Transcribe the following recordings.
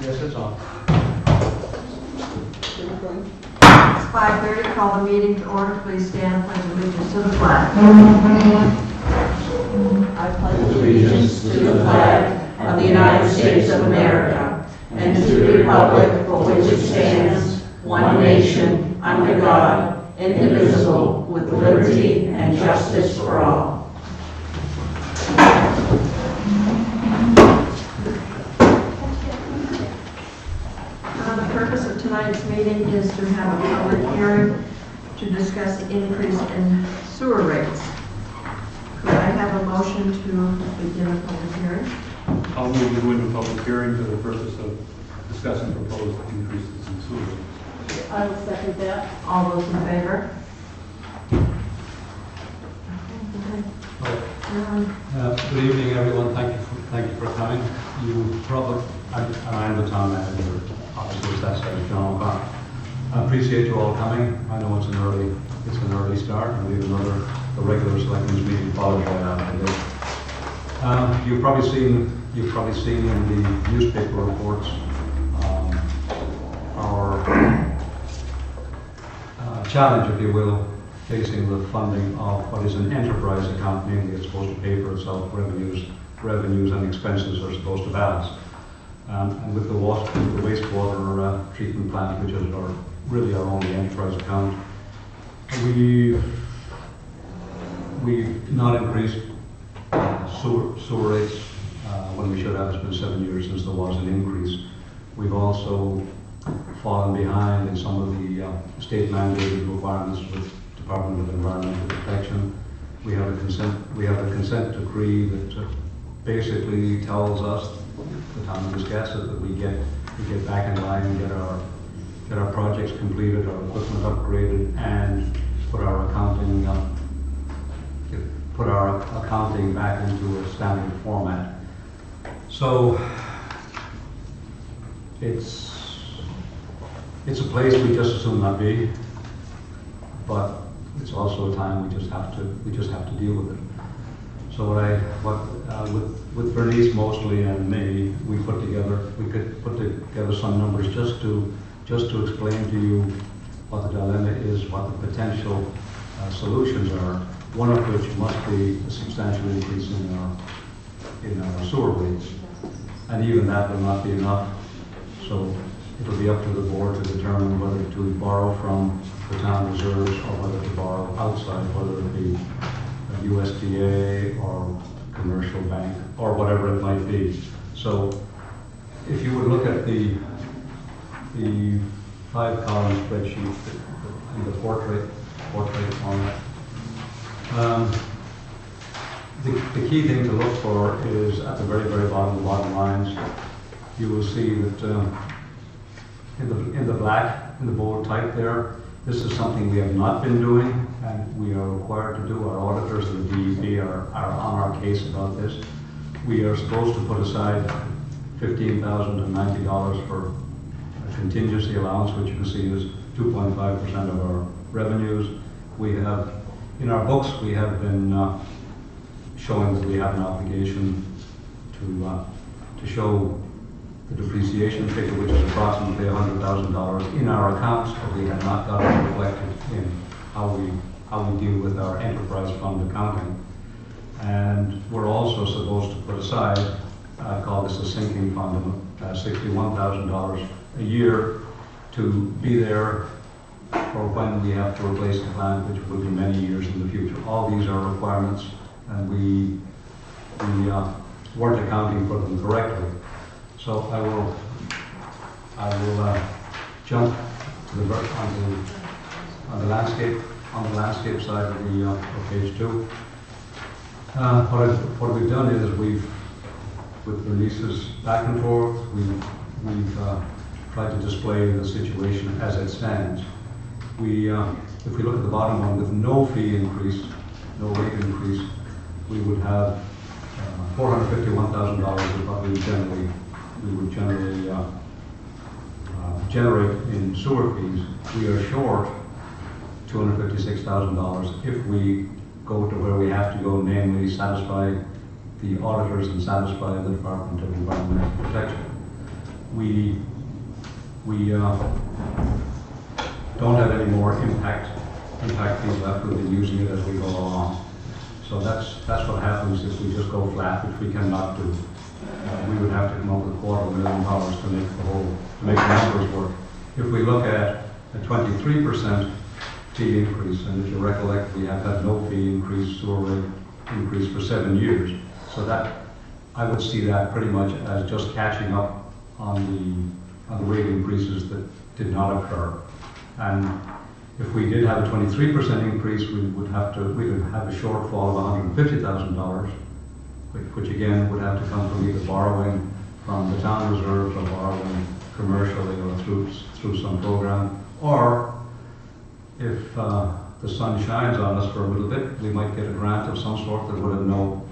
Yes, it's on. It's 5:30, call the meeting to order. Please stand, pledge allegiance to the flag. I pledge allegiance to the flag of the United States of America and to the republic for which it stands, one nation, under God, indivisible, with liberty and justice for all. The purpose of tonight's meeting is to have a public hearing to discuss the increase in sewer rates. Could I have a motion to begin the public hearing? I'll move to go into public hearing for the purpose of discussing proposed increases in sewer rates. I will second that. All those in favor? Good evening, everyone. Thank you for coming. You probably, and I'm the town manager, obviously, that's John O'Connor. I appreciate you all coming. I know it's an early start, and we have the regular selectmen's meeting followed right after this. You've probably seen in the newspaper reports our challenge, if you will, facing the funding of what is an enterprise account. Mainly it's supposed to pay for itself. Revenues and expenses are supposed to balance. And with the wastewater treatment plant, which is really our only enterprise account, we've not increased sewer rates when we should have. It's been 7 years since there was an increase. We've also fallen behind in some of the state mandated requirements with Department of Environmental Protection. We have a consent decree that basically tells us, the town of Wiscasset, that we get back in line and get our projects completed, our equipment upgraded, and put our accounting back into a standard format. So it's a place we just as soon not be, but it's also a time we just have to deal with it. So with Bernice mostly and me, we could put together some numbers just to explain to you what the dilemma is, what the potential solutions are. One of which must be a substantial increase in our sewer rates, and even that will not be enough. So it'll be up to the board to determine whether to borrow from the town reserves or whether to borrow outside, whether it be a USDA or commercial bank or whatever it might be. So if you would look at the 5-column spreadsheet in the portrait format, the key thing to look for is at the very, very bottom, the bottom lines. You will see that in the black, in the bold type there, this is something we have not been doing, and we are required to do. Our auditors and the DEP are on our case about this. We are supposed to put aside $15,090 for a contingency allowance, which you can see is 2.5% of our revenues. We have, in our books, we have been showing that we have an obligation to show the depreciation figure, which is approximately $100,000 in our accounts, but we have not got it reflected in how we deal with our enterprise fund accounting. And we're also supposed to put aside, I call this a sinking fund, $61,000 a year to be there for when we have to replace the plant, which will be many years in the future. All these are requirements, and we weren't accounting for them correctly. So I will jump to on the landscape side of page 2. What we've done is with releases back and forth, we've tried to display the situation as it stands. If we look at the bottom one, with no fee increase, no rate increase, we would have $451,000 is what we would generally generate in sewer fees. We are short $256,000 if we go to where we have to go, namely satisfy the auditors and satisfy the Department of Environmental Protection. we don't have any more impact fees left. We've been using it as we go along. So that's what happens if we just go flat, which we cannot do. We would have to come up with $250,000 to make the numbers work. If we look at a 23% fee increase, and if you recollect, we have had no fee increase, sewer rate increase for 7 years. So that, I would see that pretty much as just catching up on the rate increases that did not occur. And if we did have a 23% increase, we would have a shortfall of $150,000, which again would have to come from either borrowing from the town reserves or borrowing commercially or through some program, or if the sun shines on us for a little bit, we might get a grant of some sort that would have no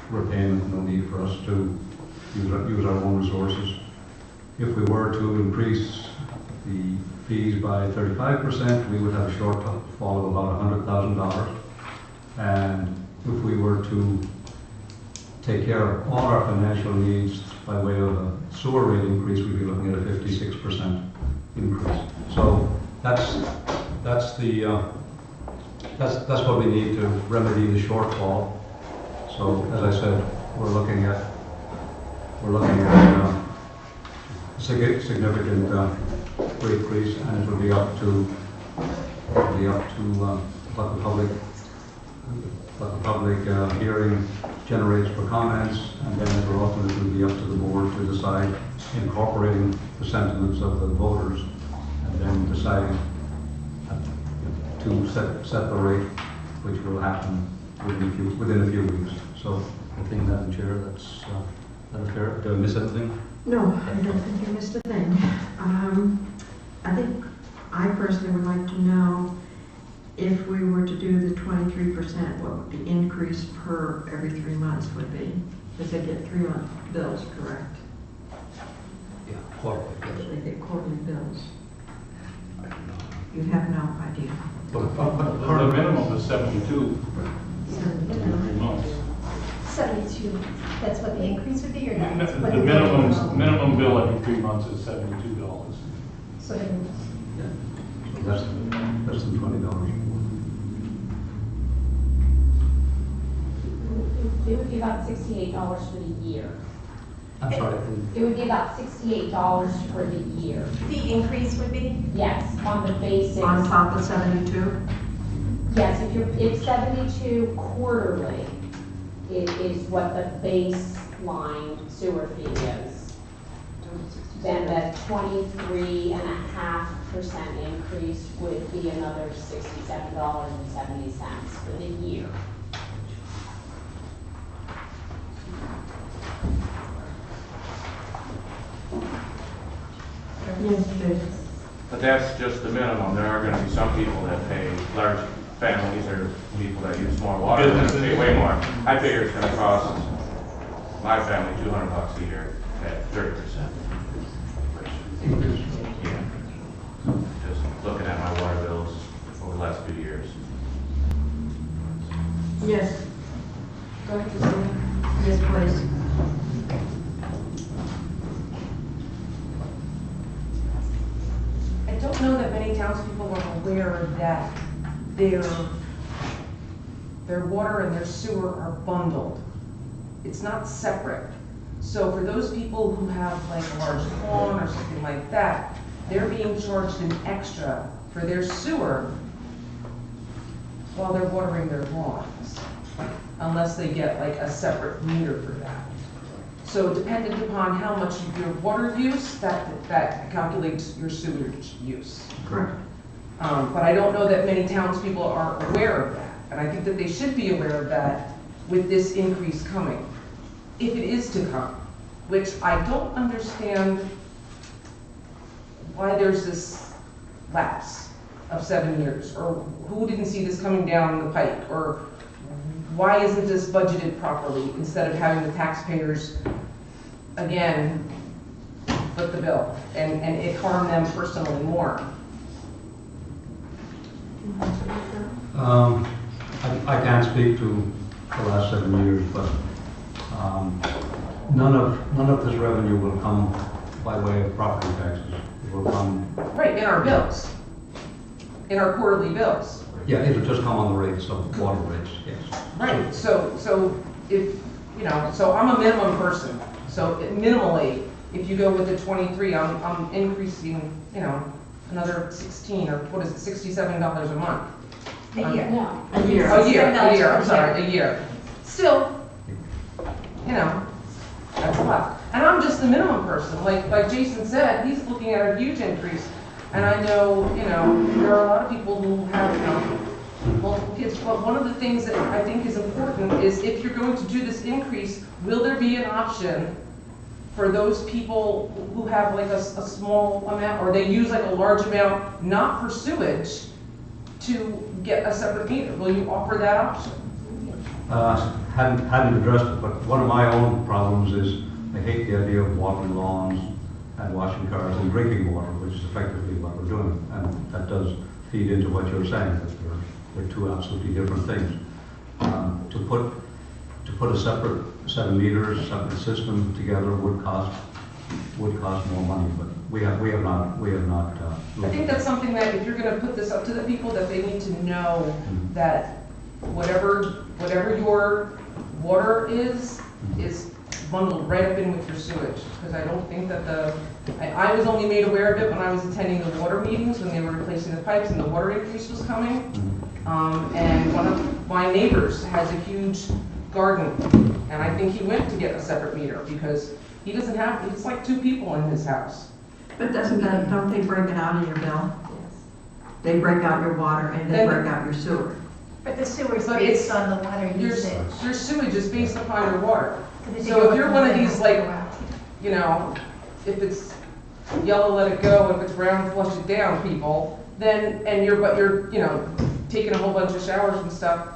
repayment, no need for us to use our own resources. If we were to increase the fees by 35%, we would have a shortfall of about $100,000. And if we were to take care of all our financial needs by way of a sewer rate increase, we'd be looking at a 56% increase. So that's what we need to remedy the shortfall. So as I said, we're looking at significant rate increase, and it will be up to what the public hearing generates for comments, and then it will ultimately be up to the board to decide, incorporating the sentiments of the voters, and then deciding to set the rate, which will happen within a few weeks. So I think, Madam Chair, that's fair. Did I miss anything? No, I don't think you missed a thing. I think I personally would like to know if we were to do the 23%, what the increase per every 3 months would be. Because they get 3-month bills, correct? Yeah, quarterly. They get quarterly bills. You have no idea. The minimum is 72 for 3 months. 72, that's what the increase would be, or not? The minimum bill every 3 months is $72. So then, Less than $20. It would be about $68 for the year. I'm sorry. It would be about $68 for the year. the increase would be? Yes, on the basic. On top of 72? Yes, if 72 quarterly, it is what the baseline sewer fee is. Then the 23.5% increase would be another $67.70 for the year. Yes, Jay. But that's just the minimum. There are going to be some people that pay, large families or people that use more water, that pay way more. I figure it's going to cost my family $200 a year at 30%. Yeah. Just looking at my water bills over the last few years. Yes. Go ahead, Christina. Yes, please. I don't know that many townspeople are aware that their water and their sewer are bundled. It's not separate. So for those people who have like a large lawn or something like that, they're being charged an extra for their sewer while they're watering their lawns, unless they get like a separate meter for that. So dependent upon how much of your water use, that calculates your sewage use. Correct. But I don't know that many townspeople are aware of that. And I think that they should be aware of that with this increase coming, if it is to come, which I don't understand why there's this lapse of 7 years, or who didn't see this coming down the pike, or why isn't this budgeted properly instead of having the taxpayers, again, foot the bill, and it harm them personally more. I can't speak to the last 7 years, but None of this revenue will come by way of property taxes. It will come, Right, in our bills, in our quarterly bills. yeah, it'll just come on the rates of water rates, yes. Right, so if, you know, so I'm a minimum person, so minimally, if you go with the 23, I'm increasing, you know, another 16, or what is it, $67 a month? A year. No. A year. I'm sorry, a year. Still, you know, that's a lot. And I'm just the minimum person, like Jason said, he's looking at a huge increase. And I know, you know, there are a lot of people who have, you know, multiple kids, but one of the things that I think is important is if you're going to do this increase, will there be an option for those people who have like a small amount, or they use like a large amount, not for sewage, to get a separate meter? Will you offer that option? Hadn't addressed it, but one of my own problems is I hate the idea of watering lawns and washing cars and drinking water, which is effectively what we're doing. And that does feed into what you're saying, that they're two absolutely different things. To put a separate set of meters, separate system together would cost more money, but we have not. I think that's something that if you're gonna put this up to the people, that they need to know that whatever your water is bundled right up in with your sewage. Because I don't think that I was only made aware of it when I was attending the water meetings, when they were replacing the pipes and the water increase was coming. And one of my neighbors has a huge garden, and I think he went to get a separate meter because he doesn't have, it's like 2 people in his house. But don't they break it out in your bill? They break out your water and they break out your sewer. But the sewer's But based it's- on the water usage. Your sewage is based upon your water. So they So go if you're up one of and these, go like, out. you know, if it's yellow, let it go, if it's brown, flush it down people, then, but you're, you know, taking a whole bunch of showers and stuff,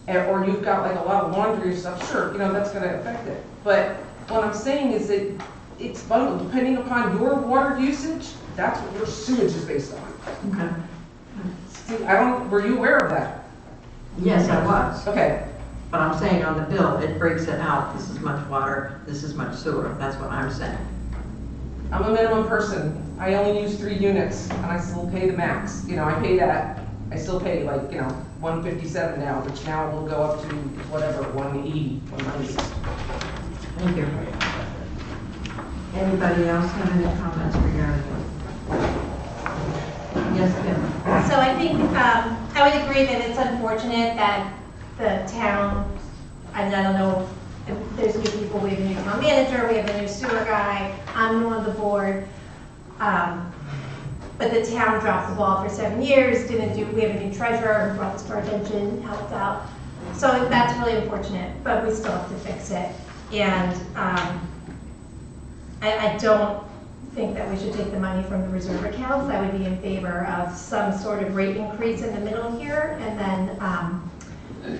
or you've got like a lot of laundry and stuff, sure, you know, that's gonna affect it. But what I'm saying is that it's bundled, depending upon your water usage, that's what your sewage is based on. Okay. See, were you aware of that? Yes, I was. Okay, But I'm saying on the bill, it breaks it out. This is much water, this is much sewer. That's what I'm saying. I'm a minimum person. I only use 3 units and I still pay the max. You know, I pay that, I still pay like, you know, $157 now, which now will go up to whatever, $180, $190. Thank you. Anybody else have any comments regarding it? Yes, Kim? So I think, I would agree that it's unfortunate that the town, and I don't know if there's new people, we have a new town manager, we have a new sewer guy, I'm new on the board. But the town dropped the ball for 7 years, we have a new treasurer who brought this to our attention, helped out. So that's really unfortunate, but we still have to fix it. And I don't think that we should take the money from the reserve accounts. I would be in favor of some sort of rate increase in the middle here and then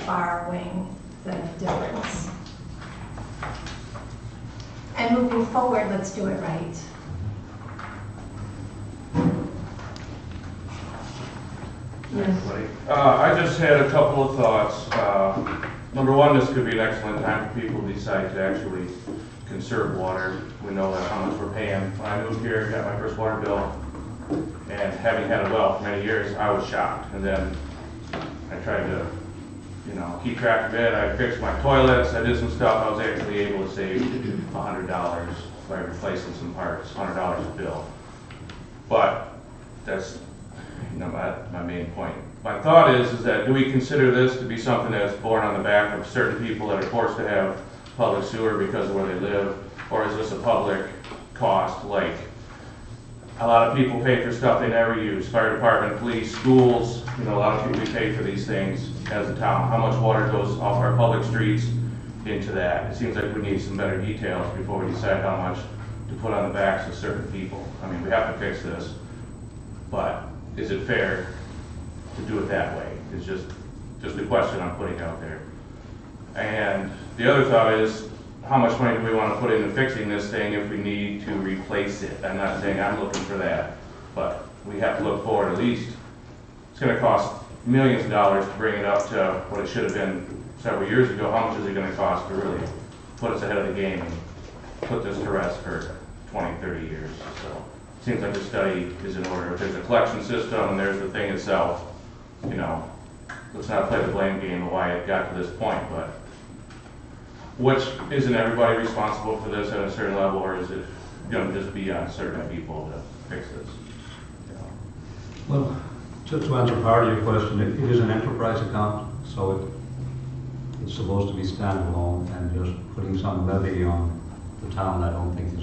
borrowing the difference. And moving forward, let's do it right. Everybody. I just had a couple of thoughts. Number one, this could be an excellent time for people to decide to actually conserve water. We know that how much we're paying. When I moved here, got my first water bill, and having had a well for many years, I was shocked. And then I tried to, you know, keep track of it. I fixed my toilets, I did some stuff. I was actually able to save $100 by replacing some parts, $100 a bill. But that's my main point. My thought is that do we consider this to be something that's borne on the back of certain people that are forced to have public sewer because of where they live, or is this a public cost? Like, a lot of people pay for stuff they never use, fire department, police, schools, you know, a lot of people pay for these things as a town. How much water goes off our public streets into that? It seems like we need some better details before we decide how much to put on the backs of certain people. I mean, we have to fix this, but is it fair to do it that way? It's just a question I'm putting out there. And the other thought is, how much money do we want to put into fixing this thing if we need to replace it? I'm not saying I'm looking for that, but we have to look forward at least. It's going to cost millions of dollars to bring it up to what it should have been several years ago. How much is it going to cost to really put us ahead of the game and put this to rest for 20, 30 years. So it seems like the study is in order. If there's a collection system and there's the thing itself, you know, let's not play the blame game of why it got to this point, but isn't everybody responsible for this at a certain level, or is it going to just be on certain people to fix this? You know? Well, to answer part of your question, it is an enterprise account, so it's supposed to be standalone, and just putting some levy on the town, I don't think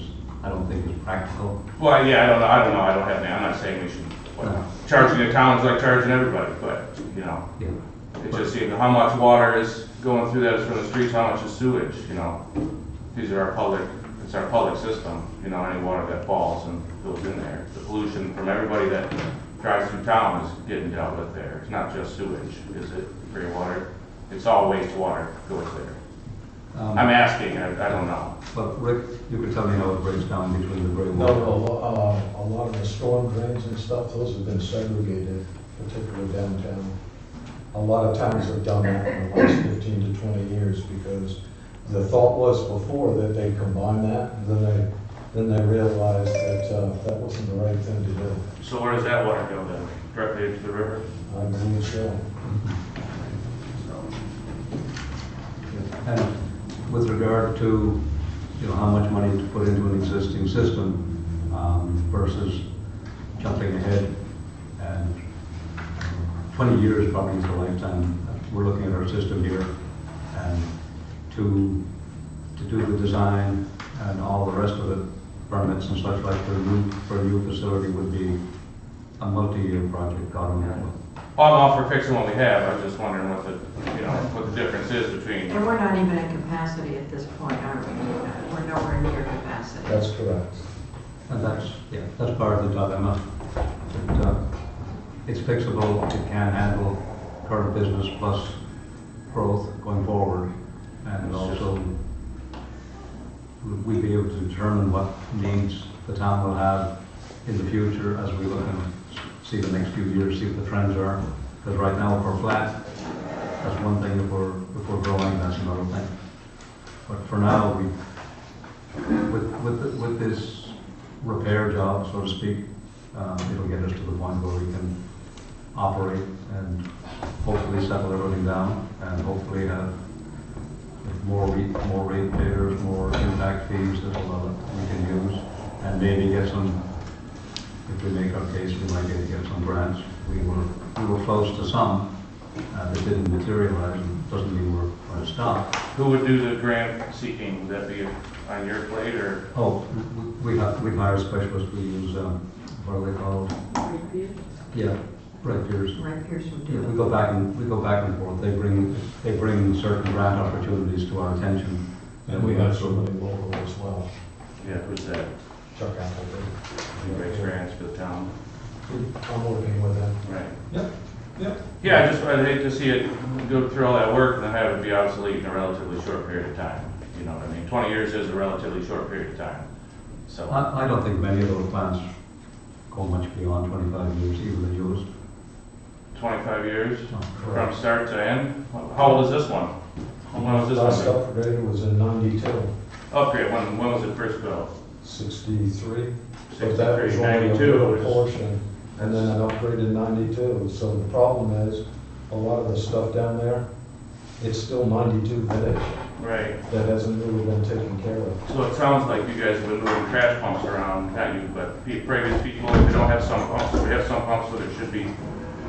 is practical. Well, yeah, I don't know, I don't have any, I'm not saying we should, No. charging the town is like charging everybody, but, you know, Yeah. it just seems, how much water is going through that from the streets, how much is sewage, you know? These are it's our public system, you know, any water that falls and goes in there. The pollution from everybody that drives through town is getting dealt with there. It's not just sewage, is it, for your water? It's all wastewater goes there. I'm asking, I don't know. But Rick, you could tell me how it breaks down between the gray No, water. a lot of the storm drains and stuff, those have been segregated, particularly downtown. A lot of towns have done that in the last 15 to 20 years because the thought was before that they combine that, and then they realized that that wasn't the right thing to do. So where does that water go then? Directly into the river? I believe so. And with regard to, you know, how much money to put into an existing system versus jumping ahead, and 20 years probably is a lifetime. We're looking at our system here, and to do the design and all the rest of it, permits and such like for a new facility would be a multi-year project, God only knows. Well, I'm all for fixing what we have, I was just wondering what the difference is between. And we're not even at capacity at this point, are we? We're nowhere near capacity. That's correct. And that's part of the dilemma. It's fixable, it can handle current business plus growth going forward, and also we'll be able to determine what needs the town will have in the future as we look and see the next few years, see what the trends are. Because right now, if we're flat, that's one thing. If we're growing, that's another thing. But for now, with this repair job, so to speak, it'll get us to the point where we can operate and hopefully settle everything down, and hopefully have more ratepayers, more impact fees that we can use, and maybe get some. If we make our case, we might get some grants. We were close to some that didn't materialize. It doesn't mean we're going to stop. Who would do the grant seeking? Would that be on your plate, or? Oh, we hire specialists. We use what are they called? Yeah, right peers. Right, Pierce would Yeah, do we it. go back and forth. They bring certain grant opportunities to our attention, And we have somebody local as well, Yeah, who's that? Chuck Appleby. Who writes grants for the town? I'm working with him. Right. Yep. Yeah, I'd hate to see it go through all that work and then have it be obsolete in a relatively short period of time. You know what I mean? 20 years is a relatively short period of time. So. I don't think many of those plants go much beyond 25 years, even the newest. 25 years Oh, from start to end? How old is this one? When was this Last one? upgrade was in 92, Upgrade, when was it first built? 63. But that was 63, only a 92 little is- portion, and then an upgrade in 92. So the problem is, a lot of the stuff down there, it's still 92 vintage. Right. That hasn't really been taken care of. So it sounds like you guys have been moving trash pumps around, not you, but previous people, if they don't have sump pumps, if we have sump pumps, but it should be,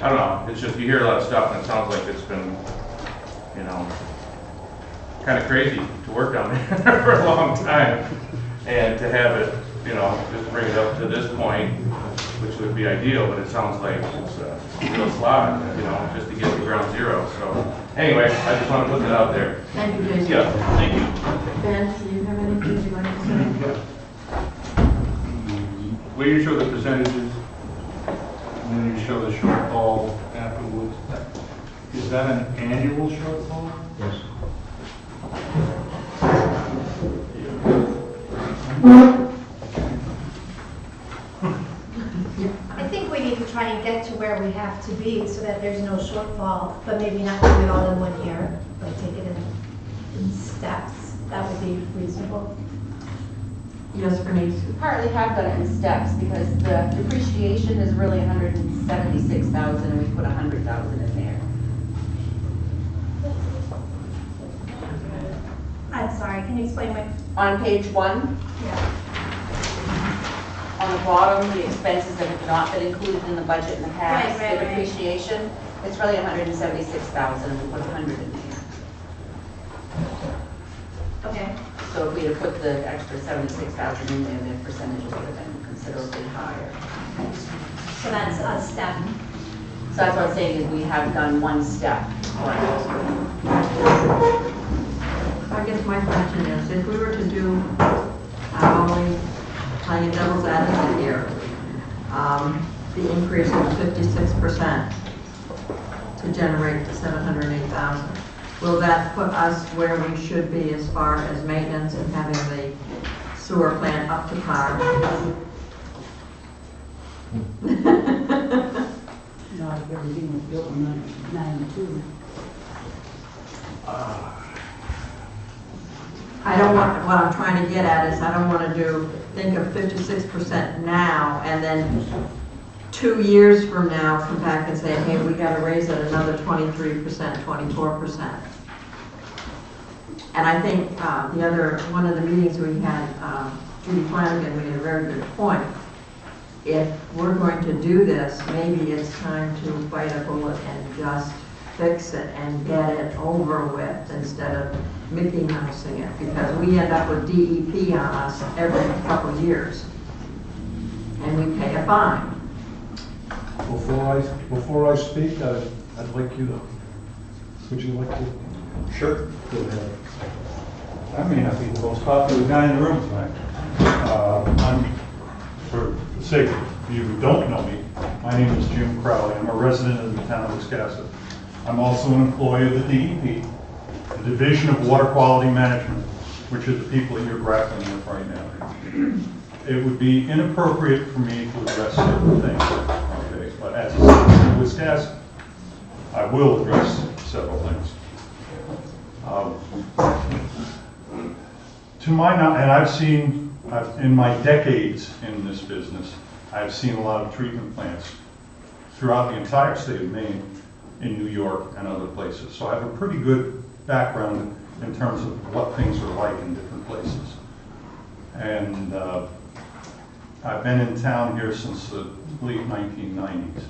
I don't know, it's just, you hear a lot of stuff and it sounds like it's been, you know, kind of crazy to work down there for a long time. And to have it, you know, just bring it up to this point, which would be ideal, but it sounds like it's a real slog, you know, just to get to ground zero. So anyway, I just want to put that out there. Thank you, Jason. Yeah, thank you. Ben, do you have anything you'd like to say? Where you show the percentages, and then you show the shortfall afterwards, is that an annual shortfall? Yes. I think we need to try and get to where we have to be so that there's no shortfall, but maybe not do it all in 1 year, but take it in steps. That would be reasonable. Yes, Bernice? We partly have done it in steps because the depreciation is really 176,000 and we put 100,000 in there. I'm sorry, can you explain what? On page 1, Yeah. on the bottom, the expenses that have not been included in the budget in the past, Right, the right. depreciation, it's really 176,000 and we put 100 in there. Okay. So if we had put the extra 76,000 in there, the percentages would have been considerably higher. So that's a step. So that's what I'm saying, is we have done one step. I guess my question is, if we were to do, I'm only playing devil's advocate here, the increase of 56% to generate the 708,000, will that put us where we should be as far as maintenance and having the sewer plant up to par? Not if everything was built in 92. I don't want, what I'm trying to get at is I don't want to think of 56% now and then 2 years from now come back and say, hey, we got to raise it another 23%, 24%. And I think one of the meetings we had, Judy Flanagan made a very good point. If we're going to do this, maybe it's time to bite a bullet and just fix it and get it over with instead of Mickey Mousing it, because we end up with DEP on us every couple of years, and we pay a fine. Before I speak, I'd like you to, would you like to? Sure. Go ahead. I may not be the most popular guy in the room tonight. For the sake of you who don't know me, my name is Jim Crowley. I'm a resident of the town of Wiscasset. I'm also an employee of the DEP, the Division of Water Quality Management, which are the people that you're grappling with right now. It would be inappropriate for me to address certain things, okay? But as a citizen of Wiscasset, I will address several things. To my knowledge, and in my decades in this business, I've seen a lot of treatment plants throughout the entire state of Maine, in New York and other places. So I have a pretty good background in terms of what things are like in different places. And I've been in town here since the late 1990s.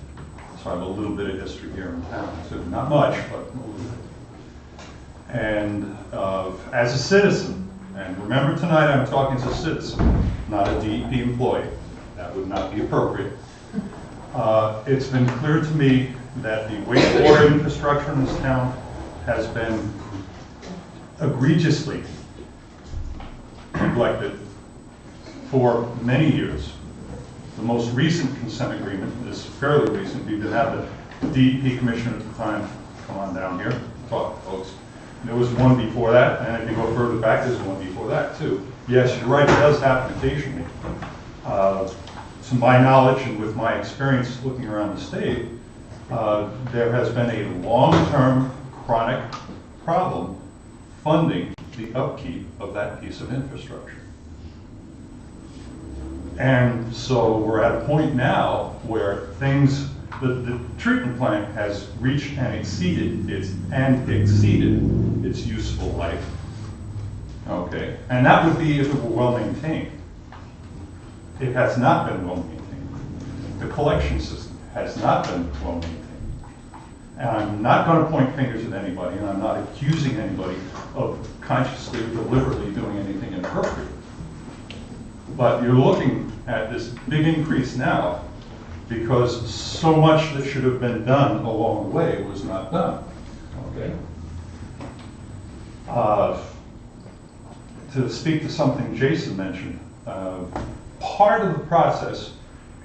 So I have a little bit of history here in town too. Not much, but a little bit. And as a citizen, and remember tonight I'm talking as a citizen, not a DEP employee. That would not be appropriate. It's been clear to me that the wastewater infrastructure in this town has been egregiously neglected for many years. The most recent consent agreement is fairly recent. We did have the DEP commissioner at the time come on down here, talk, folks. There was one before that, and if you go further back, there's one before that too. Yes, you're right, it does happen occasionally. To my knowledge and with my experience looking around the state, there has been a long-term chronic problem funding the upkeep of that piece of infrastructure. And so we're at a point now where the treatment plant has reached and exceeded its useful life. Okay, and that would be if it were well maintained. It has not been well maintained. The collection system has not been well maintained. And I'm not going to point fingers at anybody, and I'm not accusing anybody of consciously or deliberately doing anything inappropriate. But you're looking at this big increase now because so much that should have been done along the way was not done. Okay. To speak to something Jason mentioned, part of the process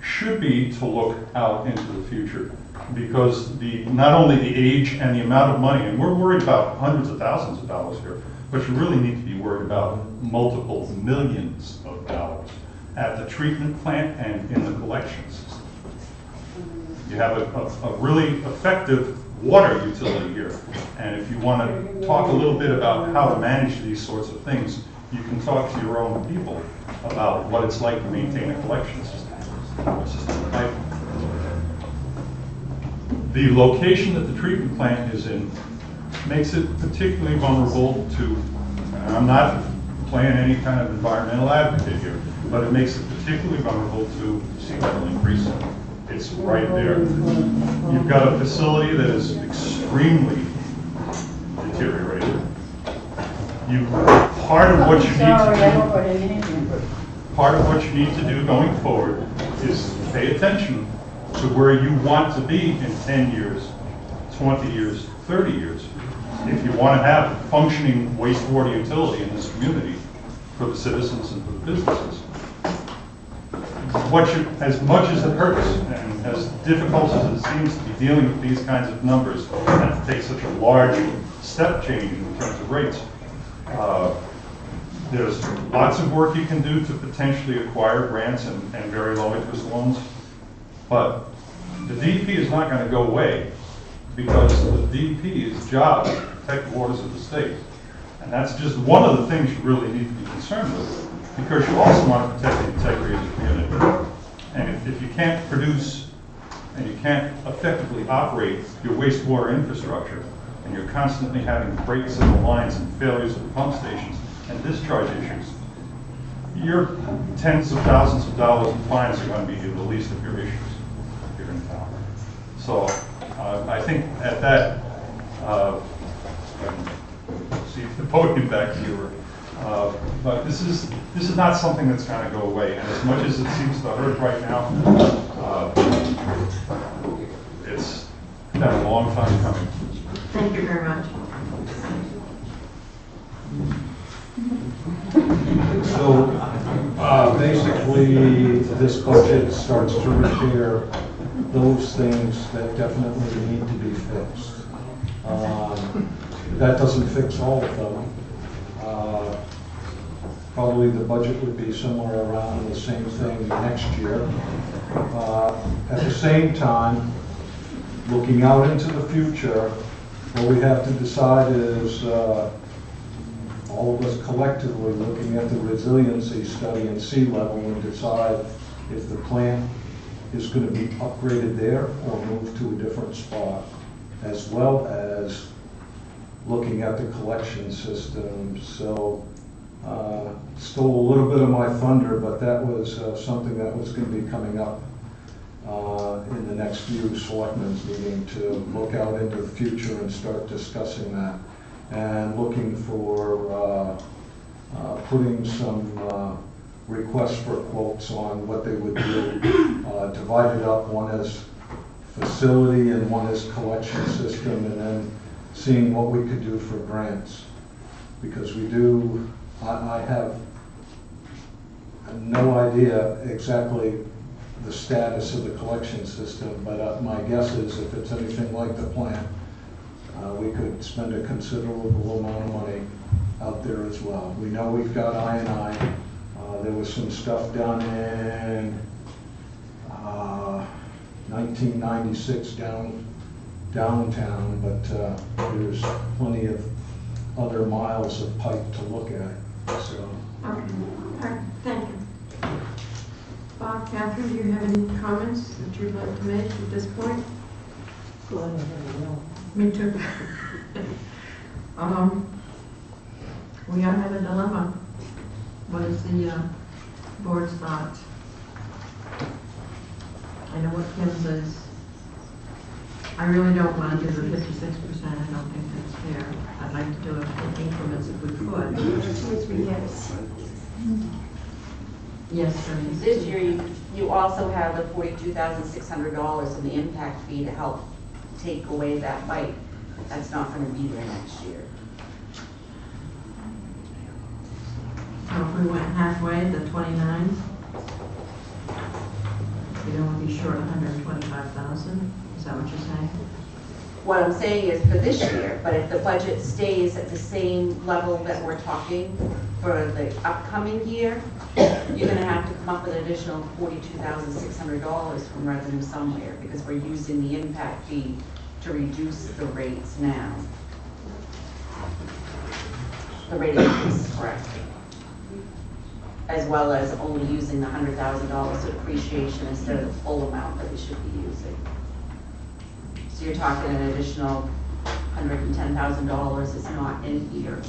should be to look out into the future because not only the age and the amount of money, and we're worried about hundreds of thousands of dollars here, but you really need to be worried about multiple millions of dollars at the treatment plant and in the collection system. You have a really effective water utility here, and if you want to talk a little bit about how to manage these sorts of things, you can talk to your own people about what it's like to maintain a collection system. The location that the treatment plant is in makes it particularly vulnerable to, and I'm not playing any kind of environmental advocate here, but it makes it particularly vulnerable to sea level increase. It's right there. You've got a facility that is extremely deteriorated. Part of what you need to do, part of what you need to do going forward is pay attention to where you want to be in 10 years, 20 years, 30 years. If you want to have a functioning wastewater utility in this community for the citizens and for the businesses. As much as it hurts and as difficult as it seems to be dealing with these kinds of numbers and to take such a large step change in terms of rates, there's lots of work you can do to potentially acquire grants and very low interest loans. But the DEP is not going to go away because the DEP's job is to protect the waters of the state. And that's just one of the things you really need to be concerned with, because you also want to protect the integrity of the community. And if you can't produce and you can't effectively operate your wastewater infrastructure, and you're constantly having breaks in the lines and failures of the pump stations and discharge issues, your tens of thousands of dollars in fines are going to be the least of your issues here in town. So I think at that, see the podium back to you. But this is not something that's going to go away. And as much as it seems to hurt right now, it's been a long time coming. Thank you very much. So basically, this budget starts to repair those things that definitely need to be fixed. That doesn't fix all of them. Probably the budget would be somewhere around the same thing next year. At the same time, looking out into the future, what we have to decide is, all of us collectively looking at the resiliency study and sea level and decide if the plant is going to be upgraded there or moved to a different spot, as well as looking at the collection system. So stole a little bit of my thunder, but that was something that was going to be coming up in the next few selectmen's meeting, to look out into the future and start discussing that, and looking for putting some requests for quotes on what they would do, divided up, one as facility and one as collection system, and then seeing what we could do for grants. Because we do, I have no idea exactly the status of the collection system, but my guess is if it's anything like the plant, we could spend a considerable amount of money out there as well. We know we've got I&I. There was some stuff done in 1996 downtown, but there's plenty of other miles of pipe to look at. So. Okay. All right. Thank you. Bob, Catherine, do you have any comments that you'd like to make at this point? Go ahead, no. Me too. We are having a dilemma. What is the board's thought? I know what Kim says. I really don't want to do the 56%. I don't think that's fair. I'd like to do it in increments if we could. 2 or 3 years. Yes, Denise. This year, you also have the $42,600 in the impact fee to help take away that bite. That's not going to be there next year. So if we went halfway, the 29, we don't want to be short 125,000. Is that what you're saying? What I'm saying is for this year, but if the budget stays at the same level that we're talking for the upcoming year, you're going to have to come up with an additional $42,600 from revenue somewhere, because we're using the impact fee to reduce the rates now. The rate increase, correct. as well as only using the $100,000 of depreciation instead of the full amount that we should be using. So you're talking an additional $110,000 is not in here.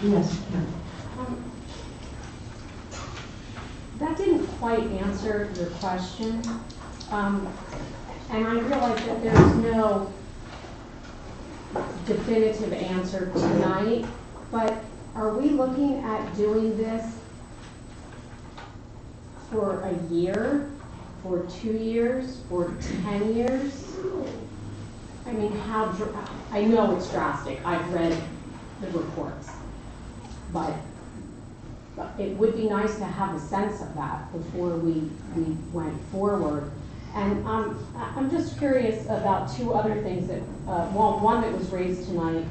Yes, Karen. That didn't quite answer your question. And I realize that there's no definitive answer tonight, but are we looking at doing this for a year, for 2 years, for 10 years? I mean, I know it's drastic, I've read the reports, but it would be nice to have a sense of that before we went forward. And I'm just curious about two other things that, one that was raised tonight.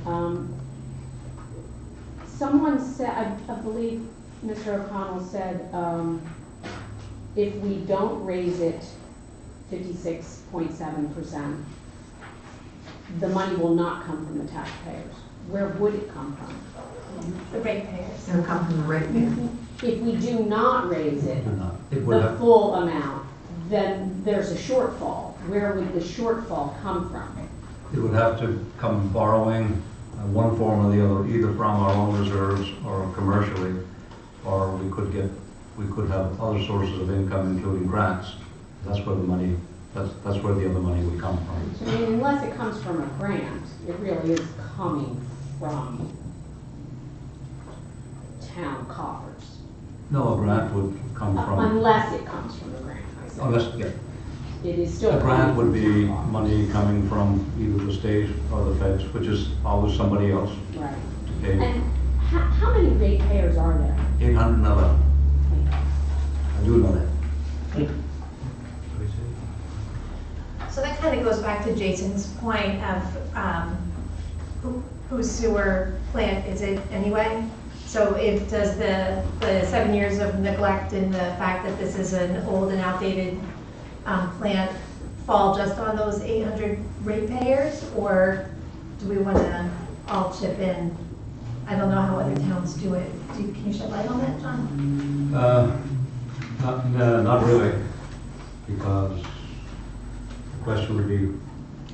Someone said, I believe Mr. O'Connell said, if we don't raise it 56.7%, the money will not come from the taxpayers. Where would it come from? The ratepayers. It'll come from the ratepayer. If we do not raise it, It would the have, full amount, then there's a shortfall. Where would the shortfall come from? it would have to come borrowing, one form or the other, either from our own reserves or commercially, or we could have other sources of income, including grants. That's where the money, that's where the other money would come from. I mean, unless it comes from a grant, it really is coming from town coffers. No, a grant would come from, Unless it comes from a grant, I said. unless, yeah, It is still. a grant coming would from be town coffers. money coming from either the state or the feds, which is always somebody else Right. to pay. And how many ratepayers are there? 811, I do know that. So that kind of goes back to Jason's point of whose sewer plant is it anyway? So does the 7 years of neglect and the fact that this is an old and outdated plant fall just on those 800 ratepayers? Or do we want to all chip in? I don't know how other towns do it. Can you shed light on that, John? Not really, because the question would be,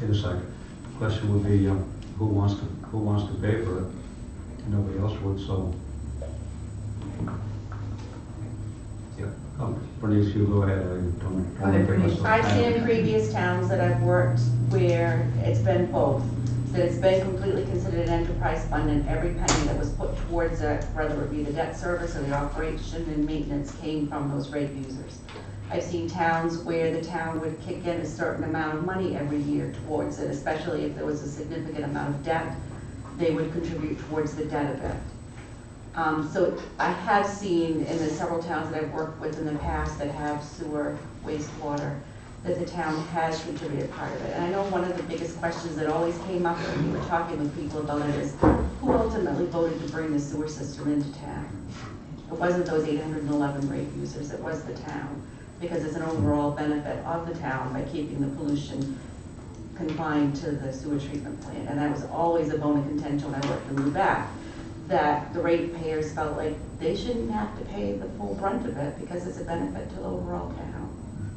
in a second, the question would be, who wants to pay for it? Nobody else would, so. Yeah, Bernice, you go ahead, I don't. Go ahead, Bernice. I've seen in previous towns that I've worked where it's been both, that it's been completely considered an enterprise fund and every penny that was put towards it, whether it be the debt service or the operation and maintenance, came from those rate users. I've seen towns where the town would kick in a certain amount of money every year towards it, especially if there was a significant amount of debt, they would contribute towards the debt of it. So I have seen in the several towns that I've worked with in the past that have sewer, wastewater, that the town has contributed part of it. And I know one of the biggest questions that always came up when we were talking with people about it is, who ultimately voted to bring the sewer system into town? It wasn't those 811 rate users, it was the town, because it's an overall benefit of the town by keeping the pollution confined to the sewer treatment plant. And that was always a bone of contention when I worked in Lubec, that the ratepayers felt like they shouldn't have to pay the full brunt of it because it's a benefit to the overall town.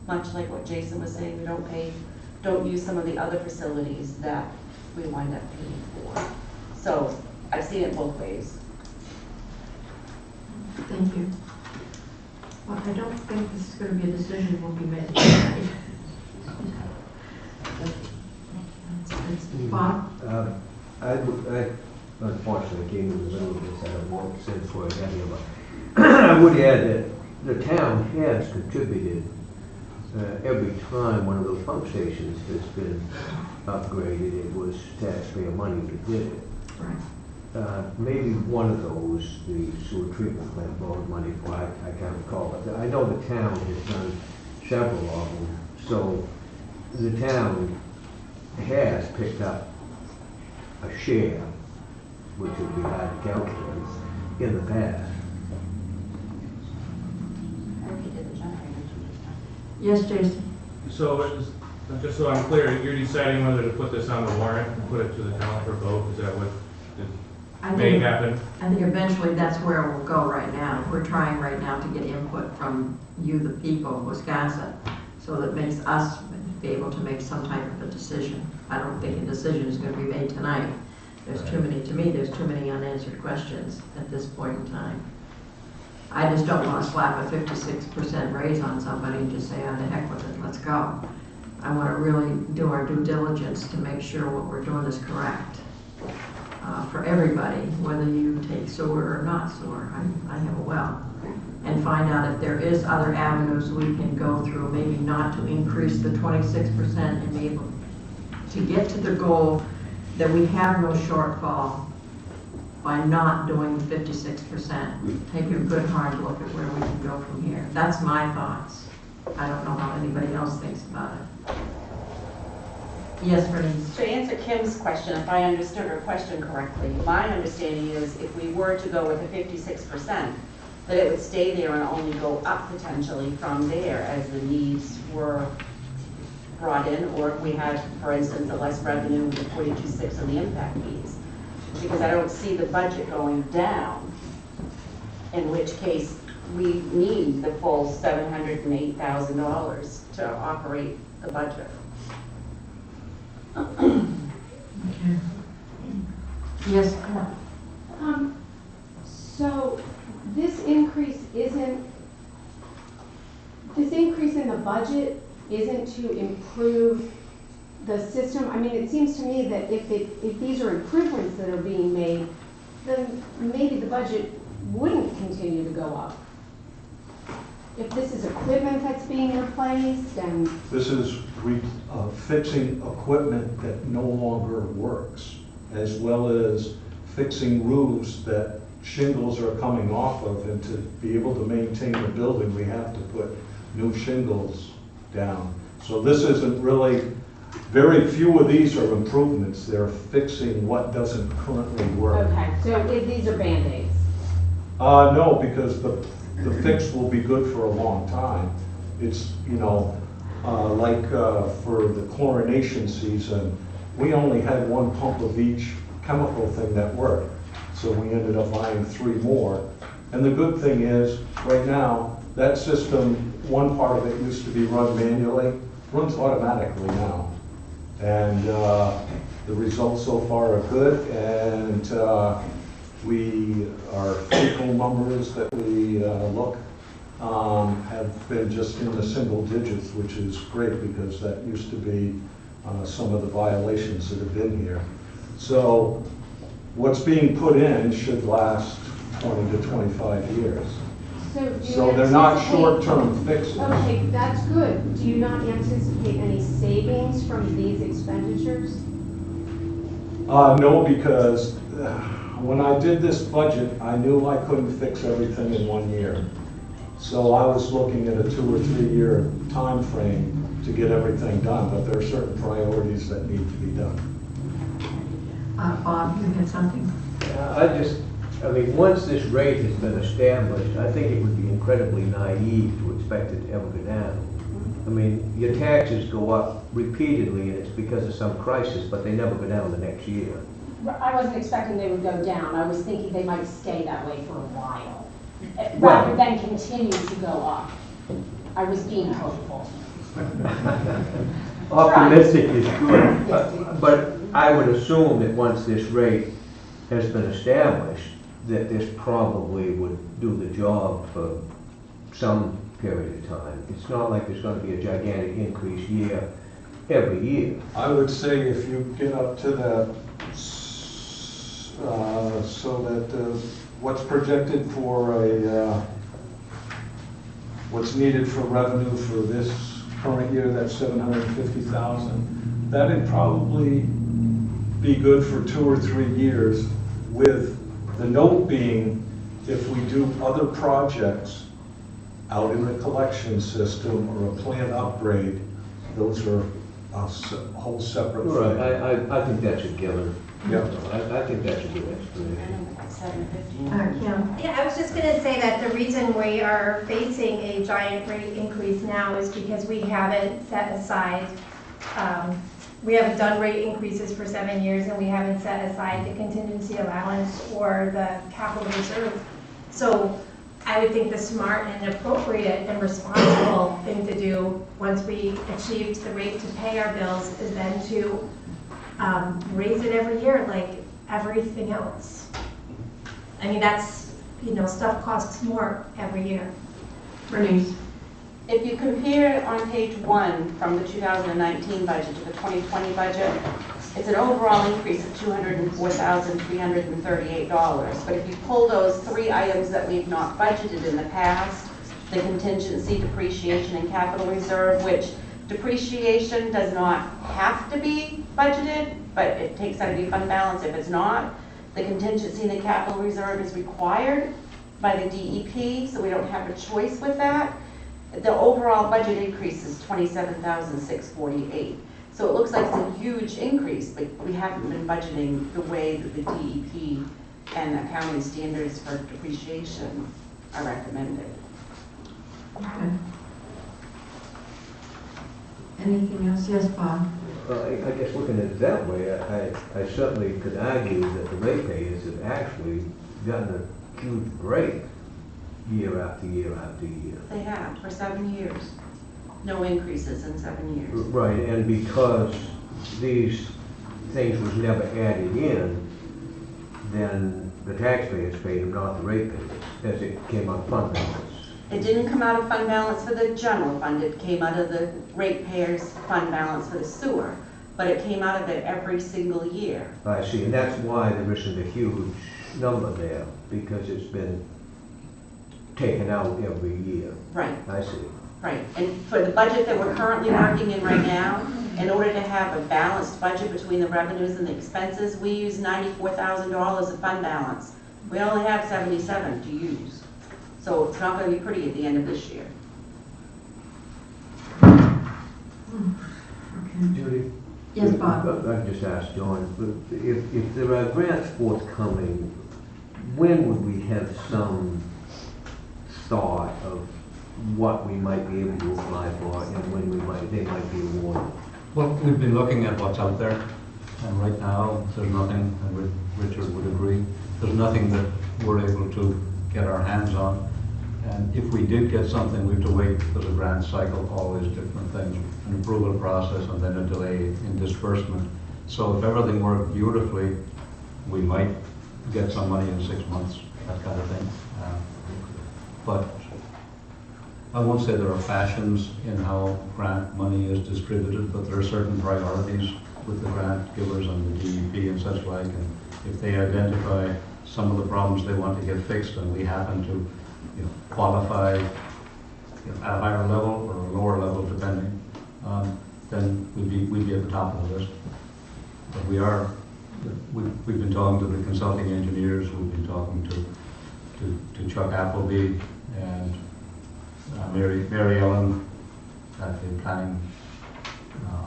Much like what Jason was saying, we don't use some of the other facilities that we wind up paying for. So I've seen it both ways. Thank you. Well, I don't think this is going to be a decision will be made tonight. It's Bob? I unfortunately came in the middle of this, I have more to say before I got here, but I would add that the town has contributed every time one of those pump stations has been upgraded, it was taxpayer money that did it. Right. Maybe one of those, the sewer treatment plant borrowed money for, I can't recall, but I know the town has done several of them, so the town has picked up a share, which would be hard to calculate, in the past. I think he did the generators. Yes, Jason? So is Just so I'm clear, you're deciding whether to put this on the warrant and put it to the town for vote, is that what I may think, happen? I think eventually that's where we'll go right now. We're trying right now to get input from you, the people of Wiscasset, so that makes us be able to make some type of a decision. I don't think a decision is gonna be made tonight. There's too many, to me, there's too many unanswered questions at this point in time. I just don't wanna slap a 56% raise on somebody and just say, oh, the heck with it, let's go. I wanna really do our due diligence to make sure what we're doing is correct. For everybody, whether you take sewer or not sewer, I have a well. And find out if there is other avenues we can go through, maybe not to increase the 26% and be able to get to the goal that we have no shortfall by not doing the 56%. Take a good hard look at where we can go from here. That's my thoughts. I don't know how anybody else thinks about it. Yes, Bernice? To answer Kim's question, if I understood her question correctly, my understanding is if we were to go with a 56%, that it would stay there and only go up potentially from there as the needs were brought in, or if we had, for instance, a less revenue with 42.6 of the impact fees. Because I don't see the budget going down, in which case we need the full $708,000 to operate the budget. Yes, So this increase in the budget isn't to improve the system? I mean, it seems to me that if these are improvements that are being made, then maybe the budget wouldn't continue to go up. If this is equipment that's being replaced and... This is fixing equipment that no longer works, as well as fixing roofs that shingles are coming off of, and to be able to maintain the building, we have to put new shingles down. So this isn't really, very few of these are improvements. They're fixing what doesn't currently work. Okay, so these are Band-Aids? No, because the fix will be good for a long time. It's, you know, for the chlorination season, we only had one pump of each chemical thing that worked. So we ended up buying 3 more. And the good thing is, right now, that system, one part of it used to be run manually, runs automatically now. And the results so far are good, and our fecal numbers that we look have been just in the single digits, which is great because that used to be some of the violations that have been here. So what's being put in should last 20 to 25 years. So they're not short-term fixes. Okay, that's good. Do you not anticipate any savings from these expenditures? No, because when I did this budget, I knew I couldn't fix everything in 1 year. So I was looking at a 2 or 3 year time frame to get everything done, but there are certain priorities that need to be done. Bob, you had something? I mean, once this rate has been established, I think it would be incredibly naive to expect it to ever go down. I mean, your taxes go up repeatedly, and it's because of some crisis, but they never go down the next year. I wasn't expecting they would go down. I was thinking they might stay that way for a while, rather than continue to go up. I was being hopeful. Optimistic is good, but I would assume that once this rate has been established, that this probably would do the job for some period of time. It's not like there's going to be a gigantic increase every year. I would say if you get up to that, so that what's projected for what's needed for revenue for this current year, that's 750,000. That'd probably be good for 2 or 3 years, with the note being, if we do other projects out in the collection system or a plant upgrade, those are a whole separate thing. Right, I think that's a given. Yeah. I think that's a good explanation. Kim? Yeah, I was just gonna say that the reason we are facing a giant rate increase now is because we haven't set aside we haven't done rate increases for 7 years, and we haven't set aside the contingency allowance or the capital reserve. So I would think the smart and appropriate and responsible thing to do, once we achieved the rate to pay our bills, is then to raise it every year like everything else. I mean, that's, stuff costs more every year. Bernice? If you compare on page 1 from the 2019 budget to the 2020 budget, it's an overall increase of $204,338. But if you pull those 3 items that we've not budgeted in the past, the contingency, depreciation, and capital reserve, which depreciation does not have to be budgeted, but it takes out of your fund balance if it's not. The contingency and the capital reserve is required by the DEP, so we don't have a choice with that. The overall budget increase is $27,648. So it looks like it's a huge increase, but we haven't been budgeting the way that the DEP and accounting standards for depreciation are recommended. Okay. Anything else? Yes, Bob? I guess looking at it that way, I certainly could argue that the ratepayers have actually gotten a huge break year after year after year. They have for 7 years. No increases in 7 years. Right, and because these things was never added in, then the taxpayers paid them, not the ratepayers, as it came out of fund balance. It didn't come out of fund balance for the general fund, it came out of the ratepayers' fund balance for the sewer, but it came out of it every single year. I see, and that's why there isn't a huge number there, because it's been taken out every year. Right. I see. Right, and for the budget that we're currently working in right now, in order to have a balanced budget between the revenues and the expenses, we use $94,000 of fund balance. We only have 77 to use. So it's not going to be pretty at the end of this year. Judy? Yes, Bob? I've just asked John, but if there are grants forthcoming, when would we have some thought of what we might be able to apply for and when they might be awarded? Well, we've been looking at what's out there, and right now, there's nothing, and Richard would agree, there's nothing that we're able to get our hands on. And if we did get something, we have to wait for the grant cycle, always different things, an approval process, and then a delay in disbursement. So if everything worked beautifully, we might get some money in 6 months, that kind of thing. But I won't say there are fashions in how grant money is distributed, but there are certain priorities with the grant givers and the DEP and such like. And if they identify some of the problems they want to get fixed, and we happen to qualify at a higher level or a lower level, depending, then we'd be at the top of the list. But we've been talking to the consulting engineers, we've been talking to Chuck Appleby and Mary Ellen at the planning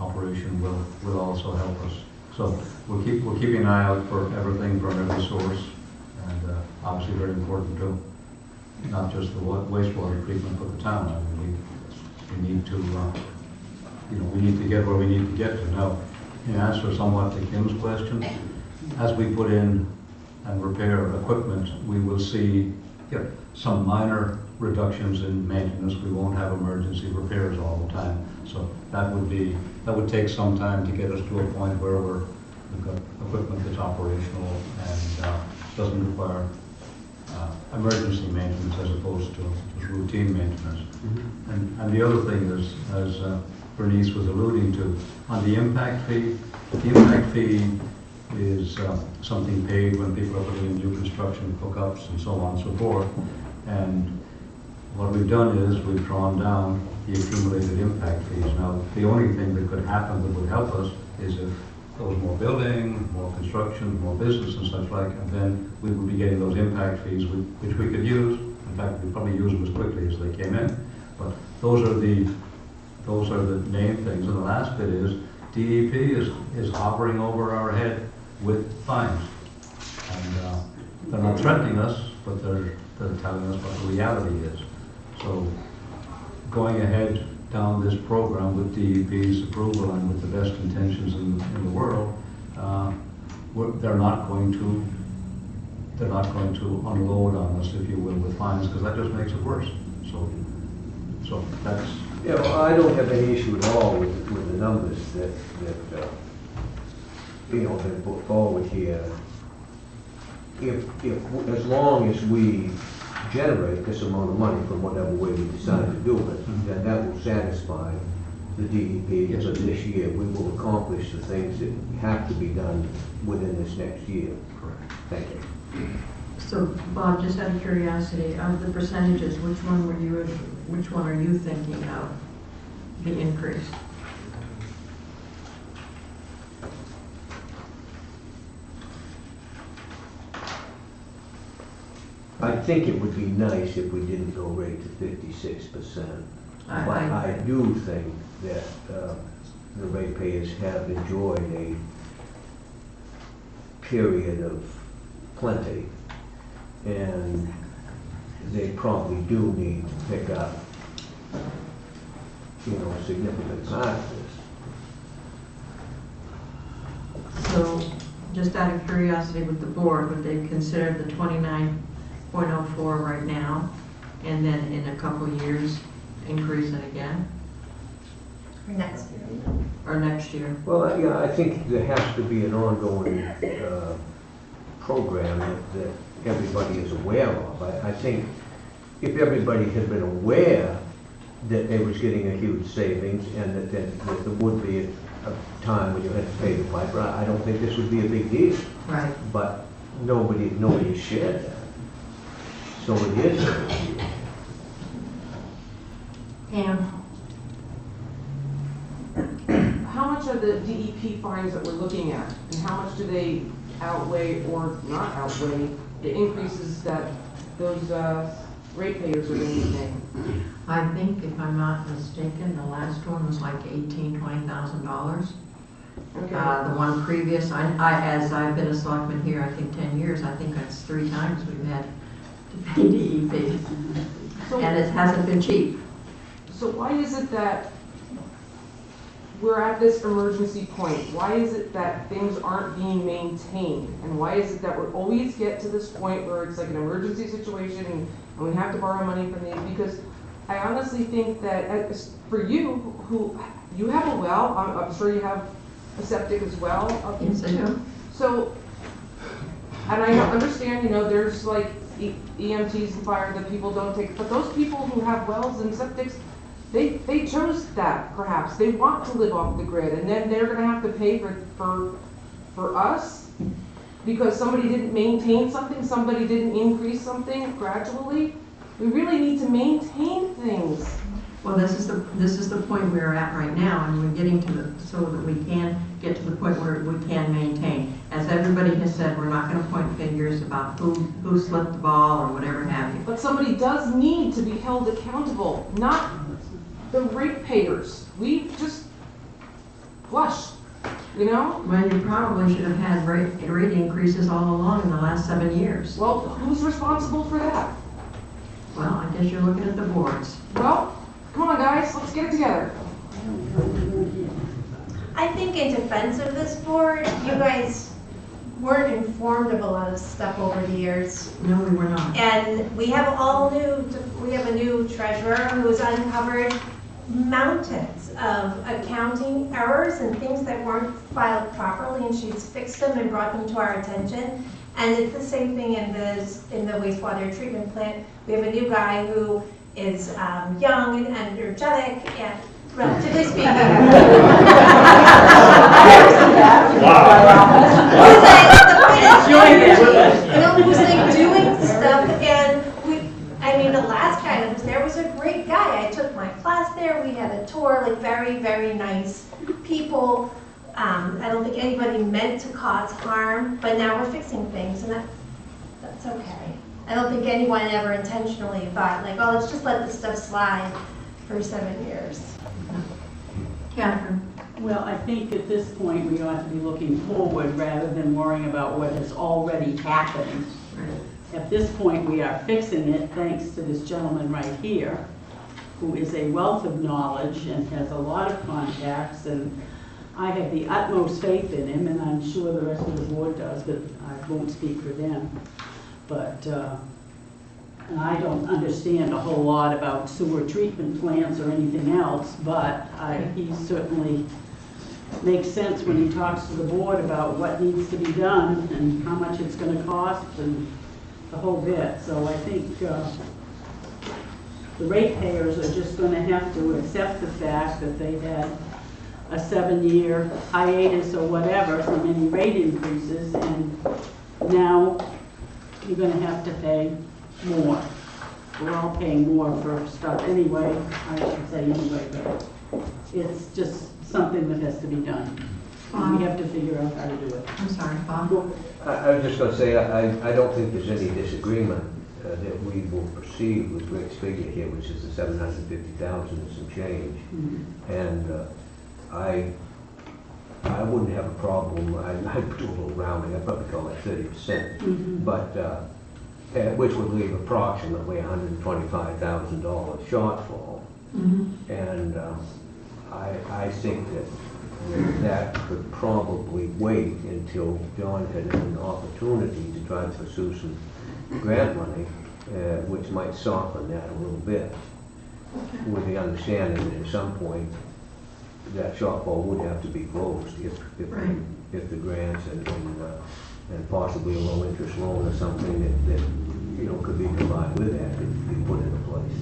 operation will also help us. So we're keeping an eye out for everything from every source, and obviously very important too. Not just the wastewater treatment, but the town. I mean, we need to, we need to get where we need to get to. Now, in answer somewhat to Kim's question, as we put in and repair equipment, we will see some minor reductions in maintenance. We won't have emergency repairs all the time. So that would take some time to get us to a point where we've got equipment that's operational and doesn't require emergency maintenance as opposed to just routine maintenance. Mm-hmm. And the other thing is, as Bernice was alluding to, on the impact fee is something paid when people are putting in new construction hookups and so on and so forth. And what we've done is we've drawn down the accumulated impact fees. Now, the only thing that could happen that would help us is if there was more building, more construction, more business and such like, and then we would be getting those impact fees which we could use. In fact, we'd probably use them as quickly as they came in. But those are the main things. And the last bit is DEP is hovering over our head with fines. And they're not threatening us, but they're telling us what the reality is. So going ahead down this program with DEP's approval and with the best intentions in the world, they're not going to unload on us, if you will, with fines, because that just makes it worse. So that's, Yeah, well, I don't have any issue at all with the numbers that been put forward here. If, as long as we generate this amount of money from whatever way we decide to do it, then that will satisfy the DEP Yes. for this year. We will accomplish the things that have to be done within this next year. correct. Thank you. So Bob, just out of curiosity, of the percentages, which one are you thinking of the increase? I think it would be nice if we didn't go right to 56%. But I do think that the ratepayers have enjoyed a period of plenty, and they probably do need to pick up, a significant part of this. So, just out of curiosity with the board, would they consider the 29.04 right now, and then in a couple of years, increase it again, Next year. or next year? Well, yeah, I think there has to be an ongoing program that everybody is aware of. I think if everybody had been aware that they was getting a huge savings and that there would be a time when you had to pay the piper, I don't think this would be a big deal. Right. But nobody shared that. So it is a big deal. Pam? How much are the DEP fines that we're looking at, and how much do they outweigh or not outweigh the increases that those ratepayers are going to be paying? I think, if I'm not mistaken, the last one was like $20,000. Okay. The one previous, as I've been a selectman here, I think 10 years, I think that's 3 times we've had to pay DEP. So- And it hasn't been cheap. So why is it that we're at this emergency point? Why is it that things aren't being maintained? And why is it that we always get to this point where it's like an emergency situation and we have to borrow money from these? Because I honestly think that for you, who you have a well, I'm sure you have a septic as well. Yes, I do. So, and I understand, there's like EMTs and fire that people don't take, but those people who have wells and septics, they chose that, perhaps. They want to live off the grid, and then they're gonna have to pay for us because somebody didn't maintain something, somebody didn't increase something gradually. We really need to maintain things. Well, this is the point we're at right now, and we're getting to so that we can get to the point where we can maintain. As everybody has said, we're not gonna point fingers about who slipped the ball or whatever have you. But somebody does need to be held accountable, not the ratepayers. We just flush, Well, you probably should have had rate increases all along in the last 7 years. Well, who's responsible for that? Well, I guess you're looking at the boards. Well, come on guys, let's get it together. I think in defense of this board, you guys weren't informed of a lot of stuff over the years. No, we were not. And we have a new treasurer who's uncovered mountains of accounting errors and things that weren't filed properly, and she's fixed them and brought them to our attention. And it's the same thing in the wastewater treatment plant. We have a new guy who is young and energetic, and relatively speaking. Who's like doing stuff, and the last guy that was there was a great guy. I took my class there, we had a tour, like very, very nice people. I don't think anybody meant to cause harm, but now we're fixing things, and that's okay. I don't think anyone ever intentionally thought like, oh, let's just let this stuff slide for 7 years. Catherine? Well, I think at this point, we ought to be looking forward rather than worrying about what has already happened. At this point, we are fixing it thanks to this gentleman right here, who is a wealth of knowledge and has a lot of contacts, and I have the utmost faith in him, and I'm sure the rest of the board does, but I won't speak for them. But, and I don't understand a whole lot about sewer treatment plants or anything else, but he certainly makes sense when he talks to the board about what needs to be done and how much it's gonna cost and the whole bit. So I think the ratepayers are just gonna have to accept the fact that they had a 7-year hiatus or whatever from any rate increases, and now you're gonna have to pay more. We're all paying more for stuff anyway, I should say anyway, but it's just something that has to be done. And we have to figure out how to do it. I'm sorry, Bob? I was just gonna say, I don't think there's any disagreement that we will proceed with Rick's figure here, which is the 750,000 and some change. And I wouldn't have a problem, I'd do a little rounding, I'd probably call that 30%. But, which would leave approximately $125,000 shortfall. And I think that could probably wait until John had an opportunity to try to pursue some grant money, which might soften that a little bit, with the understanding that at some point that shortfall would have to be closed if the grants and possibly a low interest loan or something that you know could be combined with that could be put into place.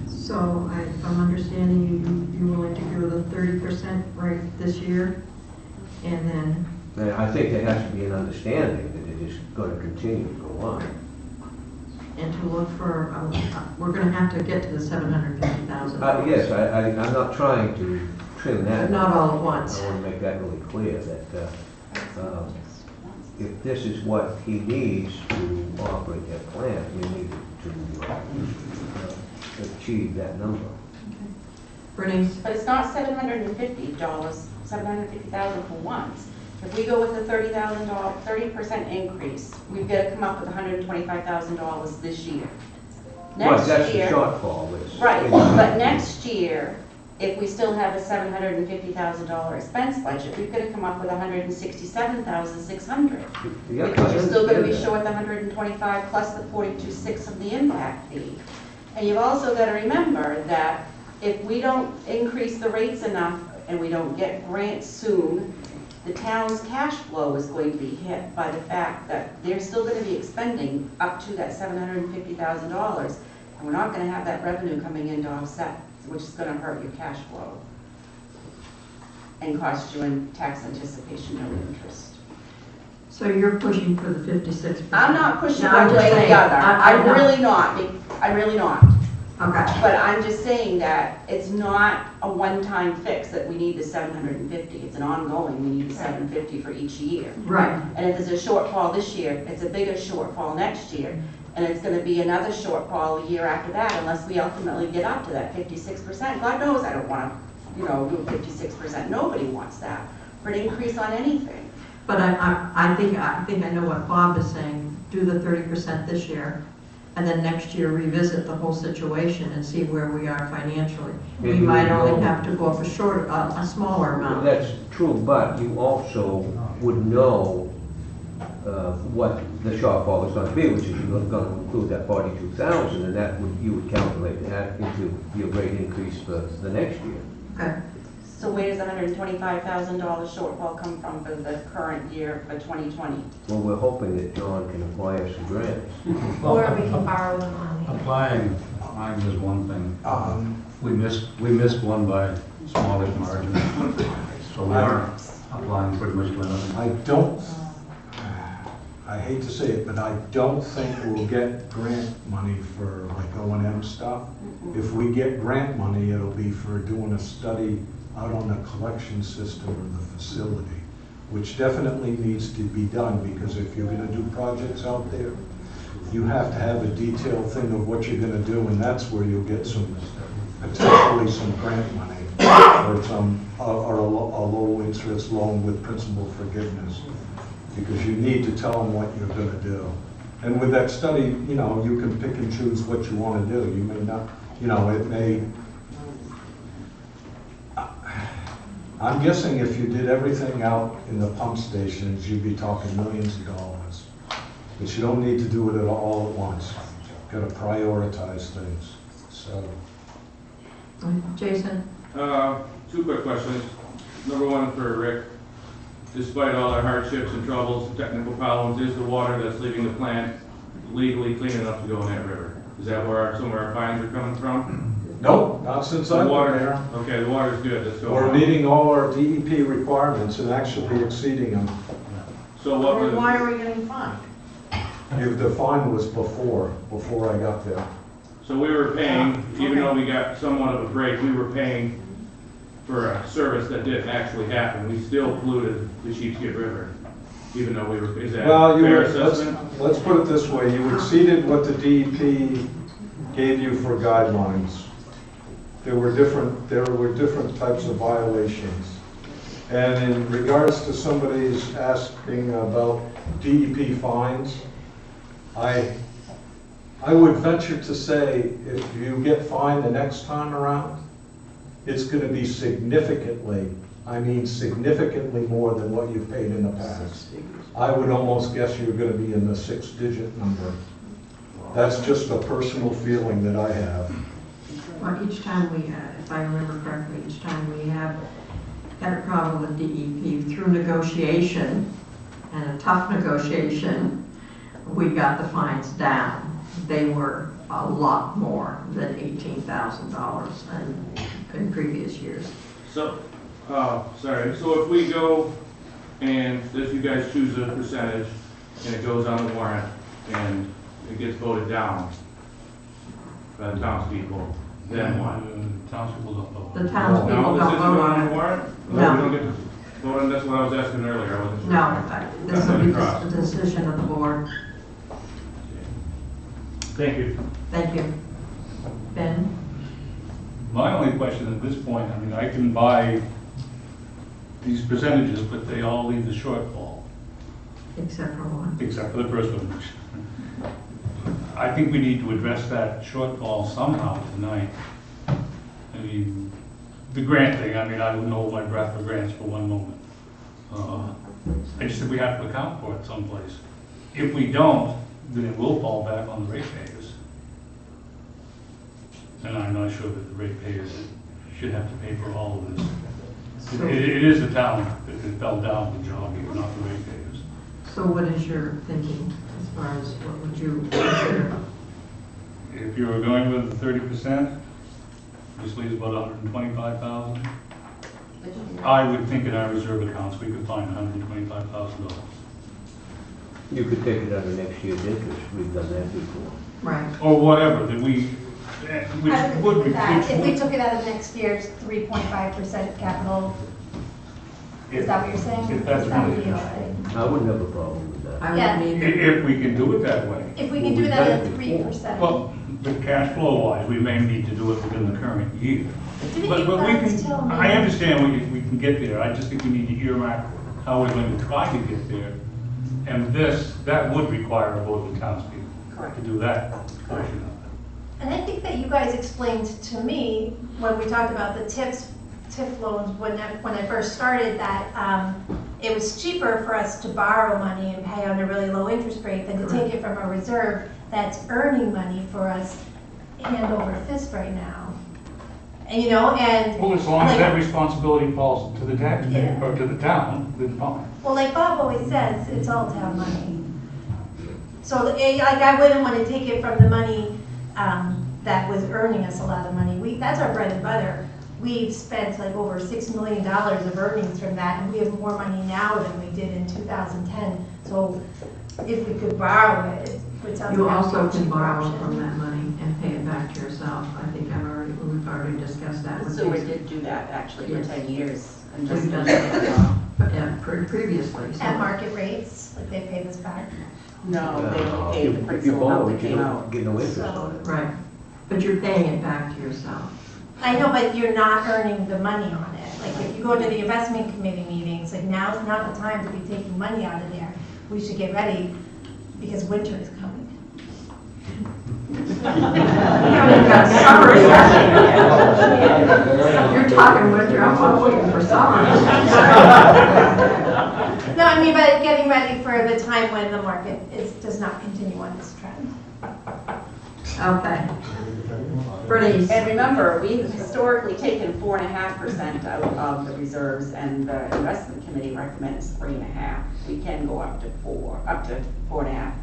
So if I'm understanding you, you're willing to go the 30% right this year, and then? And I think there has to be an understanding that it is going to continue to go on. And to look for, we're going to have to get to the $750,000. Yes, I'm not trying to trim that. Not all at once. I want to make that really clear that if this is what he needs to operate that plant, we need to achieve that number. Bernice? But it's not $750, $750,000 for once. If we go with the $30% increase, we've got to come up with $125,000 this year. Right, that's the shortfall. Right, but next year, if we still have a $750,000 expense budget, we've got to come up with $167,600. Because you're still going to be short the 125 plus the 42.6 of the impact fee. And you've also got to remember that if we don't increase the rates enough and we don't get grants soon, the town's cash flow is going to be hit by the fact that they're still going to be expending up to that $750,000, and we're not going to have that revenue coming in to offset, which is going to hurt your cash flow and cost you in tax anticipation no interest. So you're pushing for the 56%? I'm not pushing No, one I'm way just or saying, the other. I'm know. really not. I'm really not. Okay. But I'm just saying that it's not a one-time fix that we need the 750. It's an ongoing, we need the 750 for each year. Right. And if there's a shortfall this year, it's a bigger shortfall next year. And it's gonna be another shortfall the year after that unless we ultimately get up to that 56%. God knows I don't wanna, do 56%. Nobody wants that for an increase on anything. But I think I know what Bob is saying. Do the 30% this year, and then next year revisit the whole situation and see where we are financially. We might only have to go up a smaller amount. That's true, but you also would know what the shortfall is going to be, which is you're going to include that 42,000, and that you would calculate that into your rate increase for the next year. Okay. So where does the $125,000 shortfall come from for the current year for 2020? Well, we're hoping that John can acquire some grants. Or we can borrow the money. Applying is one thing. We missed one by smallish margin. So we are applying pretty much for nothing. I hate to say it, but I don't think we'll get grant money for like O&M stuff. If we get grant money, it'll be for doing a study out on the collection system of the facility, which definitely needs to be done, because if you're gonna do projects out there, you have to have a detailed thing of what you're gonna do, and that's where you'll get potentially some grant money, or a low interest loan with principal forgiveness, because you need to tell them what you're gonna do. And with that study, you can pick and choose what you wanna do. You may not, it may I'm guessing if you did everything out in the pump stations, you'd be talking millions of dollars. But you don't need to do it all at once. Got to prioritize things, so. Jason? Two quick questions. Number one for Rick. Despite all our hardships and troubles and technical problems, is the water that's leaving the plant legally clean enough to go in that river? Is that where some of our fines are coming from? Nope, not since The I've water, been there. okay, the water's good, that's going We're on. meeting all our DEP requirements and actually exceeding them. So what Then why was, are we getting fined? If the fine was before I got there. so we were paying, even though we got somewhat of a break, we were paying for a service that didn't actually happen. We still polluted the Sheepshead River, even though we were, is that Well, fair assessment? let's put it this way, you exceeded what the DEP gave you for guidelines. There were different types of violations. And in regards to somebody's asking about DEP fines, I would venture to say if you get fined the next time around, it's gonna be significantly, I mean significantly more than what you've paid in the past. I would almost guess you're gonna be in the 6-digit number. That's just a personal feeling that I have. Well, each time we, if I remember correctly, each time we have had a problem with DEP through negotiation, and a tough negotiation, we got the fines down. They were a lot more than $18,000 in previous years. So, sorry, so if we go and if you guys choose a percentage and it goes on the warrant and it gets voted down by the townspeople, then what? Townspeople don't vote. The townspeople No, don't this isn't vote on on the it. warrant? No. We don't get to vote on, that's what I was asking earlier, I wasn't sure. No, this will be the decision of the board. Thank you. Thank you. Ben? My only question at this point, I mean, I can buy these percentages, but they all leave the shortfall, Except for one. except for the first one. Which I think we need to address that shortfall somehow tonight. I mean, the grant thing, I mean, I wouldn't hold my breath for grants for one moment. I just think we have to account for it someplace. If we don't, then it will fall back on the ratepayers. And I'm not sure that the ratepayers should have to pay for all of this. So- It is the town that fell down the job here, not the ratepayers. So what is your thinking as far as what would you consider? If you were going with 30%, this leaves about 125,000. I would think in our reserve accounts, we could find $125,000. You could take it out of next year's interest, we've done that before. Right. Or whatever, that we, which I would would agree be. with that. If we took it out of next year's 3.5% capital, is that what you're saying? If that's That what would it be is. all right. I wouldn't have a problem with that. I Yeah. wouldn't I- either. If we can do it that way. If we can do that at 3%. Well, but cash flow wise, we may need to do it within the current year. Didn't But you we guys can, tell me? I understand we can get there, I just think we need to earmark how we're going to try to get there. And that would require a vote of the townspeople to do that portion of it. And I think that you guys explained to me, when we talked about the TIF loans, when I first started, that it was cheaper for us to borrow money and pay on a really low interest rate than to take it from a reserve that's earning money for us hand over fist right now. And, you know, and. Well, as long as like- that responsibility falls to the taxpayer, or to the town, then fine. Well, like Bob always says, it's all town money. So, like, I wouldn't want to take it from the money that was earning us a lot of money. That's our bread and butter. We've spent like over $6 million of earnings from that, and we have more money now than we did in 2010. So, if we could borrow it, it sounds You like also a can cheaper borrow option. from that money and pay it back to yourself. I think we've already discussed that with So we Jason. did do that actually for Yes. 10 years. And We've just done that previously. so- At market rates, like they paid us back. No, they only If paid the you principal borrow amount it, that you came don't out. get no interest on it. Right. But you're paying it back to yourself. I know, but you're not earning the money on it. Like, if you go to the investment committee meetings, like, now's not the time to be taking money out of there. We should get ready, because winter is coming. You've got summer. You're you're talking winter, I'm not waiting for summer. No, I mean, but getting ready for the time when the market does not continue on this trend. Okay. Bernice? And remember, we've historically taken 4.5% out of the reserves, and the investment committee recommends 3.5. We can go up to 4.5.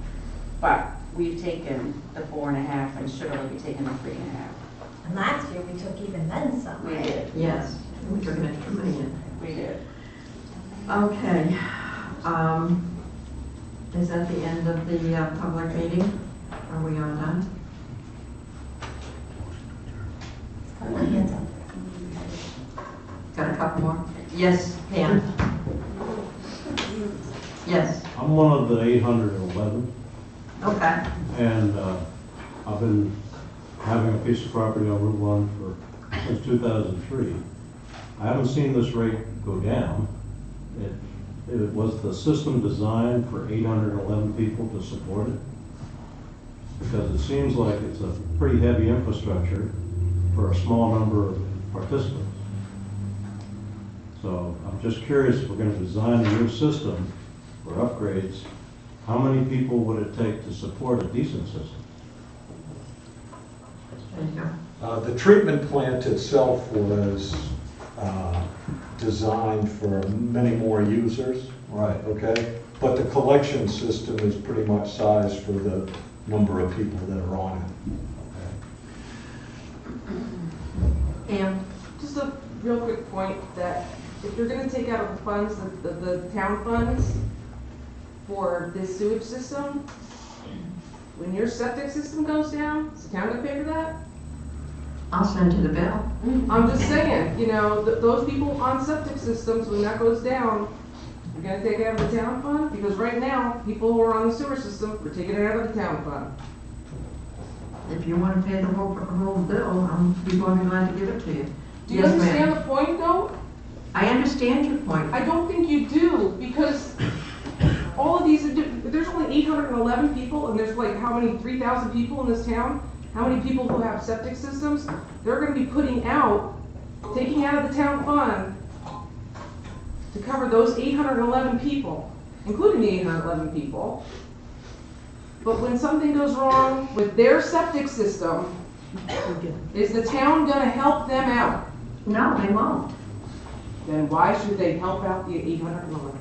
But we've taken the 4.5 and should only be taking the 3.5. And last year, we took even then some, We right? did, Yes, we took an extra million. we did. Okay. Is that the end of the public meeting? Are we all done? Got a couple more? Yes, Pam? Yes, I'm one of the 811, okay. and I've been having a piece of property on Route 1 since 2003. I haven't seen this rate go down. Was the system designed for 811 people to support it? Because it seems like it's a pretty heavy infrastructure for a small number of participants. So I'm just curious, if we're going to design a new system for upgrades, how many people would it take to support a decent system? There you go. The treatment plant itself was designed for many more users. Right. Okay? But the collection system is pretty much sized for the number of people that are on it. Pam? Just a real quick point that if you're gonna take out of the funds, the town funds for this sewage system, when your septic system goes down, is the town gonna pay for that? I'll send you the bill. I'm just saying, you know, those people on septic systems, when that goes down, you're gonna take it out of the town fund? Because right now, people who are on the sewer system, we're taking it out of the town fund. If you want to pay the whole bill, I'm be more than glad to give it to you. Do you Yes, understand ma'am. the point though? I understand your point. I don't think you do, because all of these, there's only 811 people, and there's like, how many, 3,000 people in this town? How many people who have septic systems? They're gonna be taking out of the town fund to cover those 811 people, including the 811 people. But when something goes wrong with their septic system, is the town gonna help them out? No, they won't. Then why should they help out the 811?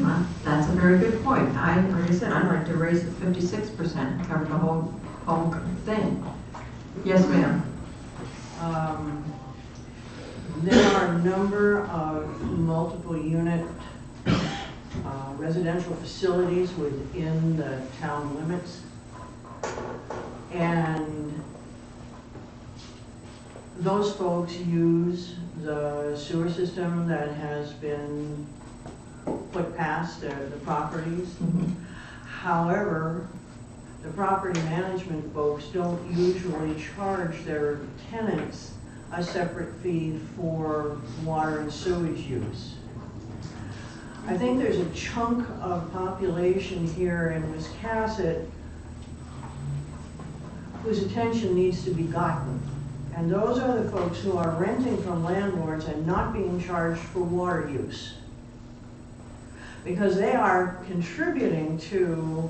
Well, that's a very good point. Like I said, I'd like to raise it 56%, cover the whole thing. Yes, ma'am. There are a number of multiple unit residential facilities within the town limits. And those folks use the sewer system that has been put past the properties. However, the property management folks don't usually charge their tenants a separate fee for water and sewage use. I think there's a chunk of population here in Wiscasset whose attention needs to be gotten. And those are the folks who are renting from landlords and not being charged for water use. Because they are contributing to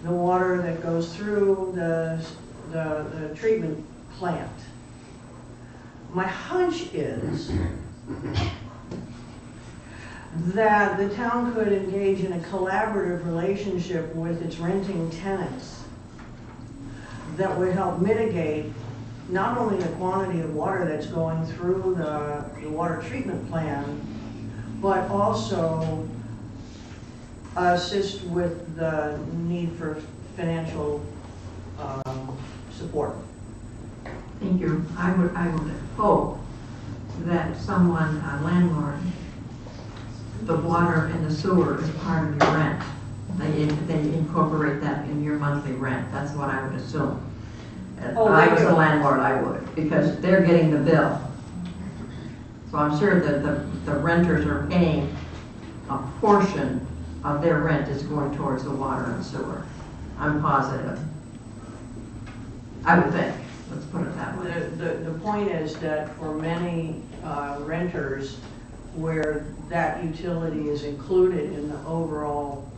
the water that goes through the treatment plant. My hunch is that the town could engage in a collaborative relationship with its renting tenants that would help mitigate not only the quantity of water that's going through the water treatment plant, but also assist with the need for financial support. Thank you. I would hope that someone, a landlord, the water and the sewer is part of your rent. They incorporate that in your monthly rent. That's what I would assume. If I was a landlord, I would, because they're getting the bill. So I'm sure that the renters are paying a portion of their rent is going towards the water and sewer. I'm positive. I would think. let's put it that way. The point is that for many renters, where that utility is included in the overall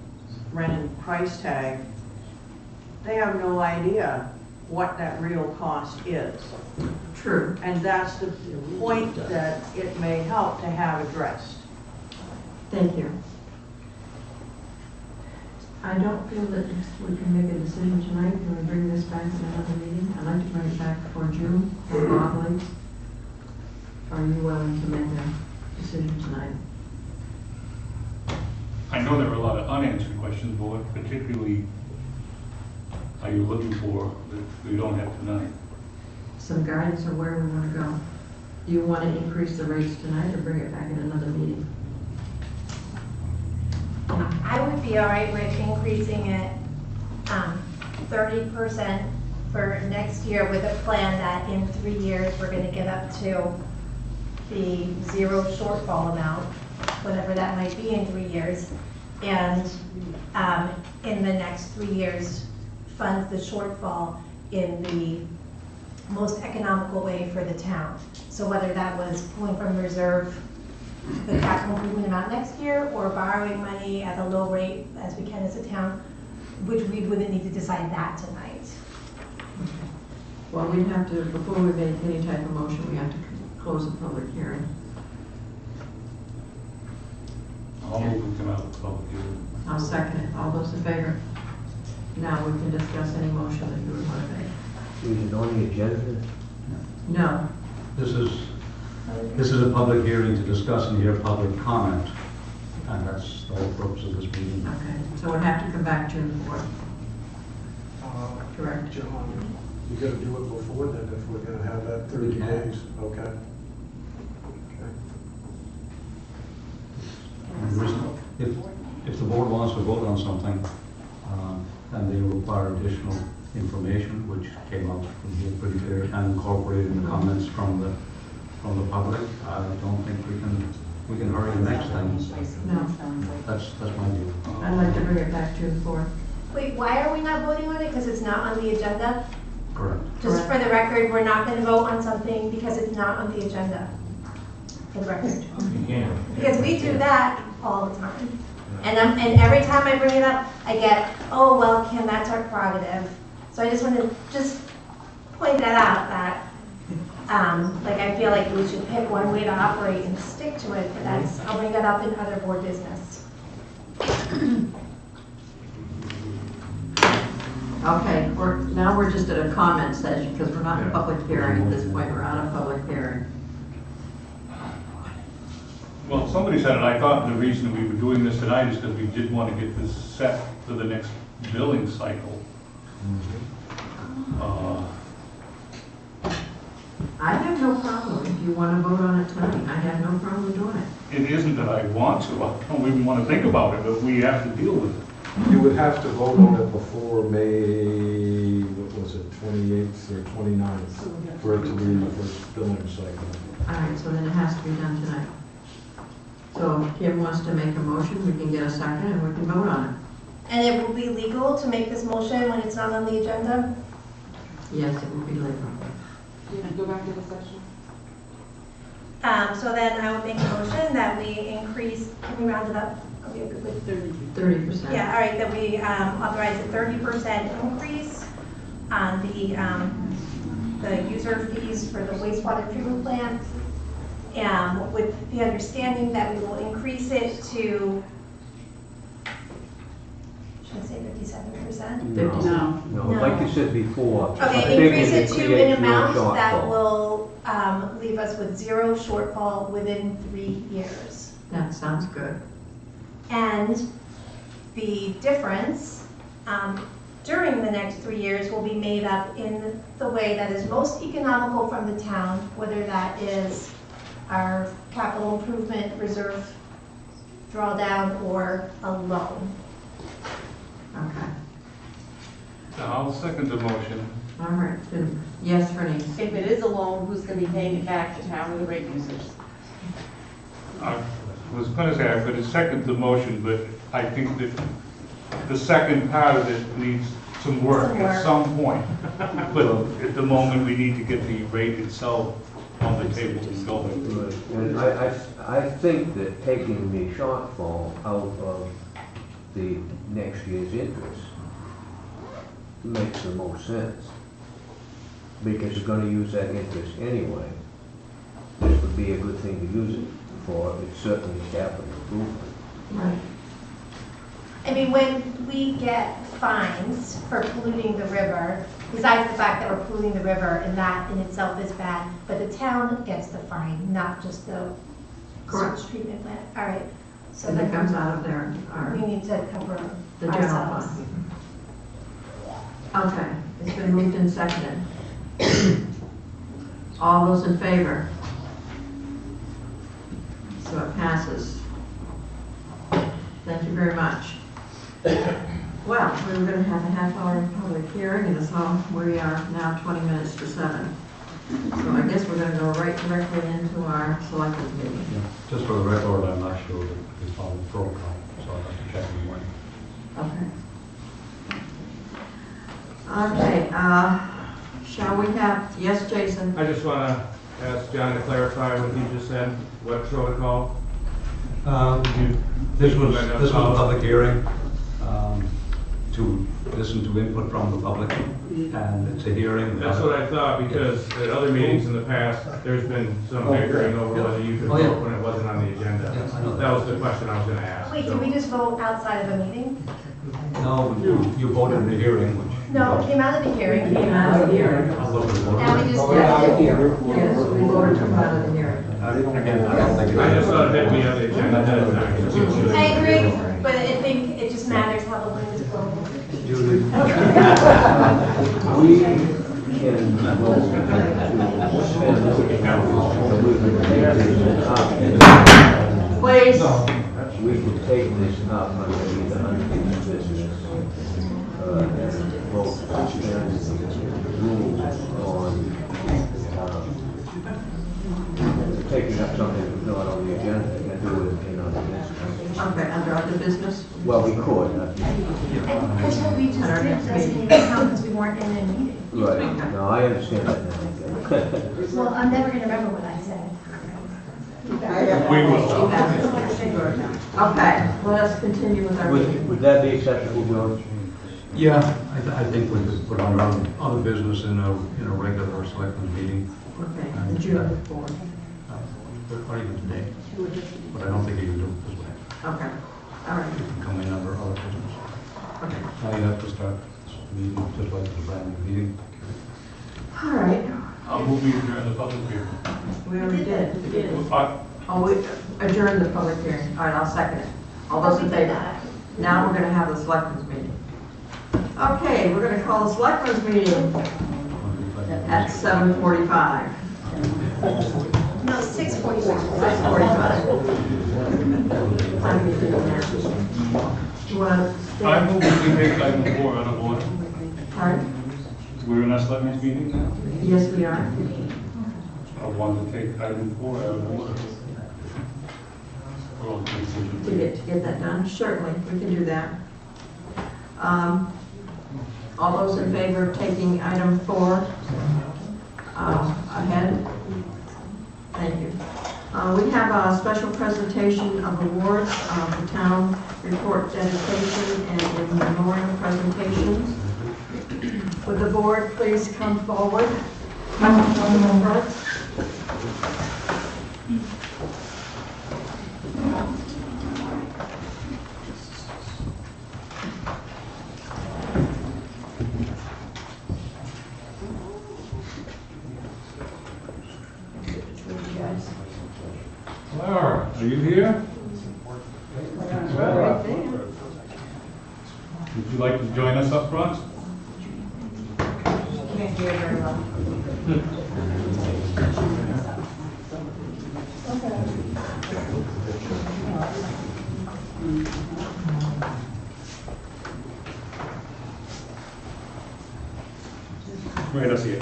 rent and price tag, they have no idea what that real cost is. True. And that's the point that it may help to have addressed. Thank you. I don't feel that we can make a decision tonight. Can we bring this back to another meeting? I'd like to bring it back for June, for Bob Lee. Are you willing to make a decision tonight? I know there are a lot of unanswered questions, but what particularly are you looking for that we don't have tonight? Some guidance on where we want to go. Do you want to increase the rates tonight or bring it back in another meeting? I would be all right with increasing it 30% for next year with a plan that in 3 years, we're gonna get up to the zero shortfall amount, whatever that might be in 3 years. And in the next 3 years, fund the shortfall in the most economical way for the town. So whether that was pulling from reserve the capital improvement amount next year, or borrowing money at a low rate as we can as a town, which we wouldn't need to decide that tonight. Well, we'd have to, before we make any type of motion, we have to close the public hearing. I'll move we come out of the public hearing. I'll second it. All those in favor? Now we can discuss any motion that you would want to make. Is it on the agenda? No. This is a public hearing to discuss and hear public comment, and that's the whole purpose of this meeting. Okay, so we'll have to come back June 4th. Correct. John, you gotta do it before then if we're gonna have that 30 We can. days, okay? And there's no- If the board wants to vote on something, then they require additional information, which came out from here pretty clear, and incorporated the comments from the public. I don't think we can hurry the next thing. No. That's my view. I'd like to bring it back June 4th. Wait, why are we not voting on it? Because it's not on the agenda? Correct. Just for the record, we're not gonna vote on something because it's not on the agenda, for the record. You can. Because we do that all the time. And every time I bring it up, I get, oh, well, Kim, that's our prerogative. So I just want to point that out, that, like, I feel like we should pick one way to operate and stick to it, but I'll bring that up in other board business. Okay, now we're just at a comment session because we're not in a public hearing at this point. We're out of public hearing. Well, somebody said it, I thought the reason we were doing this tonight is because we did want to get this set for the next billing cycle. I have no problem if you want to vote on it tonight. I have no problem doing it. It isn't that I want to, I don't even want to think about it, but we have to deal with it. You would have to vote on it before May, what was it, 28th or 29th, for it to be the first billing cycle. All right, so then it has to be done tonight. So if Kim wants to make a motion, we can get a second and we can vote on it. And it will be legal to make this motion when it's not on the agenda? Yes, it will be legal. Go back to the session. So then I would make a motion that we increase, can we round it up? Are we good with 30%. Yeah, all right, that we authorize a 30% increase on the user fees for the wastewater treatment plant, with the understanding that we will increase it to, should I say 57%? No, like you said before. I Okay, think increase it to creates an no amount that shortfall. will leave us with zero shortfall within 3 years. That sounds good. And the difference during the next 3 years will be made up in the way that is most economical from the town, whether that is our capital improvement reserve drawdown or a loan. Okay. I'll second the motion. All right, good. Yes, Renee? If it is a loan, who's gonna be paying it back, the town or the rate users? I was going to say I could second the motion, but I think that the second part of it needs some work Some at work. some point. But at the moment, we need to get the rate itself on the table and going. And I think that taking the shortfall out of the next year's interest makes the most sense. Because you're gonna use that interest anyway. This would be a good thing to use it for. It's certainly capital improvement. Right. I mean, when we get fines for polluting the river, besides the fact that we're polluting the river and that in itself is bad, but the town gets the fine, not just the Correct. sewage treatment plant. All right, so And it then comes out of there, our, we need to cover the general ourselves. fund. Okay, it's been moved and seconded. All those in favor? So it passes. Thank you very much. Well, we were gonna have a half-hour public hearing, and it's all, we are now 20 minutes to 7. So I guess we're gonna go right directly into our selectmen's meeting. Yeah, just for the record, I'm not sure that we follow the protocol, so I'll have to check in the morning. Okay. Okay, shall we have, yes, Jason? I just want to ask John to clarify what he just said, what protocol? This was a public hearing to listen to input from the public, and it's a hearing. That's what I thought, because at other meetings in the past, there's been some bickering over whether you could Oh, yeah. vote when it wasn't on the agenda. Yeah, I know That was the question I was going to ask. Wait, so- did we just vote outside of a meeting? No, you voted in the hearing, which. No, it came out of the hearing. Came out of the hearing. I'll look at the vote. And we just, Yes, we voted to come out of the hearing. Again, I don't think. I just thought it had to be on the agenda ahead of time. I agree, but I think it just matters how the wind is blowing. Julie. We can vote to suspend this account, so we can take this up. Please. We can take this up under the unfinished business, and vote to suspend rules on, taking up something that's not on the agenda and do it in other business. Okay, under other business? Well, we could, Because what we just did doesn't even count because we weren't in a meeting. right, no, I understand that now. Well, I'm never gonna remember what I said. We will. Okay, let us continue with our meeting. Would that be acceptable, George? Yeah, I think we could put on other business in a regular selectmen's meeting, Okay, the June 4th. or even today. But I don't think you can do it this way. Okay, all right, You can come in under other business. okay. Now you have to start this meeting just like the brand new meeting. All right, I'll move you during the public hearing. we already did. Uh, Oh, we adjourned the public hearing. All right, I'll second it. All those in favor? Now we're gonna have the selectmen's meeting. Okay, we're gonna call the selectmen's meeting at 7:45. No, 6:45. 6:45. Time to do that. You wanna I stay? move we take item 4 out of order. Pardon? We're in our selectmen's meeting now. Yes, we are. I want to take item 4 out of order. To get that done? Certainly, we can do that. All those in favor of taking item 4 ahead? Thank you. We have a special presentation of awards, the town report dedication and in memoriam presentations. Would the board please come forward? Come to the front. Clara, are you here? Right there. Would you like to join us up front? Can't hear very well. Right up here.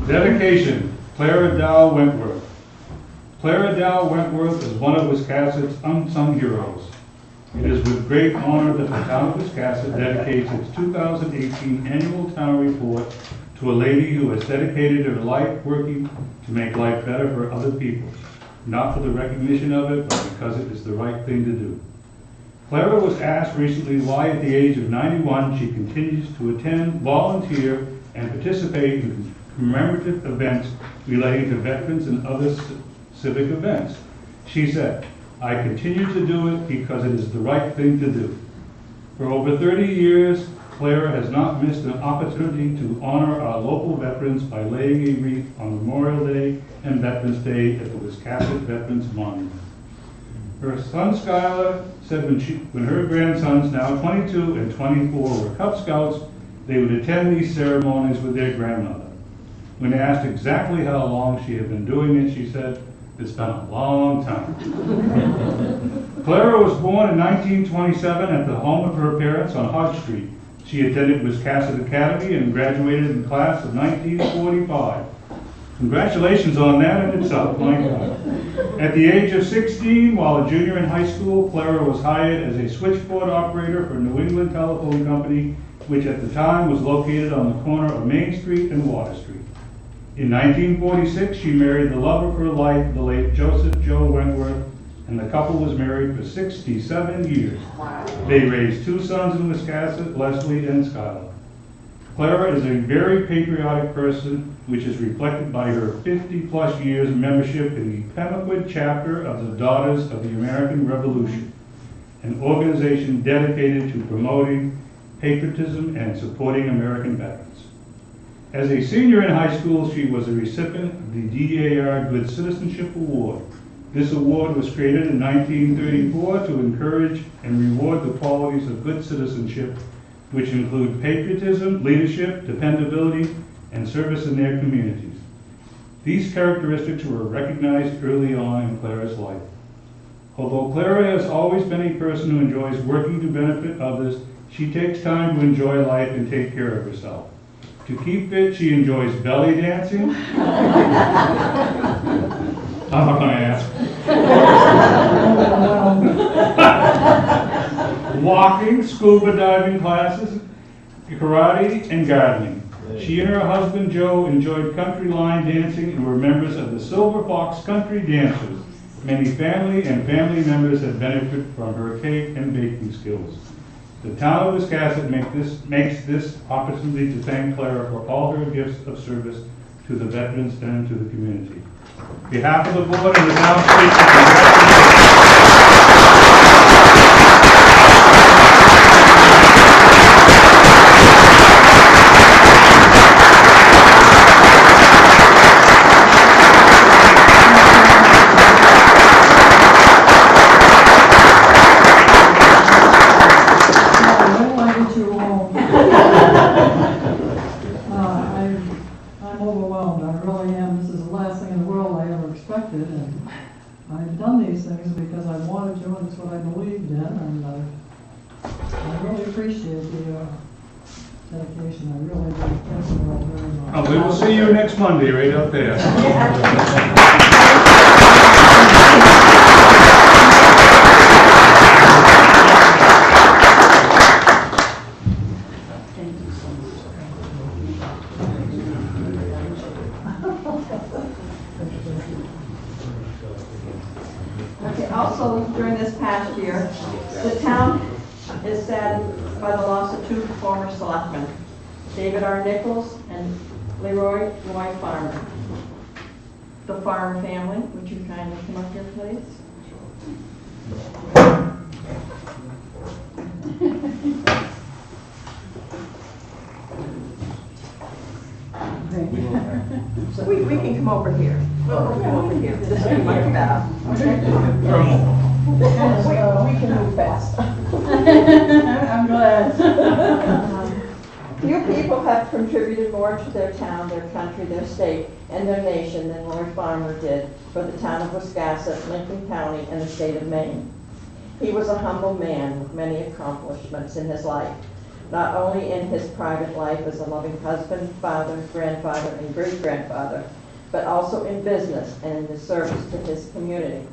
Dedication, Clara Dow Wentworth. Clara Dow Wentworth is one of Wiscasset's unsung heroes. It is with great honor that the town of Wiscasset dedicates its 2018 annual town report to a lady who has dedicated her life working to make life better for other people, not for the recognition of it, but because it is the right thing to do. Clara was asked recently why at the age of 91 she continues to attend, volunteer, and participate in commemorative events relating to veterans and other civic events. She said, "I continue to do it because it is the right thing to do." For over 30 years, Clara has not missed an opportunity to honor our local veterans by laying a wreath on Memorial Day and Veterans Day at the Wiscasset Veterans Monument. Her son Skylar said when her grandsons, now 22 and 24, were Cub Scouts, they would attend these ceremonies with their grandmother. When asked exactly how long she had been doing it, she said, "It's been a long time." Clara was born in 1927 at the home of her parents on Hodge Street. She attended Wiscasset Academy and graduated in the class of 1945. Congratulations on that in itself, my God. At the age of 16, while a junior in high school, Clara was hired as a switchboard operator for New England Telephone Company, which at the time was located on the corner of Main Street and Water Street. In 1946, she married the love of her life, the late Joseph Joe Wentworth, and the couple was married for 67 years. They raised 2 sons in Wiscasset, Leslie and Skylar. Clara is a very patriotic person, which is reflected by her 50-plus years of membership in the Pemaquid chapter of the Daughters of the American Revolution, an organization dedicated to promoting patriotism and supporting American veterans. As a senior in high school, she was a recipient of the DAR Good Citizenship Award. This award was created in 1934 to encourage and reward the qualities of good citizenship, which include patriotism, leadership, dependability, and service in their communities. These characteristics were recognized early on in Clara's life. Although Clara has always been a person who enjoys working to benefit others, she takes time to enjoy life and take care of herself. To keep fit, she enjoys belly dancing. I'm not going to ask. Walking, scuba diving classes, karate, and gardening. She and her husband Joe enjoyed country line dancing and were members of the Silver Fox Country Dancers. Many family and family members have benefited from her cake and baking skills. The town of Wiscasset makes this opportunity to thank Clara for all her gifts of service to the veterans and to the community. On behalf of the board and the town speaker, I'm overwhelmed, I really am. This is the last thing in the world I ever expected, and I've done these things because I wanted to, and it's what I believed in, and I really appreciate the dedication. I really do. Thank you all very much. we will see you next Monday right out there. Okay, also, during this past year, the town is saddened by the loss of 2 former selectmen, David R. Nichols and Leroy Roy Farmer. The Farmer family, would you kindly come up here, please? We can come over here. We'll come over here. This will be much better. We can move fast. I'm glad. Few people have contributed more to their town, their country, their state, and their nation than Lord Farmer did for the town of Wiscasset, Lincoln County, and the state of Maine. He was a humble man with many accomplishments in his life, not only in his private life as a loving husband, father, grandfather, and great-grandfather, but also in business and in the service to his community.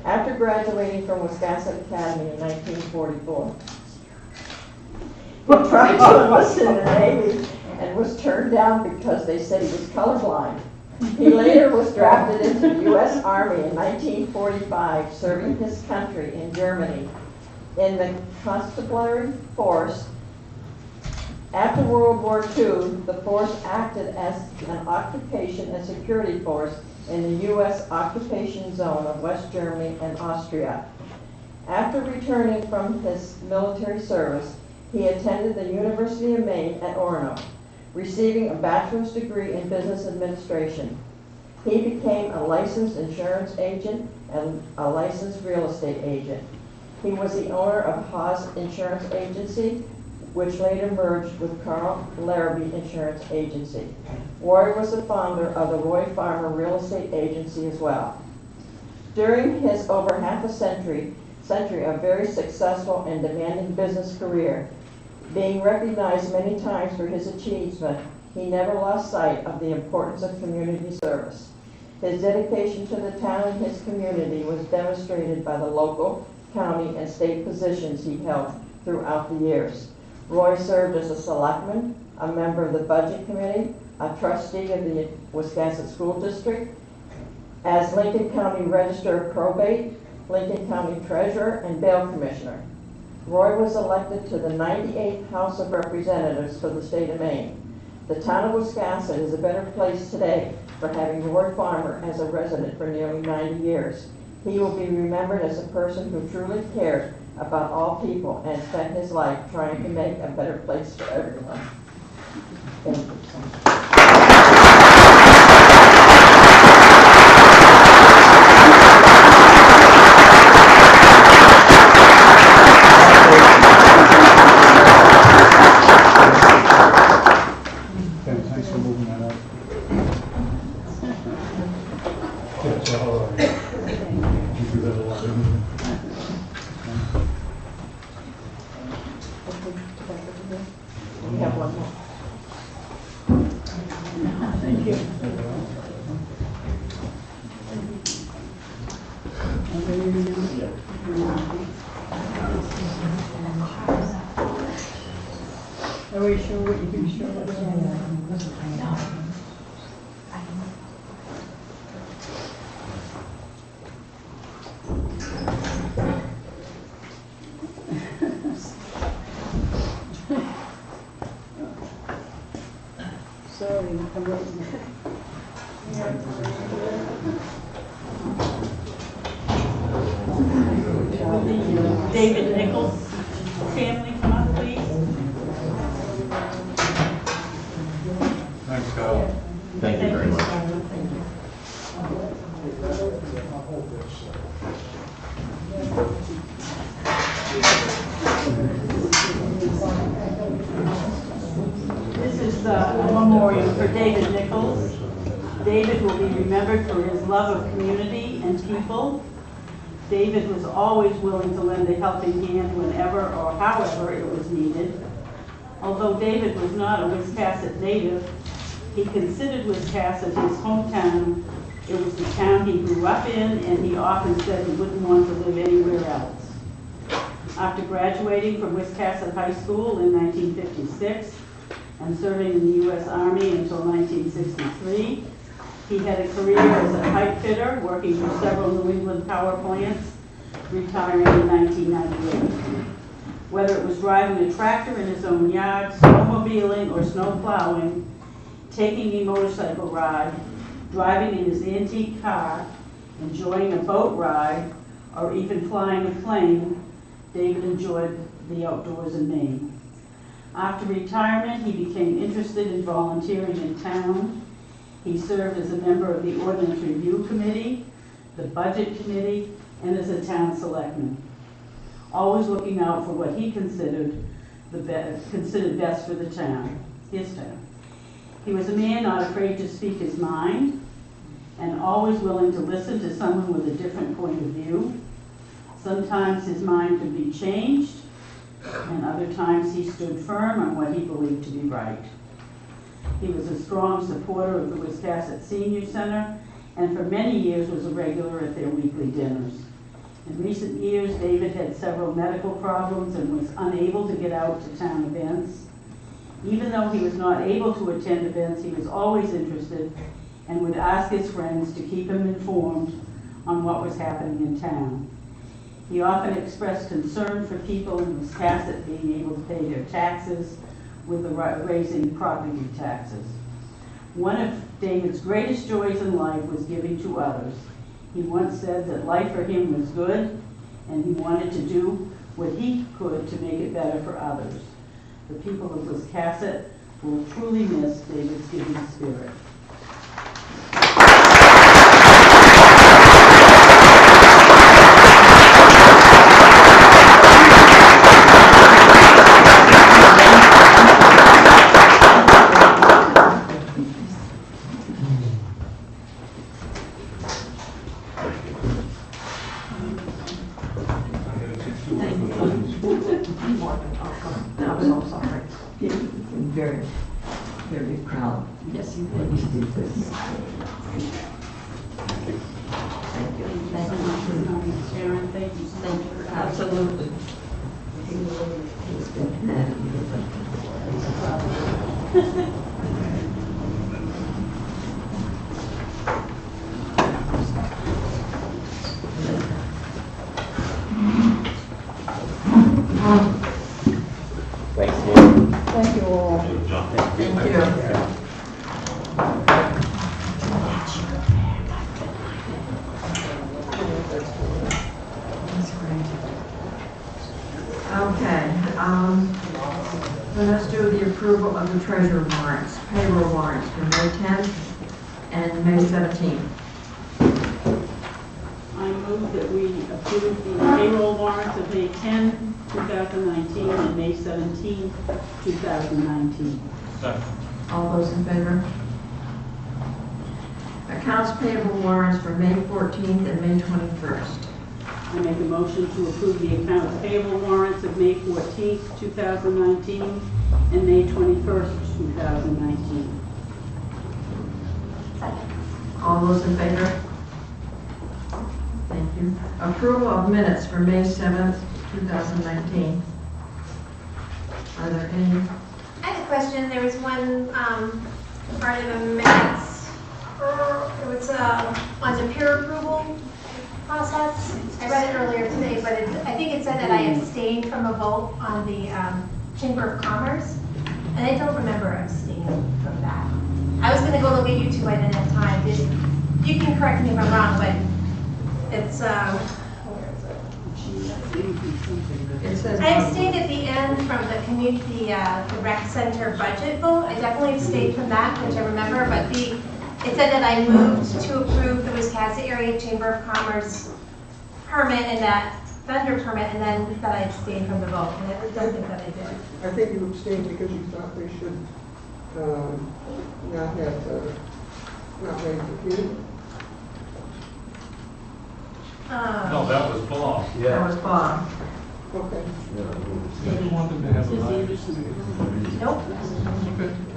After graduating from Wiscasset Academy in 1944, he tried to enlist in the Navy and was turned down because they said he was colorblind. He later was drafted into the U.S. Army in 1945, serving his country in Germany in the Constabulary Force. After World War II, the force acted as an occupation and security force in the U.S. occupation zone of West Germany and Austria. After returning from his military service, he attended the University of Maine at Orono, receiving a bachelor's degree in business administration. He became a licensed insurance agent and a licensed real estate agent. He was the owner of Haas Insurance Agency, which later merged with Carl Larrabee Insurance Agency. Roy was the founder of the Roy Farmer Real Estate Agency as well. During his over half a century of very successful and demanding business career, being recognized many times for his achievement, he never lost sight of the importance of community service. His dedication to the town and his community was demonstrated by the local, county, and state positions he held throughout the years. Roy served as a selectman, a member of the budget committee, a trustee of the Wiscasset School District, as Lincoln County Register of Probate, Lincoln County Treasurer, and Bail Commissioner. Roy was elected to the 98th House of Representatives for the state of Maine. The town of Wiscasset is a better place today for having Roy Farmer as a resident for nearly 90 years. He will be remembered as a person who truly cared about all people and spent his life trying to make a better place for everyone. Thank you. Thanks for moving that up. Yeah, so how are you? You do that a lot, didn't you? We have one more. Thank you. Are we sure what you can show us? Sorry, I'm waiting. David Nichols, family, come up, please. Thanks, Kyle. Thank you very much. This is a memorial for David Nichols. David will be remembered for his love of community and people. David was always willing to lend a helping hand whenever or however it was needed. Although David was not a Wiscasset native, he considered Wiscasset his hometown. It was the town he grew up in, and he often said he wouldn't want to live anywhere else. After graduating from Wiscasset High School in 1956 and serving in the U.S. Army until 1963, he had a career as a pipe fitter, working for several New England power plants, retiring in 1998. Whether it was driving a tractor in his own yard, snowmobiling, or snow plowing, taking a motorcycle ride, driving in his antique car, enjoying a boat ride, or even flying a plane, David enjoyed the outdoors in Maine. After retirement, he became interested in volunteering in town. He served as a member of the Ordinance Review Committee, the Budget Committee, and as a town selectman, always looking out for what he considered best for the town, his town. He was a man not afraid to speak his mind and always willing to listen to someone with a different point of view. Sometimes his mind could be changed, and other times he stood firm on what he believed to be right. He was a strong supporter of the Wiscasset Senior Center, and for many years was a regular at their weekly dinners. In recent years, David had several medical problems and was unable to get out to town events. Even though he was not able to attend events, he was always interested and would ask his friends to keep him informed on what was happening in town. He often expressed concern for people in Wiscasset being able to pay their taxes with the raising property taxes. One of David's greatest joys in life was giving to others. He once said that life for him was good, and he wanted to do what he could to make it better for others. The people of Wiscasset will truly miss David's giving spirit. I'm so sorry. Very, very proud. Yes, you did. You did this. Thank you. Thank you. Thank you so much for coming, Sharon. Thank you so much for coming. Absolutely. Thank you all. Thank you. Okay, let's do the approval of the treasurer warrants, payroll warrants for May 10th and May 17th. I move that we approve the payroll warrants of May 10, 2019 and May 17, 2019. All those in favor? Accounts payable warrants for May 14th and May 21st. I make a motion to approve the accounts payable warrants of May 14, 2019 and May 21st, 2019. Second. All those in favor? Thank you. Approval of minutes for May 7th, 2019. Are there any? I have a question. There was one part of the minutes. It was on the peer approval process. I read it earlier today, but I think it said that I abstained from a vote on the Chamber of Commerce, and I don't remember abstaining from that. I was going to go look at YouTube. I didn't have time. You can correct me if I'm wrong, but it's where is it? It says. I abstained at the end from the community, the rec center budget vote. I definitely abstained from that, which I remember, but it said that I moved to approve the Wiscasset Area Chamber of Commerce permit and that vendor permit, and then that I abstained from the vote, and I don't think that I did. I think you abstained because you thought they should not raise the fee. No, that was Bob. That was Bob. Okay. You want them to have a line. Nope.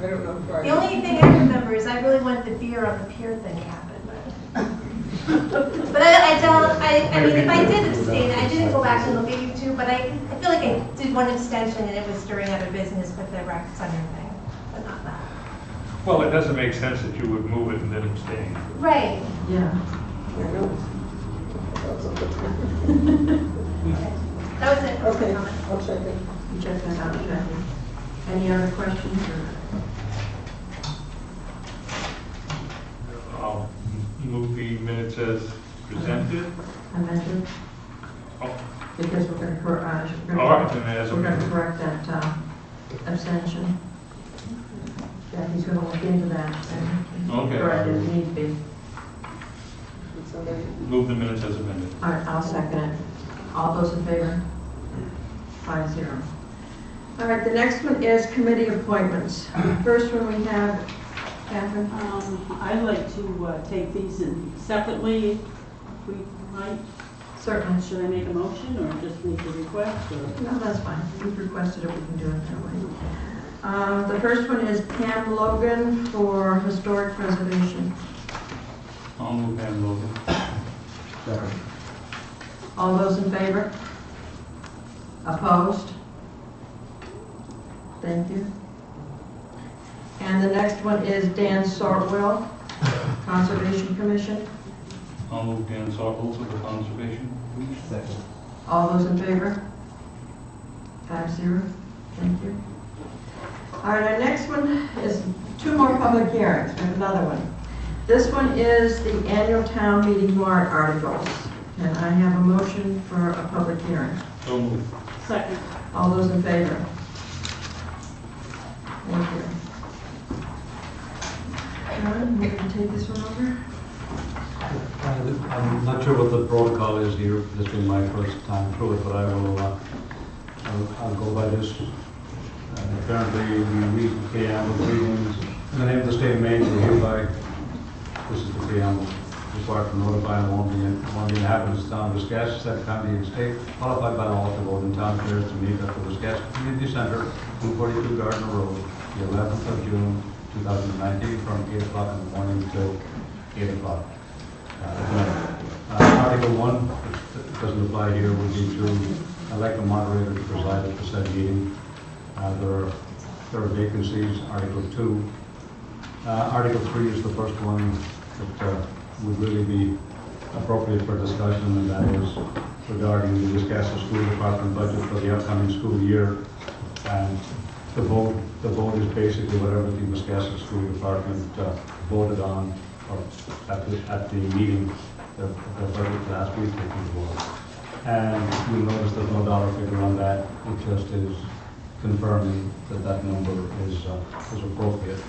I don't know. The only thing I remember is I really wanted the beer on the pier thing to happen, but but I mean, if I did abstain, I didn't go back and look at YouTube, but I feel like I did one abstention and it was during other business with the rec center thing, but not that. Well, it doesn't make sense that you would move it and then abstain. Right. Yeah. I know. That was it. Okay, I'll check it. You check that out, Jackie. Any other questions or? I'll move the minutes as presented. Amended? Oh, Because we're going to, all right, then as we're going to amended. correct that abstention. Jackie's going to look into that and Okay. correct it if need be. Did somebody? Move the minutes as amended. All right, I'll second it. All those in favor? 5-0. All right, the next one is committee appointments. First one we have, Catherine. I'd like to take these in separately, if we might. Certainly. Should I make a motion or just make a request? Or? No, that's fine. You've requested it, we can do it that way. The first one is Pam Logan for Historic Preservation. I'll move Pam Logan. Second. All those in favor? Opposed? Thank you. And the next one is Dan Sortwell, Conservation Commission. I'll move Dan Sarple to the Conservation. Second. All those in favor? 5-0. Thank you. All right, our next one is 2 more public hearings. We have another one. This one is the annual town meeting warrant articles. And I have a motion for a public hearing. So moved. Second. All those in favor? Thank you. John, you can take this one over? I'm not sure what the protocol is here. This being my first time through it, but I'll go by this. Apparently, we read the preamble readings. In the name of the state of Maine, we hereby, this is the preamble, required to notify among the inhabitants of the town of Wiscasset, Said County and State, qualified by law to vote in town affairs to meet at the Wiscasset Community Center, 242 Gardner Road, the 11th of June, 2019, from 8 o'clock in the morning till 8 o'clock. Article 1, which doesn't apply here, would be to elect a moderator to preside at the said meeting. There are vacancies. Article 2. Article 3 is the first one that would really be appropriate for discussion, and that is regarding the Wiscasset School Department budget for the upcoming school year. And the vote is basically whatever the Wiscasset School Department voted on, or at the meeting, the budget last week, I think it was. And you'll notice there's no dollar figure on that. It just is confirming that that number is appropriate.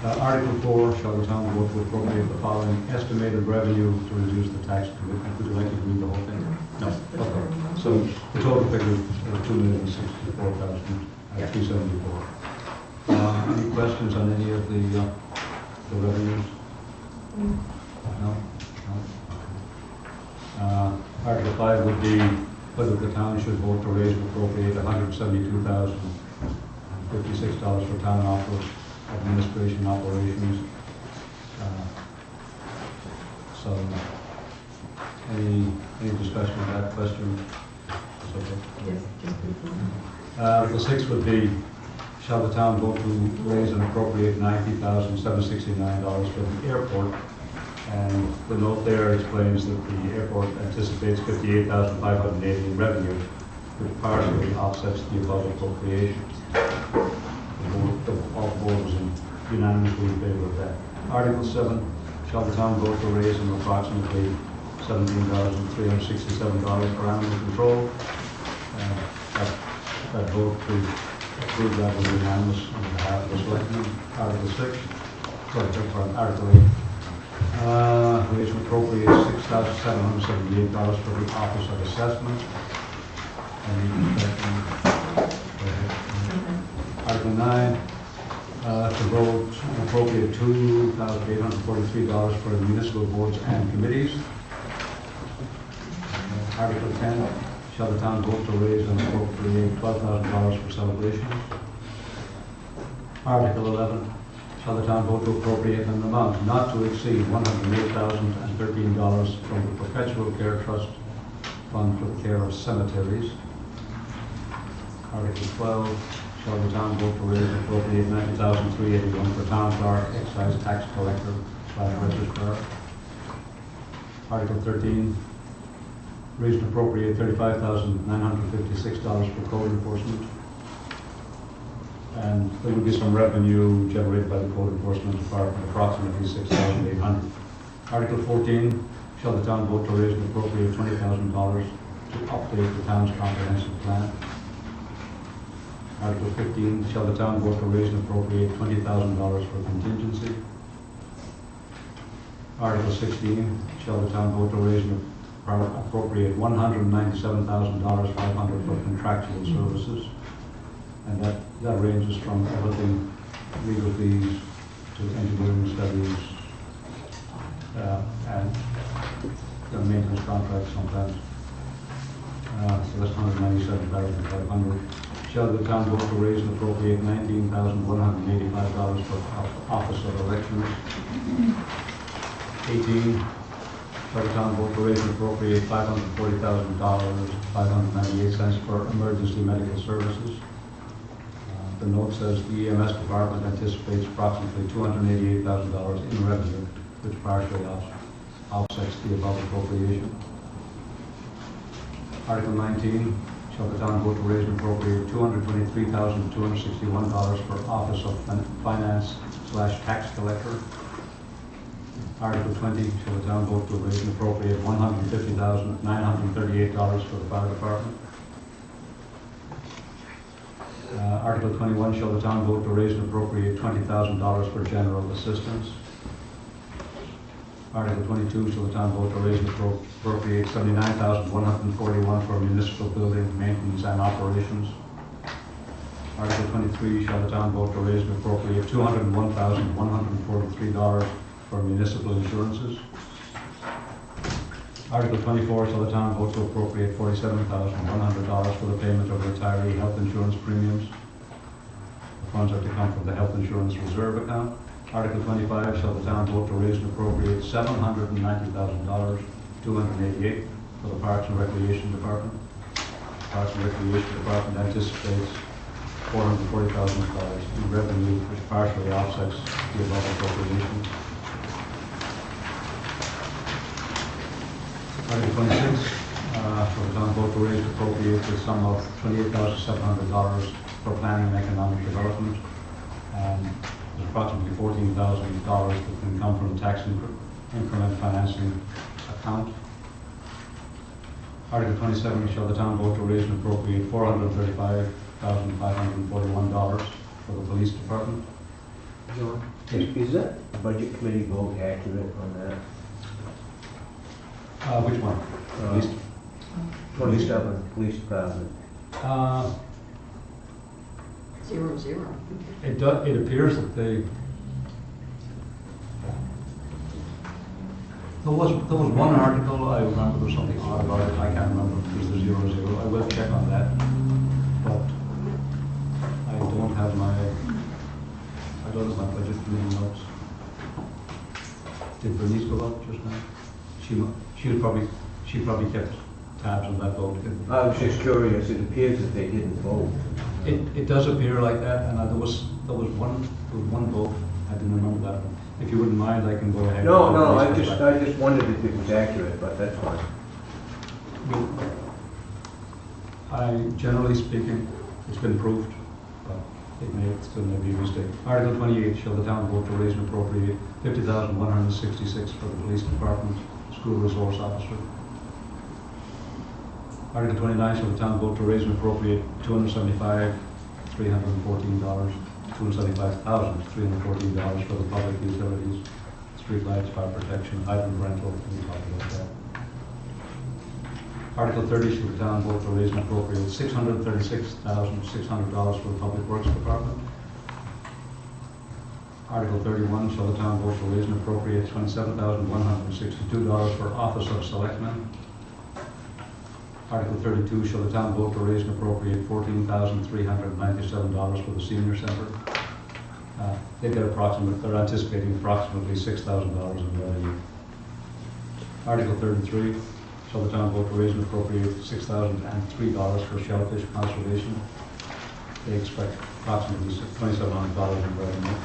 Article 4, shall the town vote to appropriate the following estimated revenue to reduce the tax commitment? Would you like to read the whole thing? No. Okay. So the total figure is $2,064,374. Any questions on any of the revenues? No? No? Article 5 would be whether the town should vote to raise and appropriate $172,056 for town office administration operations. So, any discussion on that question? Yes. Article 6 would be, shall the town vote to raise and appropriate $90,769 for the airport? And the note there explains that the airport anticipates $58,580 in revenue, which partially offsets the above appropriation. All board was unanimously in favor of that. Article 7, shall the town vote to raise an approximately $17,367 for animal control? That vote to approve that was unanimous on behalf of the selectmen. Article 6, Article 8. Raise and appropriate $6,778 for the Office of Assessment. Any discussion? Article 9, to vote and appropriate $2,843 for the municipal boards and committees. Article 10, shall the town vote to raise and appropriate $12,000 for celebrations. Article 11, shall the town vote to appropriate an amount not to exceed $108,013 from the Perpetual Care Trust Fund for the care of cemeteries. Article 12, shall the town vote to raise and appropriate $90,381 for town clerk, excise tax collector / registrar. Article 13, raise and appropriate $35,956 for code enforcement. And there will be some revenue generated by the code enforcement department, approximately $6,800. Article 14, shall the town vote to raise and appropriate $20,000 to update the town's comprehensive plan. Article 15, shall the town vote to raise and appropriate $20,000 for contingency. Article 16, shall the town vote to raise and appropriate $197,500 for contractual services. And that ranges from everything, legal fees to engineering studies, and maintenance contracts sometimes. So that's $197,500. shall the town vote to raise and appropriate $19,185 for Office of Elections. 18, shall the town vote to raise and appropriate $540,000, 598 cents for emergency medical services. The note says the EMS department anticipates approximately $288,000 in revenue, which partially offsets the above appropriation. Article 19, shall the town vote to raise and appropriate $223,261 for Office of Finance/Tax Collector. Article 20, shall the town vote to raise and appropriate $150,938 for the fire department. Article 21, shall the town vote to raise and appropriate $20,000 for general assistance. Article 22, shall the town vote to raise and appropriate $79,141 for municipal building maintenance and operations. Article 23, shall the town vote to raise and appropriate $201,143 for municipal insurances. Article 24, shall the town vote to appropriate $47,100 for the payment of retiree health insurance premiums. The funds are to come from the health insurance reserve account. Article 25, shall the town vote to raise and appropriate $790,000, 288 for the Parks and Recreation Department. Parks and Recreation Department anticipates $440,000 in revenue, which partially offsets the above appropriations. Article 26, shall the town vote to raise and appropriate the sum of $28,700 for planning and economic development. There's approximately $14,000 that can come from the tax increment financing account. Article 27, shall the town vote to raise and appropriate $435,541 for the police department. John, is that budget committee vote accurate on that? Which one? Police? 27, police department. 0. It appears that there was one article, I remember there was something odd about it, I can't remember if it was the 00. I will check on that, but I don't have my budget committee notes. Did Bernice go up just now? She probably kept tabs on that vote. I was just curious, it appears that they didn't vote. It does appear like that, and there was one vote. I didn't remember that one. If you wouldn't mind, I can go ahead. No, I just wondered if it was accurate, but that's fine. Generally speaking, it's been proved, but it still may be a mistake. Article 28, shall the town vote to raise and appropriate $50,166 for the police department, school resource officer. Article 29, shall the town vote to raise and appropriate $275,314 for the public utilities, street lights, fire protection, hydrant rental, we talked about that. Article 30, shall the town vote to raise and appropriate $636,600 for the public works department. Article 31, shall the town vote to raise and appropriate $27,162 for Office of Selectmen. Article 32, shall the town vote to raise and appropriate $14,397 for the senior center. They're anticipating approximately $6,000 in revenue. Article 33, shall the town vote to raise and appropriate $6,003 for shellfish conservation. They expect approximately $2,700 in revenue.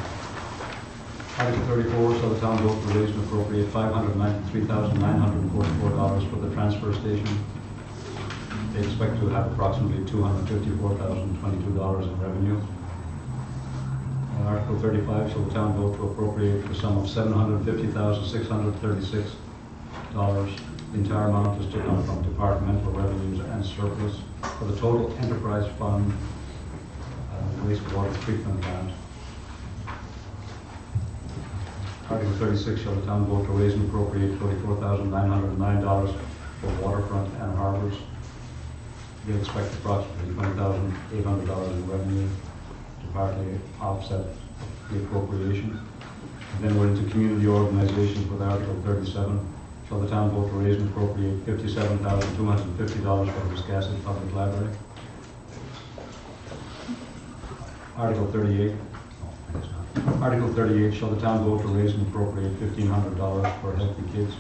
Article 34, shall the town vote to raise and appropriate $593,944 for the transfer station. They expect to have approximately $254,022 in revenue. Article 35, shall the town vote to appropriate the sum of $750,636. The entire amount is to come from departmental revenues and surplus for the total enterprise fund wastewater treatment plant. Article 36, shall the town vote to raise and appropriate $44,909 for waterfront and harbors. They expect approximately $20,800 in revenue to partly offset the appropriation. And then we're into community organizations with Article 37. Shall the town vote to raise and appropriate $57,250 for the Wiscasset Public Library? Article 38. Article 38, shall the town vote to raise and appropriate $1,500 for healthy kids?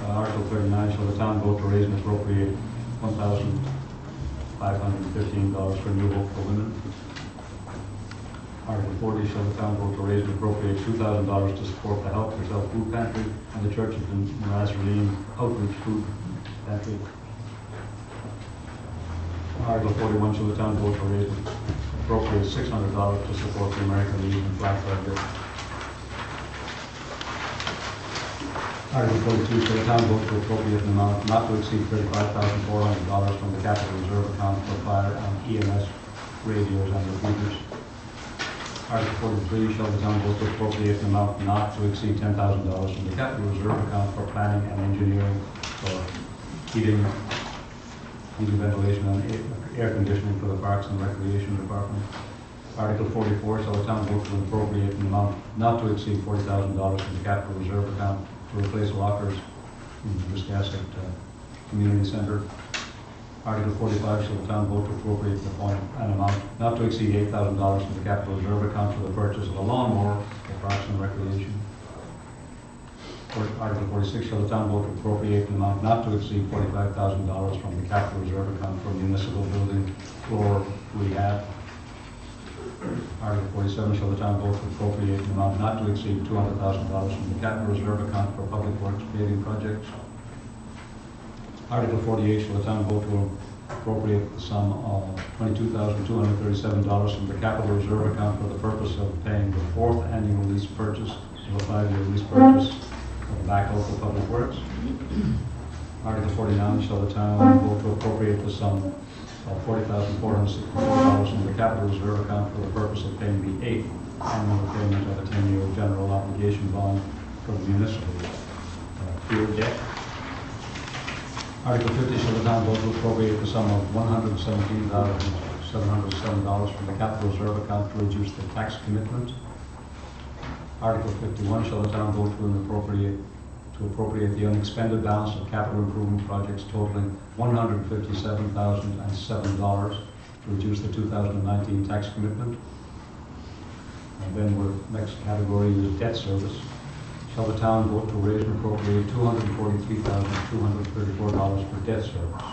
Article 39, shall the town vote to raise and appropriate $1,515 for New Hope for Women? Article 40, shall the town vote to raise and appropriate $2,000 to support the Help Yourself Food Pantry and the Church of the Nazarene Outreach Food Pantry? Article 41, shall the town vote to raise and appropriate $600 to support the American Legion Flag Flag Day? Article 42, shall the town vote to appropriate an amount not to exceed $35,400 from the capital reserve account for fire and EMS radios and repeaters? Article 43, shall the town vote to appropriate an amount not to exceed $10,000 from the capital reserve account for planning and engineering for heating, ventilation, and air conditioning for the Parks and Recreation Department? Article 44, shall the town vote to appropriate an amount not to exceed $40,000 from the capital reserve account to replace lockers in the Wiscasset Community Center? Article 45, shall the town vote to appropriate an amount not to exceed $8,000 from the capital reserve account for the purchase of a lawnmower for Parks and Recreation? Article 46, shall the town vote to appropriate an amount not to exceed $45,000 from the capital reserve account for municipal building floor rehab? Article 47, shall the town vote to appropriate an amount not to exceed $200,000 from the capital reserve account for public works paving projects? Article 48, shall the town vote to appropriate the sum of $22,237 from the capital reserve account for the purpose of paying the fourth annual lease purchase of a 5-year lease purchase of a backhoe for public works? Article 49, shall the town vote to appropriate the sum of $40,464 from the capital reserve account for the purpose of paying the 8th annual payment of a 10-year general obligation bond for the municipal pier debt? Article 50, shall the town vote to appropriate the sum of $117,707 from the capital reserve account to reduce the tax commitment? Article 51, shall the town vote to appropriate the unexpended balance of capital improvement projects totaling $157,007 to reduce the 2019 tax commitment? And then next category is debt service. Shall the town vote to raise and appropriate $243,234 for debt service?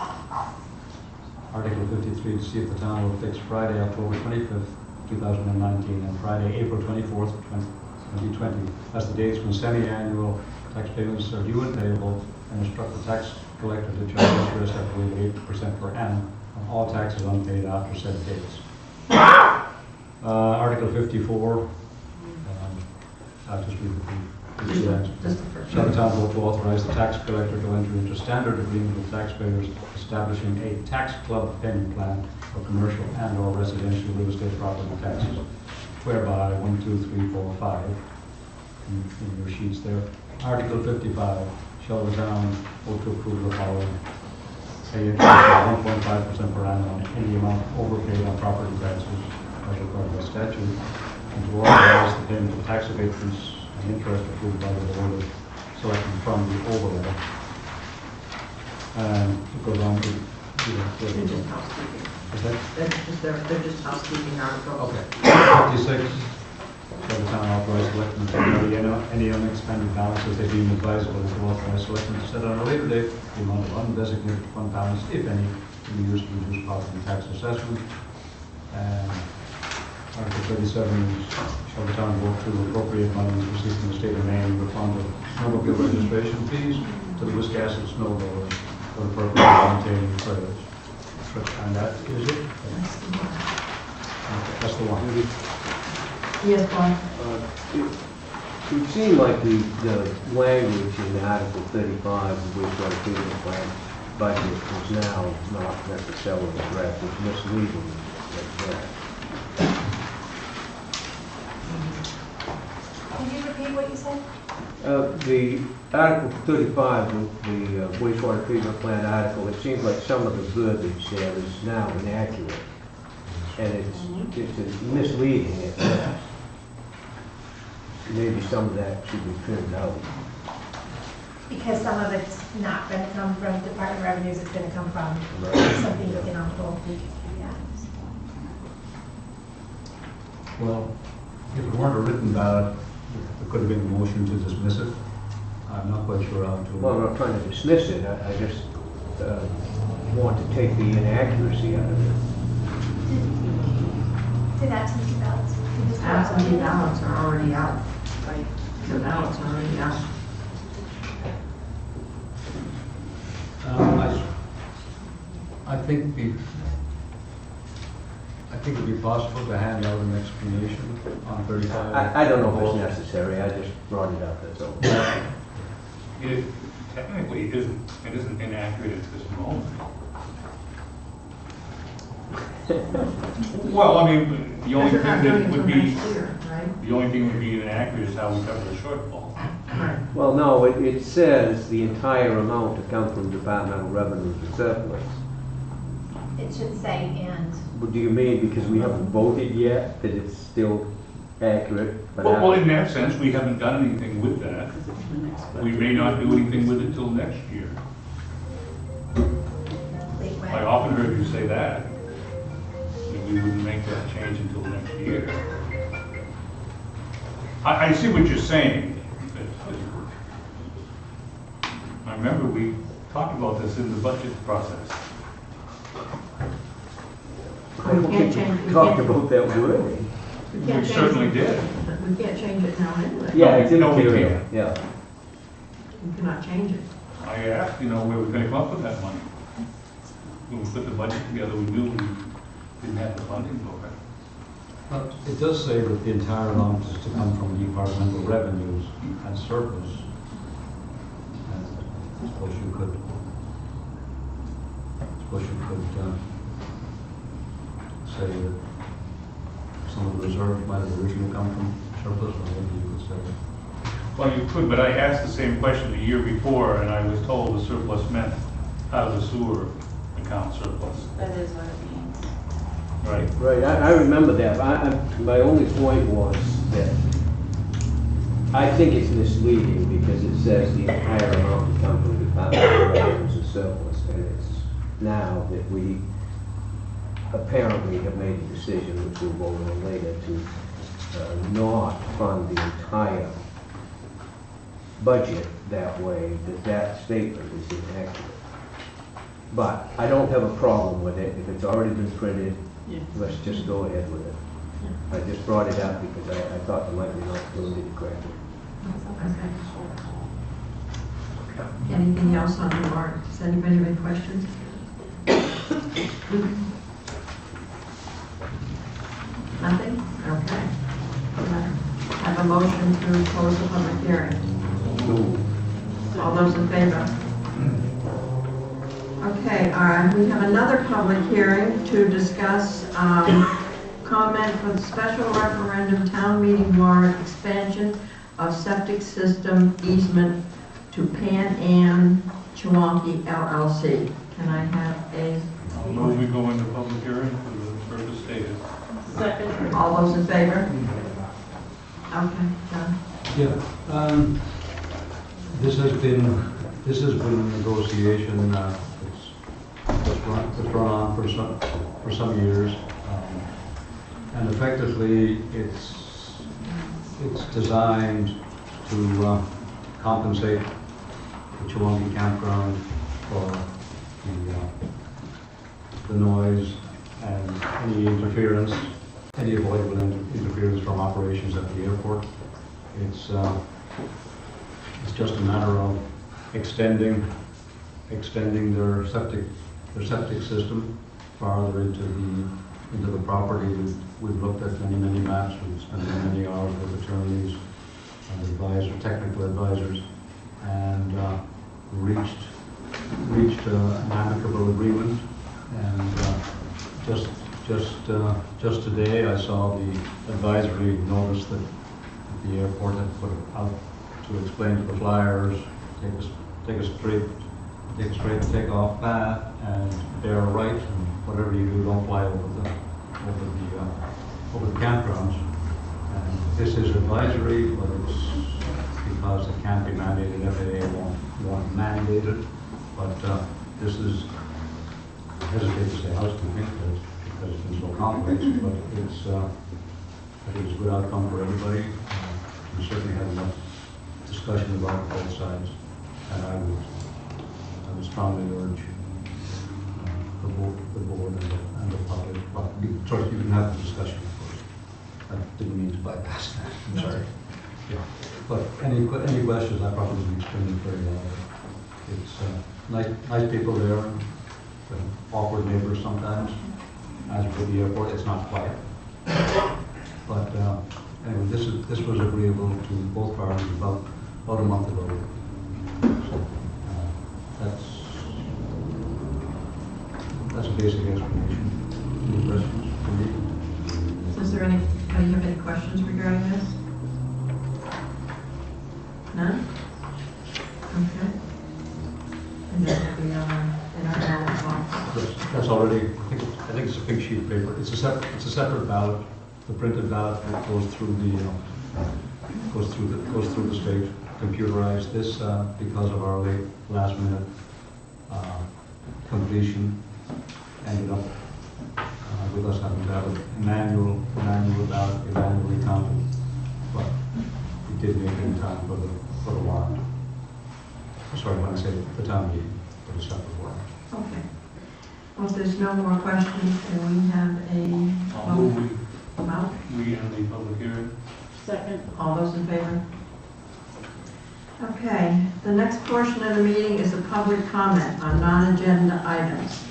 Article 53, to see if the town will fix Friday, October 25th, 2019, and Friday, April 24th, 2020, as the dates when semi-annual tax payments are due and payable, and instruct the tax collector to charge interest at the rate of 8% per annum on all taxes unpaid after said dates. Article 54, I'll just read the shall the town vote to authorize the tax collector to enter into standard agreement with taxpayers establishing a tax club payment plan for commercial and or residential real estate property taxes, whereby 1, 2, 3, 4, 5 in your sheets there. Article 55, shall the town vote to approve the following: pay interest of 1.5% per annum on any amount overpaid on property taxes as required by statute, and to authorize the payment of tax abatements and interest approved by the Board of Selectmen from the overlay. And it goes on to, They're just housekeeping. is that? They're just housekeeping articles. Okay. 56, shall the town authorize selectmen to levy any unexpended balances they deem advisable to authorize selectmen to set on a later date the amount of undesignated fund balance, if any, to be used to reduce property tax assessment. And Article 37, shall the town vote to appropriate monies received from the state of Maine to fund the snowmobile registration fees to the Wiscasset snow blowers for the purpose of maintaining trails. And that is it? Okay, that's the one. Yes, Bob? It would seem like the language in Article 35, of which our treatment plan budget is now not necessarily correct, it's misleading at best. Can you repeat what you said? The Article 35, the wastewater treatment plant article, it seems like some of the verbiage there is now inaccurate. And it's misleading at best. Maybe some of that should be trimmed out. Because some of it's not going to come from Department of Revenues, it's going to come from something within our whole. Yeah. Well, if it weren't a written ballot, there could have been a motion to dismiss it. I'm not quite sure how to. Well, I'm not trying to dismiss it, I just want to take the inaccuracy out of it. Did absentee ballots? Did this go out? Absentee ballots are already out. Right. The ballots are already out. I think it'd be possible to hand out an explanation on 35. I don't know if it's necessary, I just brought it up, that's all. It technically isn't inaccurate at this moment. Well, I mean, the only thing that would be, the only thing that would be inaccurate is how we cover the shortfall. Well, no, it says the entire amount to come from departmental revenues and surplus. It should say and. What do you mean, because we haven't voted yet, that it's still accurate? Well, in that sense, we haven't done anything with that. We may not do anything with it till next year. I often heard you say that we wouldn't make that change until next year. I see what you're saying. I remember we talked about this in the budget process. I don't think we talked about that word. We certainly did. We can't change it now anyway. Yeah, it's No, we immaterial, can't. yeah. You cannot change it. I asked, where we're gonna come up with that money. When we put the budget together, we knew we didn't have the funding for it. But it does say that the entire amount is to come from departmental revenues and surplus. And I suppose you could say that some of the reserves might have originally come from surplus, or whatever you could say. Well, you could, but I asked the same question the year before, and I was told the surplus meant out of the sewer account surplus. That is what it means. Right. Right, I remember that. My only point was that I think it's misleading because it says the entire amount to come from departmental revenues and surplus, and it's now that we apparently have made a decision, which we'll vote on later, to not fund the entire budget that way, that statement is inaccurate. But I don't have a problem with it. If it's already been printed, let's just go ahead with it. I just brought it up because I thought there might be an opportunity to correct it. Anything else on the warrant? Does anybody have any questions? Nothing? Okay. Have a motion to close the public hearing. All those in favor? Okay, we have another public hearing to discuss comment for the special referendum town meeting warrant expansion of septic system easement to Pan Am Chewonki LLC. Can I have a? I'll move we go into public hearing for the purpose stated. Second. All those in favor? Okay, John. Yeah, this has been a negotiation, it's run on for some years, and effectively it's designed to compensate the Chewonki campground for the noise and any interference, any avoidable interference from operations at the airport. It's just a matter of extending their septic system farther into the property. We've looked at many maps. We've spent many hours with attorneys and technical advisors, and reached an amicable agreement. And just today, I saw the advisory notice that the airport had put out to explain to the flyers, take a straight takeoff path, and bear right, and whatever you do, don't fly over the campgrounds. And this is advisory, but it's because it can't be mandated. FAA won't mandate it, but this is, I hesitate to say housekeeping because it's been so complex, but I think it's a good outcome for everybody. We certainly had enough discussion about both sides, and I would strongly urge the board and the public, well, you can have the discussion, of course. I didn't mean to bypass that, I'm sorry. Yeah. But any questions, I probably would explain it very well. It's nice people there, awkward neighbors sometimes. As for the airport, it's not quiet. But anyway, this was agreeable to both parties about a month ago. So that's a basic explanation. Any questions for me? So is there anybody have any questions regarding this? None? Okay. And then it'll be in our ballot box. That's already, I think it's a big sheet of paper. It's a separate ballot. The printed ballot that goes through the state, computerized. This, because of our last minute completion, ended up with us having to have a manual ballot, manually counted. But we did make it in time for the warrant. Sorry, when I say the town meeting, for the separate warrant. Okay. Well, if there's no more questions, can we have a vote? We have a public hearing. Second. All those in favor? Okay, the next portion of the meeting is a public comment on non-agenda items.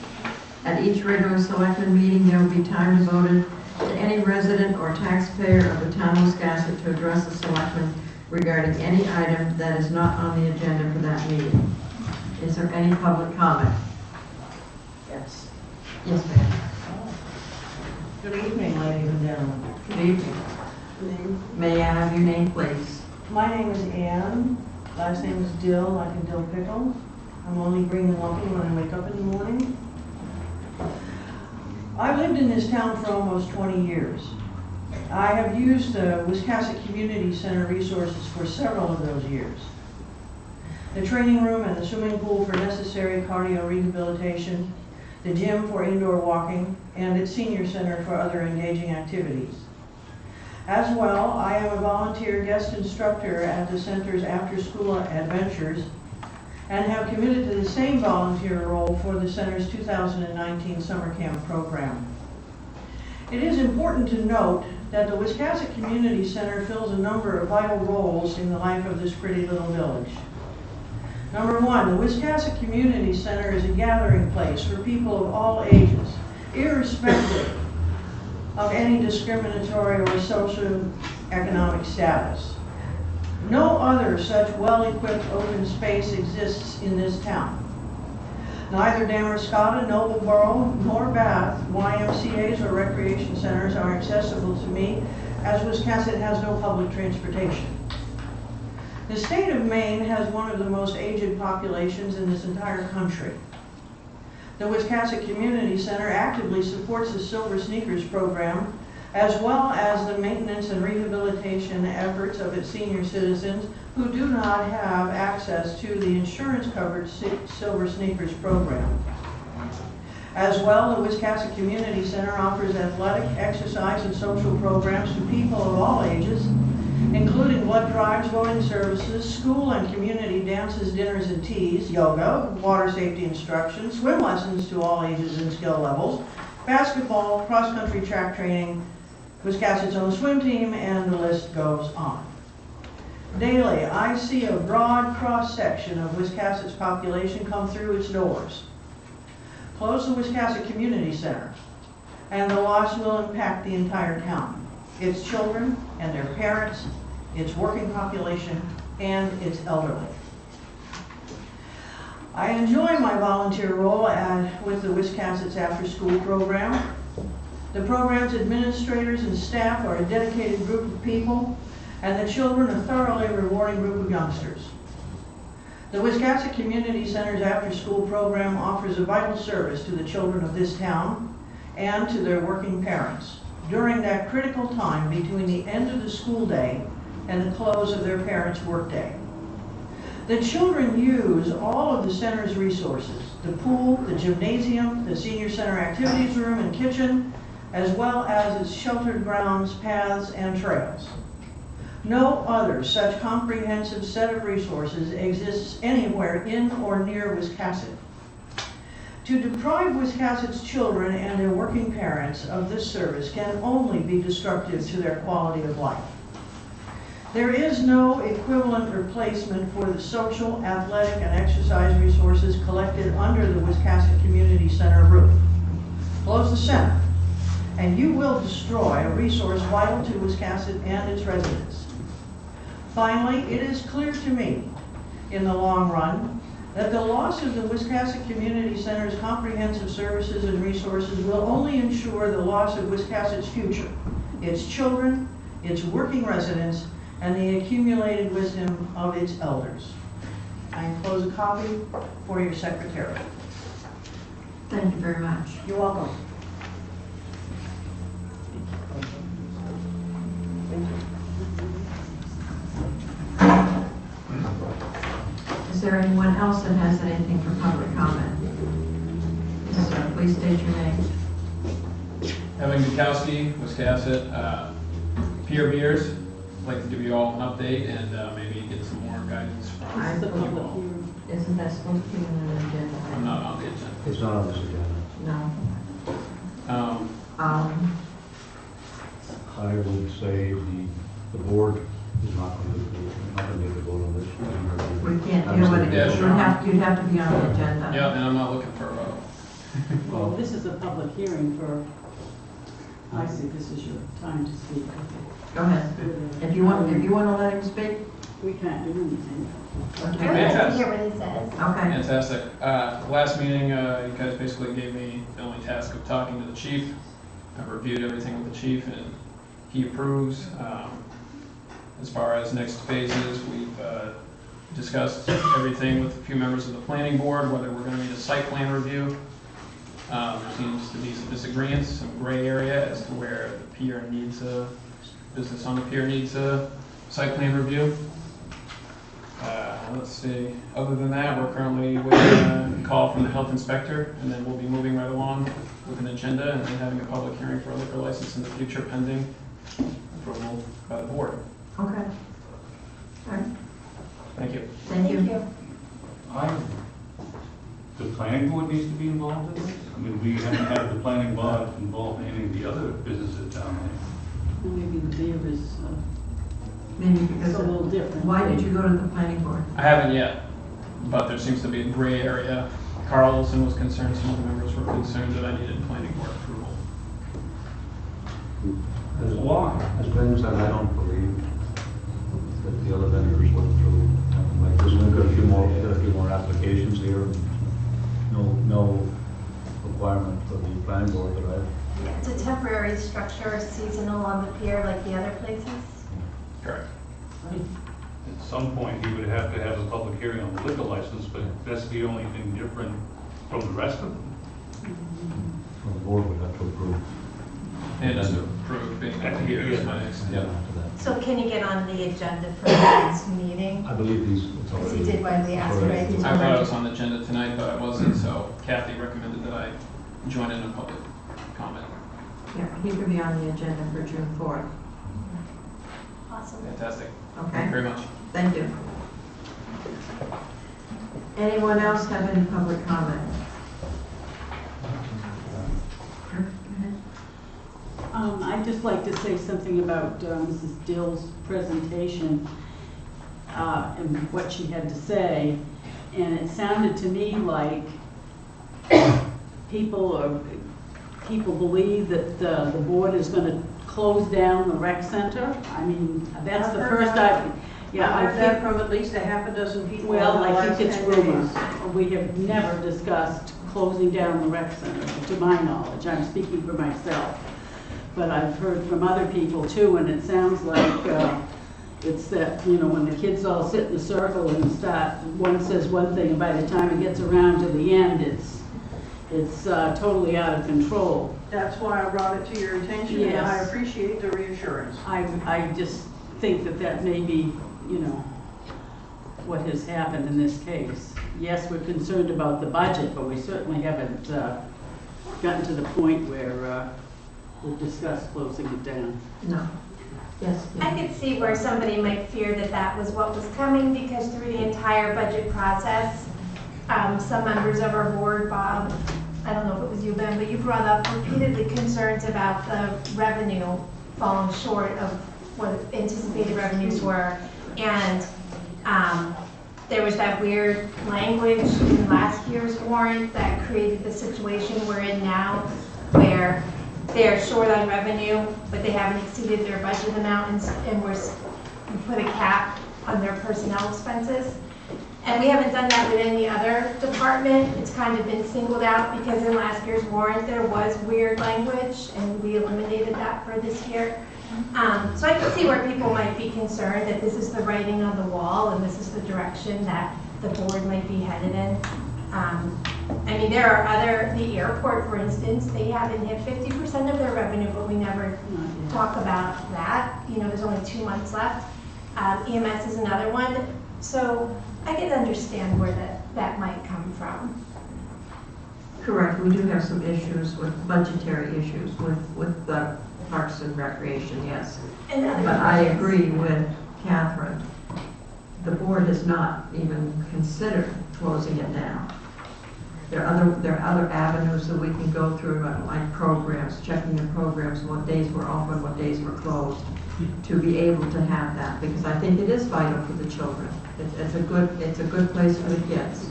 At each regular selectman meeting, there will be time devoted to any resident or taxpayer of the town of Wiscasset to address the selectman regarding any item that is not on the agenda for that meeting. Is there any public comment? Yes. Yes, ma'am. Good evening, ladies and gentlemen. Good evening. May I have your name, please? My name is Ann. Last name is Dill, like a dill pickle. I'm only green and lumpy when I wake up in the morning. I've lived in this town for almost 20 years. I have used the Wiscasset Community Center resources for several of those years. The training room and the swimming pool for necessary cardio rehabilitation, the gym for indoor walking, and its senior center for other engaging activities. As well, I am a volunteer guest instructor at the center's after-school adventures and have committed to the same volunteer role for the center's 2019 summer camp program. It is important to note that the Wiscasset Community Center fills a number of vital roles in the life of this pretty little village. Number one, the Wiscasset Community Center is a gathering place for people of all ages, irrespective of any discriminatory or socio-economic status. No other such well-equipped open space exists in this town. Neither Damascotta, Noblesboro, nor Bath YMCA's or recreation centers are accessible to me, as Wiscasset has no public transportation. The state of Maine has one of the most aged populations in this entire country. The Wiscasset Community Center actively supports the Silver Sneakers program, as well as the maintenance and rehabilitation efforts of its senior citizens who do not have access to the insurance-covered Silver Sneakers program. As well, the Wiscasset Community Center offers athletic, exercise, and social programs to people of all ages, including blood drives, voting services, school and community dances, dinners and teas, yoga, water safety instruction, swim lessons to all ages and skill levels, basketball, cross-country track training, Wiscasset's own swim team, and the list goes on. Daily, I see a broad cross-section of Wiscasset's population come through its doors. Close the Wiscasset Community Center, and the loss will impact the entire town. Its children and their parents, its working population, and its elderly. I enjoy my volunteer role with the Wiscasset's after-school program. The program's administrators and staff are a dedicated group of people, and the children a thoroughly rewarding group of youngsters. The Wiscasset Community Center's after-school program offers a vital service to the children of this town and to their working parents during that critical time between the end of the school day and the close of their parents' workday. The children use all of the center's resources, the pool, the gymnasium, the senior center activities room and kitchen, as well as its sheltered grounds, paths, and trails. No other such comprehensive set of resources exists anywhere in or near Wiscasset. To deprive Wiscasset's children and their working parents of this service can only be destructive to their quality of life. There is no equivalent replacement for the social, athletic, and exercise resources collected under the Wiscasset Community Center roof. Close the center, and you will destroy a resource vital to Wiscasset and its residents. Finally, it is clear to me, in the long run, that the loss of the Wiscasset Community Center's comprehensive services and resources will only ensure the loss of Wiscasset's future, its children, its working residents, and the accumulated wisdom of its elders. I enclose a copy for your secretary. Thank you very much. You're welcome. Is there anyone else that has anything for public comment? Yes, sir. Please state your name. Evan Gutowski, Wiscasset, Pier Beers. I'd like to give you all an update and maybe get some more guidance from you all. Isn't that supposed to be on the agenda? I'm not on the agenda. It's not on this agenda. No. I would say the board is not going to make a vote on this. We can't deal with it. Yeah, sure. You'd have to be on the agenda. Yeah, and I'm not looking for a vote. Well, this is a public hearing for, I see this is your time to speak. Go ahead. If you want to let him speak. We can't do anything. Okay. I would like to hear what he says. Okay. Fantastic. Last meeting, you guys basically gave me the only task of talking to the chief. I reviewed everything with the chief and he approves. As far as next phases, we've discussed everything with a few members of the planning board, whether we're going to need a site plan review. There seems to be some disagreements, some gray area as to where the pier needs business on the pier needs a site plan review. Let's see, other than that, we're currently waiting a call from the health inspector, and then we'll be moving right along with an agenda and then having a public hearing for a liquor license in the future pending approval by the board. Okay. All right. Thank you. Thank you. The planning board needs to be involved in this? I mean, we haven't had the planning board involved in any of the other businesses down there. Maybe the beer is Maybe because it's a little different. Why did you go to the planning board? I haven't yet, but there seems to be a gray area. Carl Olson was concerned, some of the members were concerned that I needed planning board approval. As Glenn said, I don't believe that the other vendors went through. Like, we've got a few more applications here. No requirement for the planning board that I've. It's a temporary structure, seasonal on the pier like the other places. Correct. At some point, you would have to have a public hearing on the liquor license, but that's the only thing different from the rest of them. Well, the board would have to approve. And just approve being up here is my next, yeah. So can you get on the agenda for the next meeting? I believe these. Because he did when we asked him. Already. I thought it was on the agenda tonight, but I wasn't, so Kathy recommended that I join in a public comment. Yeah, he could be on the agenda for June 4th. Awesome. Fantastic. Okay. Thank you very much. Thank you. Anyone else have any public comment? I'd just like to say something about Mrs. Dill's presentation and what she had to say. And it sounded to me like people believe that the board is going to close down the rec center. I mean, that's the first I've heard that from at least a half a dozen people. Well, in the I last think it's 10 days. rumors. We have never discussed closing down the rec center, to my knowledge. I'm speaking for myself. But I've heard from other people too, and it sounds like it's that, you know, when the kids all sit in a circle and start, one says one thing, and by the time it gets around to the end, it's totally out of control. That's why I brought it to your attention, and I appreciate the reassurance. I just think that may be, you know, what has happened in this case. Yes, we're concerned about the budget, but we certainly haven't gotten to the point where would discuss closing it down. No. Yes. I could see where somebody might fear that that was what was coming, because through the entire budget process, some members of our board, Bob, I don't know if it was you, Ben, but you brought up repeatedly concerns about the revenue falling short of what anticipated revenues were. And there was that weird language in last year's warrant that created the situation we're in now, where they're short on revenue, but they haven't exceeded their budget amount, and we put a cap on their personnel expenses. And we haven't done that with any other department. It's kind of been singled out because in last year's warrant, there was weird language, and we eliminated that for this year. So I can see where people might be concerned that this is the writing on the wall, and this is the direction that the board might be headed in. I mean, there are the airport, for instance, they haven't hit 50% of their revenue, but we never talk about that. You know, there's only 2 months left. EMS is another one. So I can understand where that might come from. Correct, we do have some issues with budgetary issues with the Parks and Recreation, yes. And But I agree with Catherine. The board has not even considered closing it down. There are other avenues that we can go through, like programs, checking the programs, what days were open, what days were closed, to be able to have that, because I think it is vital for the children. It's a good place for the kids.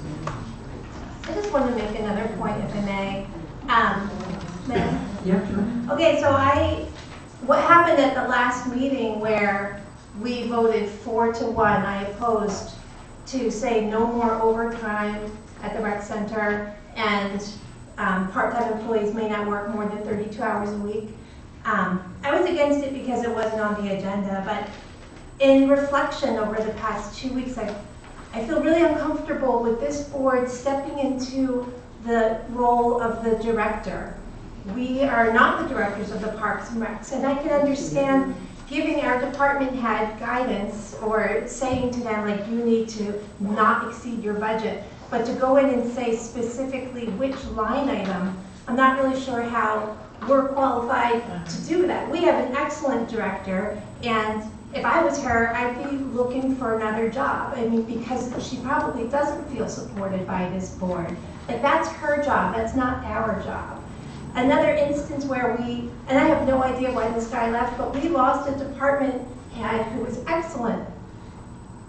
I just want to make another point, if I may. May? Yeah, sure. Okay, so what happened at the last meeting where we voted 4-1, I opposed to say no more overtime at the rec center, and part-time employees may not work more than 32 hours a week. I was against it because it wasn't on the agenda, but in reflection over the past 2 weeks, I feel really uncomfortable with this board stepping into the role of the director. We are not the directors of the Parks and Recs, and I can understand giving our department head guidance or saying to them, like, you need to not exceed your budget. But to go in and say specifically which line item, I'm not really sure how we're qualified to do that. We have an excellent director, and if I was her, I'd be looking for another job. I mean, because she probably doesn't feel supported by this board. Like, that's her job, that's not our job. Another instance where and I have no idea why this guy left, but we lost a department head who was excellent.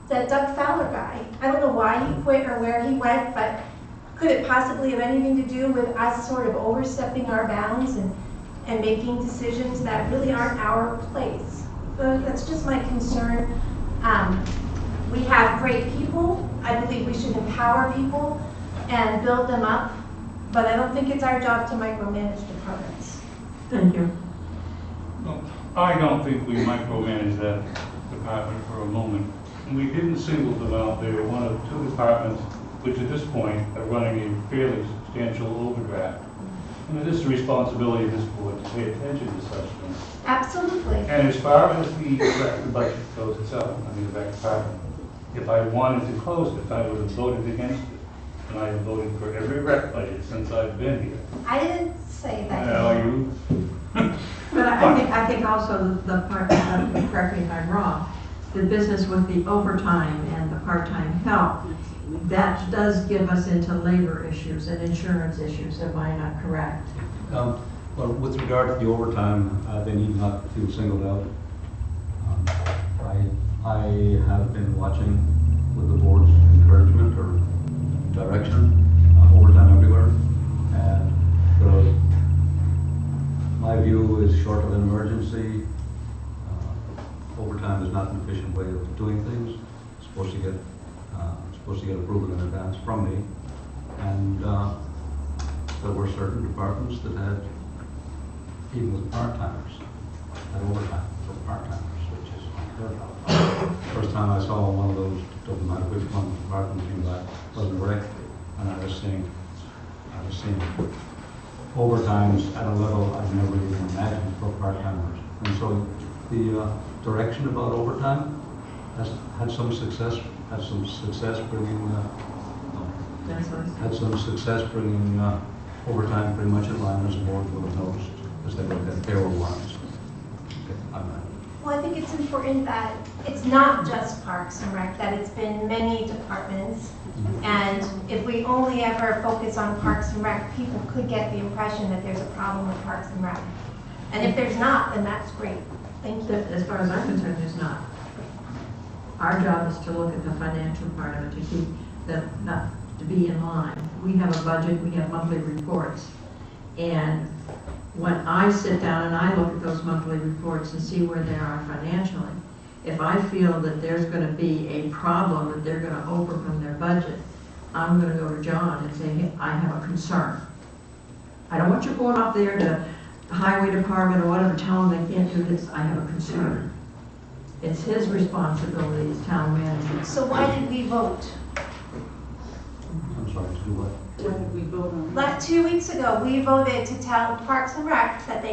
That Doug Fowler guy. I don't know why he quit or where he went, but could it possibly have anything to do with us sort of overstepping our bounds and making decisions that really aren't our place? That's just my concern. We have great people. I believe we should empower people and build them up, but I don't think it's our job to micromanage departments. Thank you. Well, I don't think we micromanage that department for a moment. And we didn't single them out. They were one of 2 departments which at this point are running a fairly substantial overdraft. And it is the responsibility of this board to pay attention to such things. Absolutely. And as far as the budget goes itself, I mean, the rec department, if I wanted to close it, I would have voted against it. And I have voted for every rec budget since I've been here. I didn't say that. Well, you. But I think also the part, correct me if I'm wrong, the business with the overtime and the part-time help, that does give us into labor issues and insurance issues, am I not correct? Well, with regard to the overtime, they need not feel singled out. I have been watching with the board's encouragement or direction, overtime everywhere, and my view is short of an emergency, overtime is not an efficient way of doing things. It's supposed to get approval in advance from me, and there were certain departments that had, even with part-timers, had overtime for part-timers, which is unheard of. First time I saw one of those, doesn't matter which one department came back, wasn't rec, and I was seeing overtimes at a level I've never even imagined for part-timers. And so the direction about overtime has had some success bringing overtime pretty much in line, as the board would have noticed. as they look at payroll lines. I'm not. Well, I think it's important that it's not just Parks and Rec, that it's been many departments. And if we only ever focus on Parks and Rec, people could get the impression that there's a problem with Parks and Rec. And if there's not, then that's great. Thank you. As far as I'm concerned, there's not. Our job is to look at the financial part of it, to keep that, not to be in line. We have a budget, we have monthly reports. And when I sit down and I look at those monthly reports and see where they are financially, if I feel that there's gonna be a problem that they're gonna over from their budget, I'm gonna go to John and say, hey, I have a concern. I don't want you going up there to the highway department or whatever, tell them they can't do this, I have a concern. It's his responsibility as town manager. So why did we vote? I'm sorry, to do what? When did we vote on that? Like 2 weeks ago, we voted to tell Parks and Rec that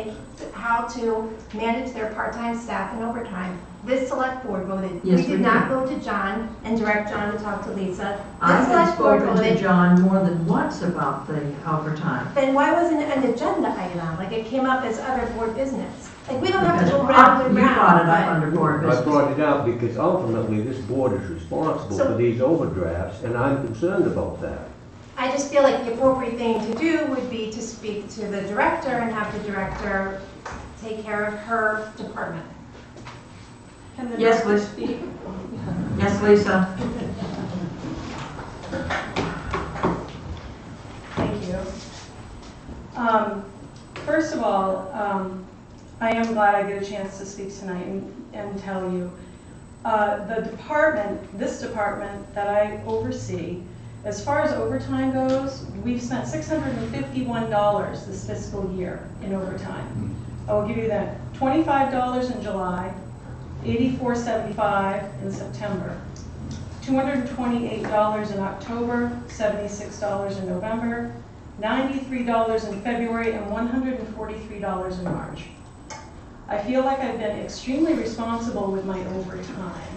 how to manage their part-time staff and overtime. This select board voted. Yes, We did not go to John and direct John to talk to Lisa. I This have select board spoken to voted. John more than once about the overtime. Then why wasn't it an agenda item? Like it came up as other board business? Like we don't have to Because go round and you brought it up round, under board I business. brought it up because ultimately this board is responsible So- for these overdrafts, and I'm concerned about that. I just feel like the appropriate thing to do would be to speak to the director and have the director take care of her department. Can the Yes, director Liz. speak? Yes, Lisa? Thank you. First of all, I am glad I get a chance to speak tonight and tell you. The department, this department that I oversee, as far as overtime goes, we've spent $651 this fiscal year in overtime. I will give you that. $25 in July, $84.75 in September, $228 in October, $76 in November, $93 in February, and $143 in March. I feel like I've been extremely responsible with my overtime.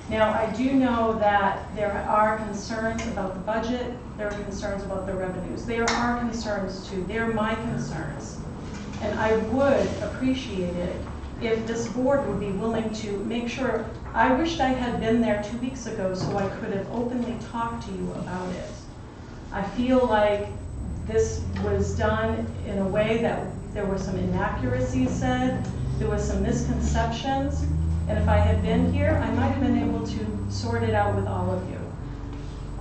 Now, I do know that there are concerns about the budget, there are concerns about the revenues. There are concerns too, they're my concerns. And I would appreciate it if this board would be willing to make sure, I wished I had been there 2 weeks ago so I could have openly talked to you about it. I feel like this was done in a way that there were some inaccuracies said, there was some misconceptions, and if I had been here, I might have been able to sort it out with all of you.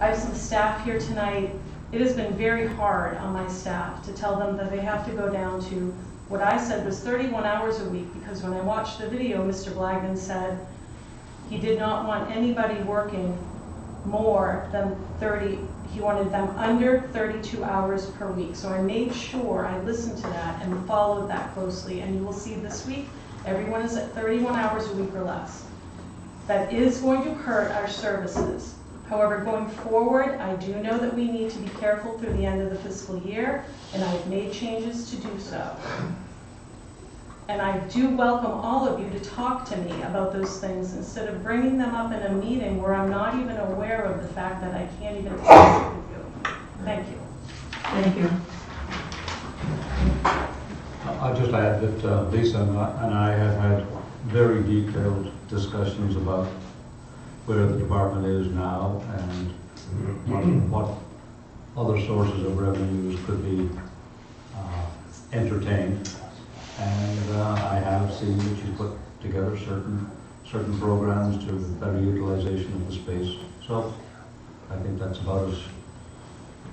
I have some staff here tonight. It has been very hard on my staff to tell them that they have to go down to what I said was 31 hours a week, because when I watched the video, Mr. Blagden said he did not want anybody working more than 30, he wanted them under 32 hours per week. So I made sure I listened to that and followed that closely, and you will see this week, everyone is at 31 hours a week or less. That is going to hurt our services. However, going forward, I do know that we need to be careful through the end of the fiscal year, and I've made changes to do so. And I do welcome all of you to talk to me about those things instead of bringing them up in a meeting where I'm not even aware of the fact that I can't even discuss it with you. Thank you. Thank you. I'll just add that Lisa and I have had very detailed discussions about where the department is now and what other sources of revenues could be entertained. And I have seen that you put together certain programs to better utilization of the space. So I think that's about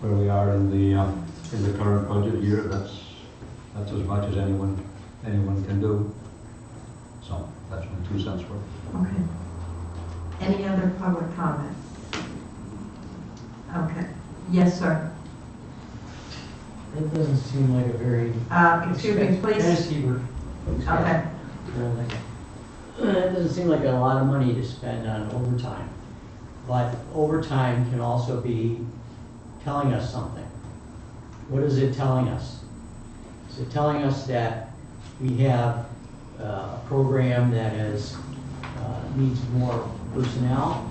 where we are in the current budget year. That's as much as anyone can do. So that's my 2 cents worth. Okay. Any other public comment? Okay. Yes, sir. That doesn't seem like a very... Excuse me, please. Dennis Hebert. Okay. That doesn't seem like a lot of money to spend on overtime. But overtime can also be telling us something. What is it telling us? Is it telling us that we have a program that needs more personnel?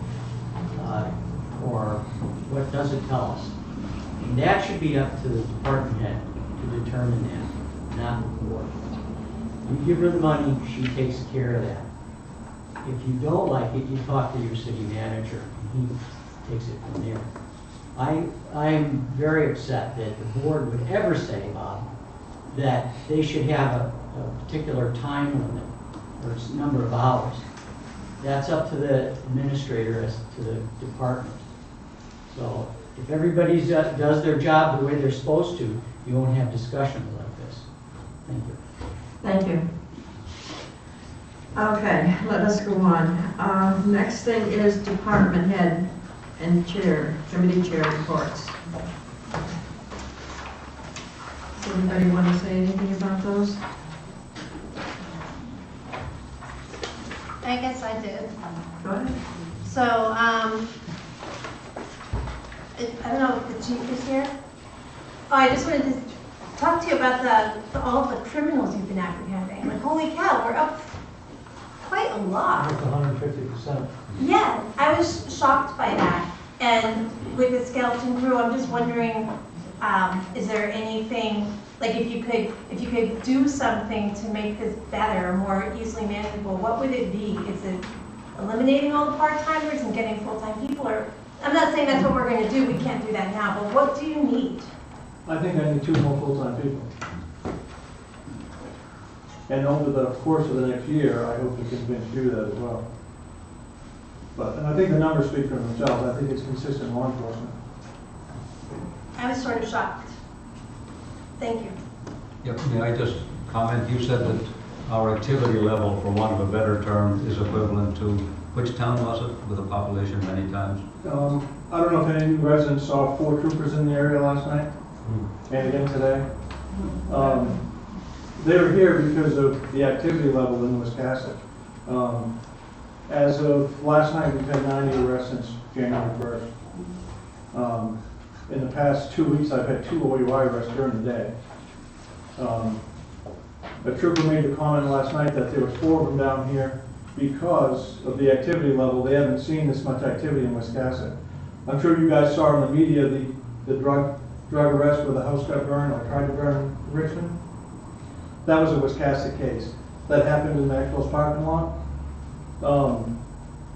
Or what does it tell us? And that should be up to the department head to determine that, not the board. You give her the money, she takes care of that. If you don't like it, you talk to your city manager, and he takes it from there. I'm very upset that the board would ever say, Bob, that they should have a particular time limit or a number of hours. That's up to the administrator as to the department. So if everybody does their job the way they're supposed to, you won't have discussions like this. Thank you. Thank you. Okay, let us go on. Next thing is department head and committee chair reports. Does anybody want to say anything about those? I guess I did. Go ahead. So, I don't know if the chief is here. Oh, I just wanted to talk to you about all the criminals you've been apprehending. Like, holy cow, we're up quite a lot. 150%. Yeah, I was shocked by that. And with the skeleton crew, I'm just wondering, is there anything, like if you could do something to make this better, more easily manageable, what would it be? Is it eliminating all the part-timers and getting full-time people? Or I'm not saying that's what we're going to do, we can't do that now, but what do you need? I think I need 2 more full-time people. And over the course of the next year, I hope to convince you that as well. And I think the numbers speak for themselves. I think it's consistent law enforcement. I was sort of shocked. Thank you. Yep, may I just comment? You said that our activity level, for want of a better term, is equivalent to, which town was it, with a population many times? I don't know if any residents saw 4 troopers in the area last night, and again today. They were here because of the activity level in Wiscasset. As of last night, we've had 90 arrests since January 1st. In the past 2 weeks, I've had 2 OUI arrests during the day. A trooper made the comment last night that there was 4 of them down here because of the activity level. They haven't seen this much activity in Wiscasset. I'm sure you guys saw in the media the drug arrest where the house got burned or tried to burn in Richmond. That was a Wiscasset case. That happened in Maxwell's parking lot.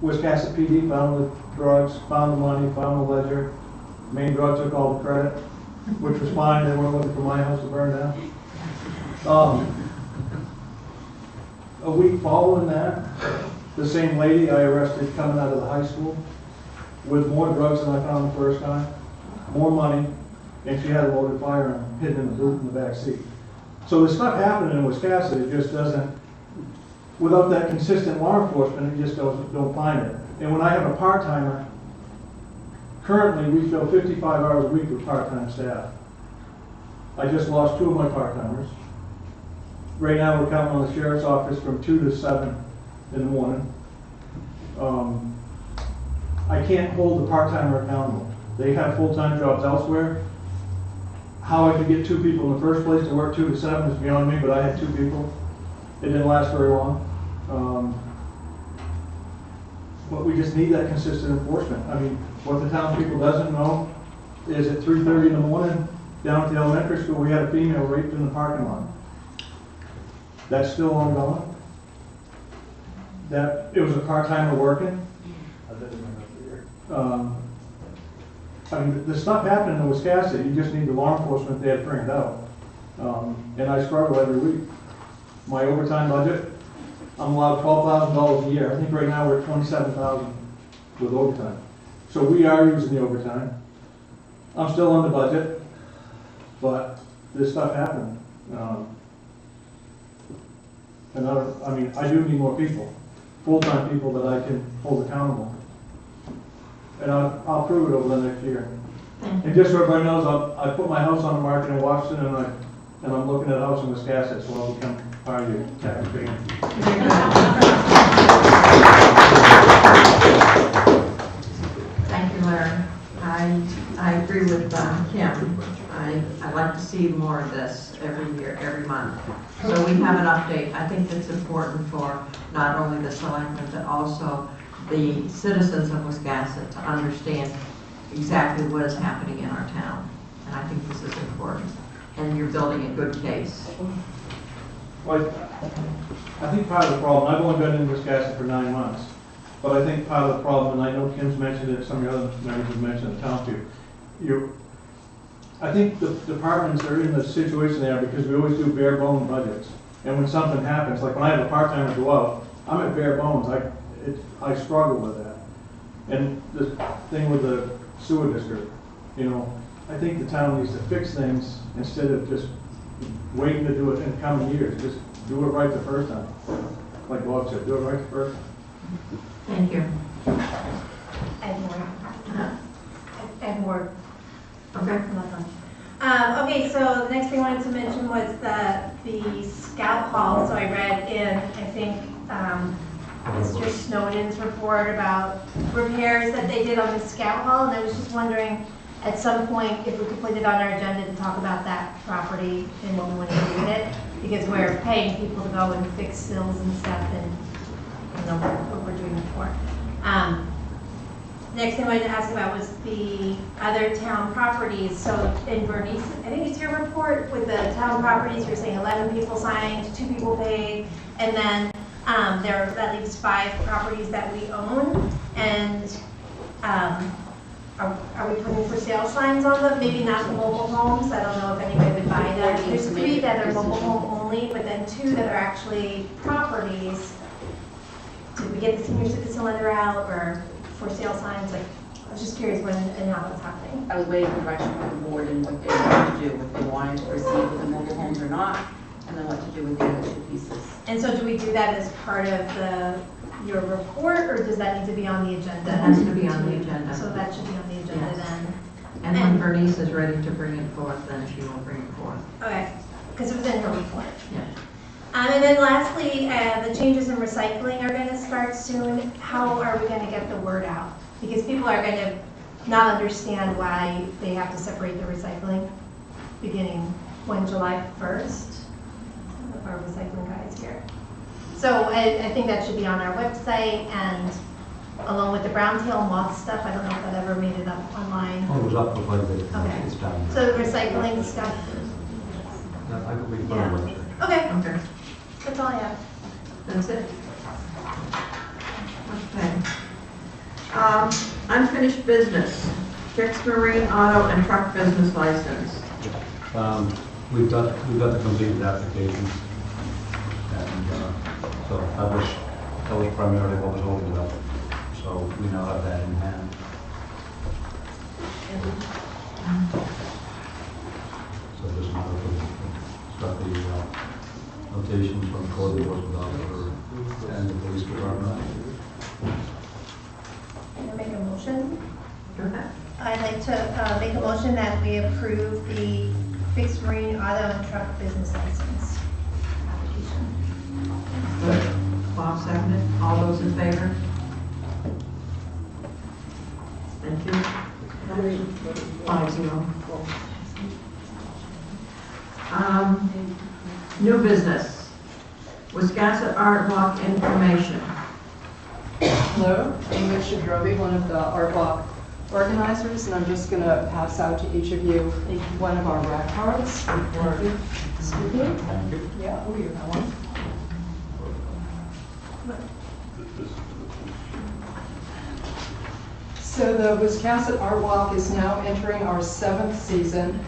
Wiscasset PD found the drugs, found the money, found the ledger. Main drug took all the credit, which was fine. They weren't looking for my house to burn down. A week following that, the same lady I arrested coming out of the high school with more drugs than I found the first time, more money, and she had a loaded firearm hidden in the boot in the back seat. So there's stuff happening in Wiscasset. It just doesn't, without that consistent law enforcement, it just don't find it. And when I have a part-timer, currently we fill 55 hours a week with part-time staff. I just lost 2 of my part-timers. Right now we're counting on the sheriff's office from 2 to 7 in the morning. I can't hold the part-timer accountable. They have full-time jobs elsewhere. How I could get 2 people in the first place to work 2 to 7 is beyond me, but I had 2 people. It didn't last very long. But we just need that consistent enforcement. I mean, what the townspeople doesn't know is at 3:30 in the morning, down at the elementary school, we had a female raped in the parking lot. That's still ongoing. That, it was a part-timer working. I mean, the stuff happening in Wiscasset, you just need the law enforcement there to bring it out. And I struggle every week. My overtime budget, I'm allowed $12,000 a year. I think right now we're at $27,000 with overtime. So we are using the overtime. I'm still on the budget, but this stuff happened. And I do need more people, full-time people that I can hold accountable. And I'll prove it over the next year. And just so everybody knows, I put my house on the market in Washington, and I'm looking at a house in Wiscasset, so I'll become part of your tax paying. Thank you, Larry. I agree with Kim. I'd like to see more of this every year, every month. So we have an update. I think that's important for not only the selectmen, but also the citizens of Wiscasset to understand exactly what is happening in our town. And I think this is important. And you're building a good case. Well, I think part of the problem, I've only been in Wiscasset for 9 months, but I think part of the problem, and I know Kim's mentioned it, some of the other members have mentioned it, townspeople, I think the departments are in the situation they are because we always do bare bone budgets. And when something happens, like when I have a part-timer go out, I'm at bare bones, I struggle with that. And the thing with the sewer district, I think the town needs to fix things instead of just waiting to do it in coming years. Just do it right the first time. Like Bob said, do it right the first time. Thank you. And more. Okay. Okay, so the next thing I wanted to mention was the Scout Hall. So I read in, I think, Mr. Snowden's report about repairs that they did on the Scout Hall, and I was just wondering at some point if we could put it on our agenda to talk about that property and what we want to do with it, because we're paying people to go and fix sills and stuff, and I don't know what we're doing it for. Next thing I wanted to ask about was the other town properties. So in Bernice, I think it's your report with the town properties, you're saying 11 people signed, 2 people paid, and then that leaves 5 properties that we own. And are we putting for sale signs on them? Maybe not the mobile homes. I don't know if anybody would buy that. There's 3 that are mobile home only, but then 2 that are actually properties. Did we get the senior citizen letter out or for sale signs? Like, I was just curious when and how that's happening. I was waiting for direction from the board and what they wanted to do, if they wanted to proceed with the mobile homes or not, and then what to do with the other 2 pieces. And so do we do that as part of your report, or does that need to be on the agenda? That has to be on the agenda. So that should be on the agenda Yes. then. And when Bernice is ready to bring it forth, then she will bring it forth. Okay, because it was in her report. Yeah. And then lastly, the changes in recycling are going to start soon. How are we going to get the word out? Because people are going to not understand why they have to separate the recycling beginning when, July 1st? If our recycling guy is here. So I think that should be on our website, and along with the brown tail moth stuff, I don't know if that ever made it up online. Oh, it was up for quite a bit. Okay. It's down. So the recycling stuff. Yeah, I could be put on the website. Okay, Okay. that's all I have. That's it. Okay. Unfinished business, fixed marine, auto, and truck business license. We've got the completed applications, and so that was primarily what was holding it up. So we now have that in hand. So this matter of got the notations from code enforcement officer and the police department. Can I make a motion? Go ahead. I'd like to make a motion that we approve the fixed marine, auto, and truck business license application. Bob seconded. All those in favor? Thank you. 5-0. New business. Wiscasset Art Walk information. Hello, Ingrid Shadrobi, one of the Art Walk organizers, and I'm just going to pass out to each of you one of our rack cards before speaking. Thank you. Yeah, oh, you have one. So the Wiscasset Art Walk is now entering our 7th season,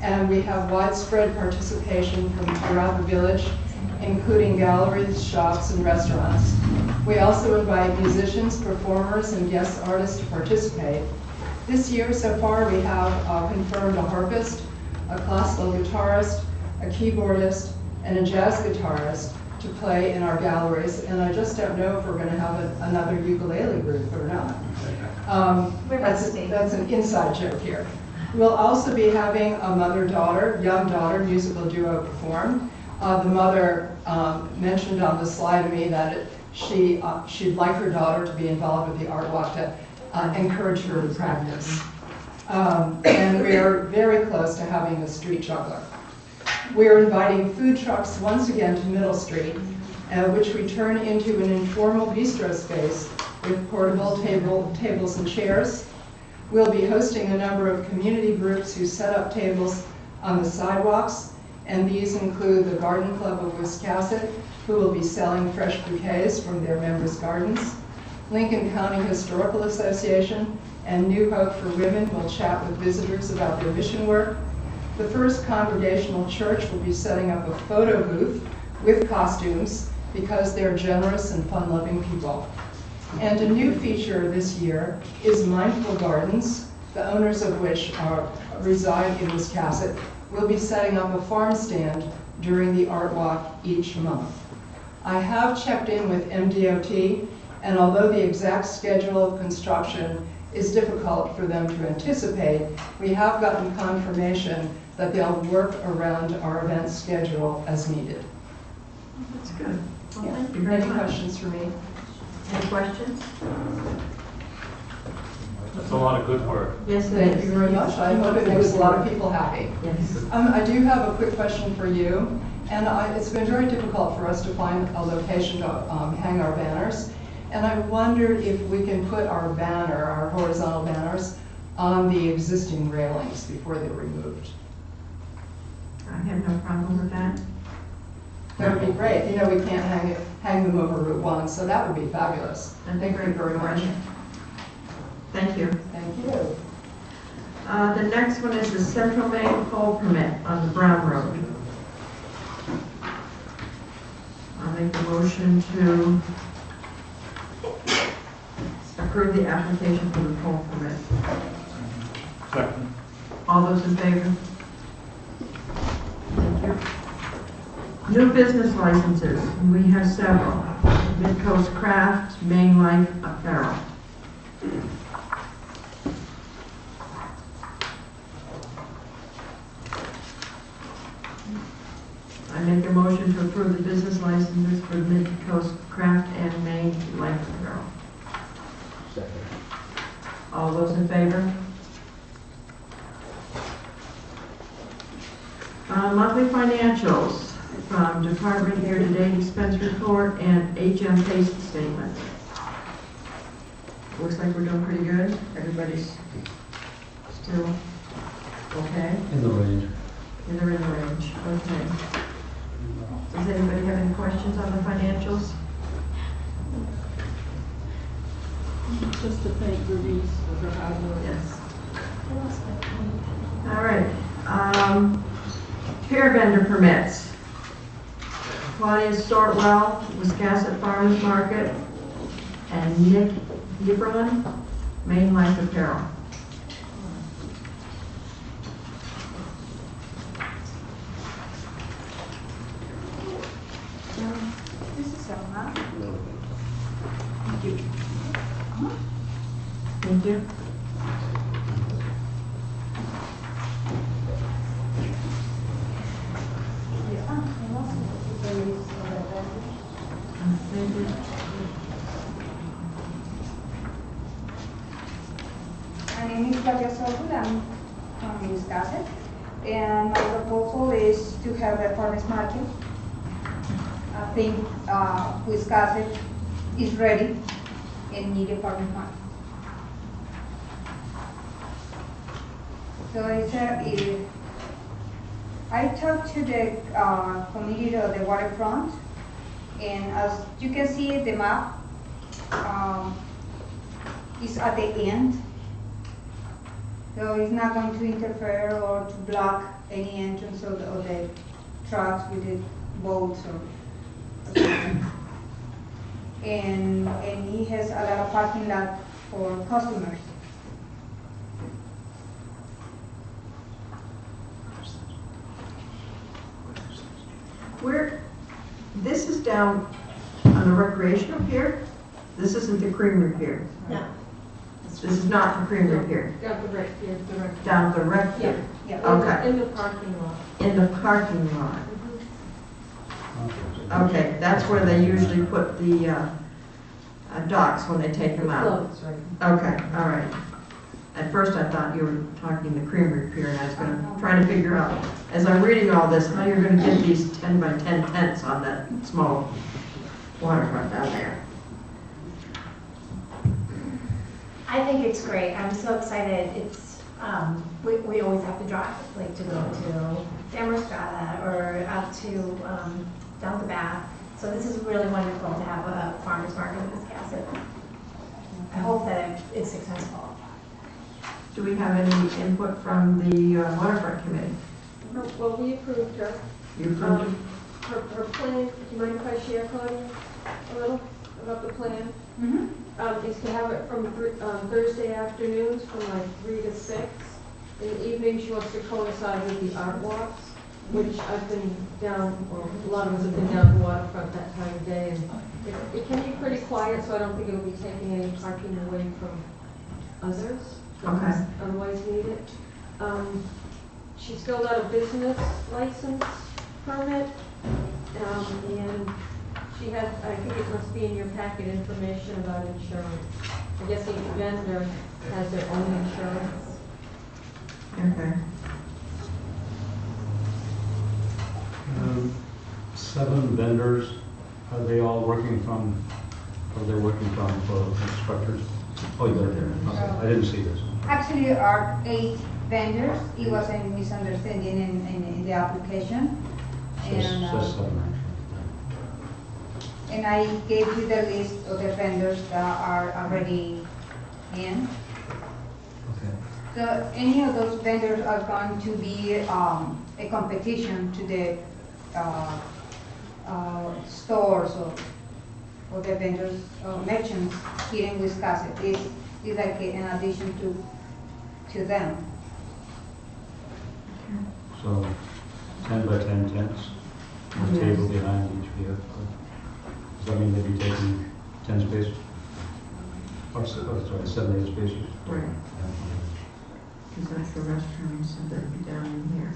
and we have widespread participation from throughout the village, including galleries, shops, and restaurants. We also invite musicians, performers, and guest artists to participate. This year, so far, we have confirmed a harpist, a classical guitarist, a keyboardist, and a jazz guitarist to play in our galleries, and I just don't know if we're going to have another ukulele group or not. That's an inside joke here. We'll also be having a mother-daughter, young-daughter musical duo perform. The mother mentioned on the slide to me that she'd like her daughter to be involved with the Art Walk to encourage her to practice. And we are very close to having a street juggler. We're inviting food trucks once again to Middle Street, which we turn into an informal bistro space with portable tables and chairs. We'll be hosting a number of community groups who set up tables on the sidewalks, and these include the Garden Club of Wiscasset, who will be selling fresh bouquets from their members' gardens. Lincoln County Historical Association and New Hope for Women will chat with visitors about their mission work. The First Congregational Church will be setting up a photo booth with costumes because they're generous and fun-loving people. And a new feature this year is Mindful Gardens, the owners of which reside in Wiscasset, will be setting up a farm stand during the art walk each month. I have checked in with MDOT, and although the exact schedule of construction is difficult for them to anticipate, we have gotten confirmation that they'll work around our event schedule as needed. That's good. Well, Yeah. thank you very Any much. questions for me? Any questions? That's a lot of good work. Yes, it Thank is. you very much. I hope it makes a lot of people happy. Yes. I do have a quick question for you, and it's been very difficult for us to find a location to hang our banners. And I wondered if we can put our banner, our horizontal banners, on the existing railings before they're removed. I have no problem with that. That would be great. You know, we can't hang them over Route 1, so that would be fabulous. And Thank you very much. Thank you. Thank you. The next one is the Central Main pole permit on the Brown Road. I'll make the motion to approve the application for the pole permit. Second. All those in favor? Thank you. New business licenses, we have several. Midcoast Craft, Main Life Apparel. I make a motion to approve the business licenses for Midcoast Craft and Main Life Apparel. Second. All those in favor? Monthly financials from Department Year-to-Date Expense Report and HM Paste Statement. Looks like we're doing pretty good. Everybody's still okay? In the range. They're in the range, okay. Does anybody have any questions on the financials? Just to thank Louise for her hard work. Yes. All right. Peer vendor permits. Claudia Stortwell, Wiscasset Farmers Market, and Nick Lieberman, Main Life Apparel. This is Elma. Thank you. Thank you. Thank you. My name is Claudia Sorgul, I'm from Wiscasset, and my proposal is to have a farmers market. I think Wiscasset is ready and need a farmers market. So I talked to the committee of the waterfront, and as you can see the map is at the end. So it's not going to interfere or to block any entrance of the trucks with the boats or something. And it has a lot of parking lot for customers. This is down on the recreational pier. This isn't the creamery pier. No. This is not the creamery pier. Down the rec, the rec. Down the rec pier. Yeah. Okay. In the parking lot. In the parking lot. Okay, that's where they usually put the docks when they take them out. Clothes, right. Okay, all right. At first I thought you were talking the creamery pier, and I was trying to figure out, as I'm reading all this, how you're gonna get these 10 by 10 tents on that small waterfront down there. I think it's great. I'm so excited. It's, we always have to drive, like to go to Damascata or out to down the Bath. So this is really wonderful to have a farmer's market in Wiscasset. I hope that it's successful. Do we have any input from the waterfront committee? Well, we approved her. You approved it? Her plan, do you mind if I share, Claudia, a little about the plan? Is to have it from Thursday afternoons from like 3 to 6. In the evening, she wants to coincide with the art walks, which I've been down, well, a lot of us have been down the waterfront that time of day, and it can be pretty quiet, so I don't think it'll be taking any parking away from others that otherwise need it. She's filled out a business license permit, and she has, I think it must be in your packet, information about insurance. I guess each vendor has their own insurance. Okay. 7 vendors, are they all working from, are they working from instructors? Oh, they're there. Okay. I didn't see this. Actually, are 8 vendors. It was a misunderstanding in the application. Says And, 7 actually. and I gave you the list of the vendors that are already in. Okay. So any of those vendors are going to be a competition to the stores or the vendors, merchants here in Wiscasset. It's like an addition to them. So 10 by 10 tents, and a table behind each vehicle. Does that mean they'd be taking 10 spaces? Or, sorry, 7, 8 spaces? Right. Because that's the restrooms, so that'd be down in here.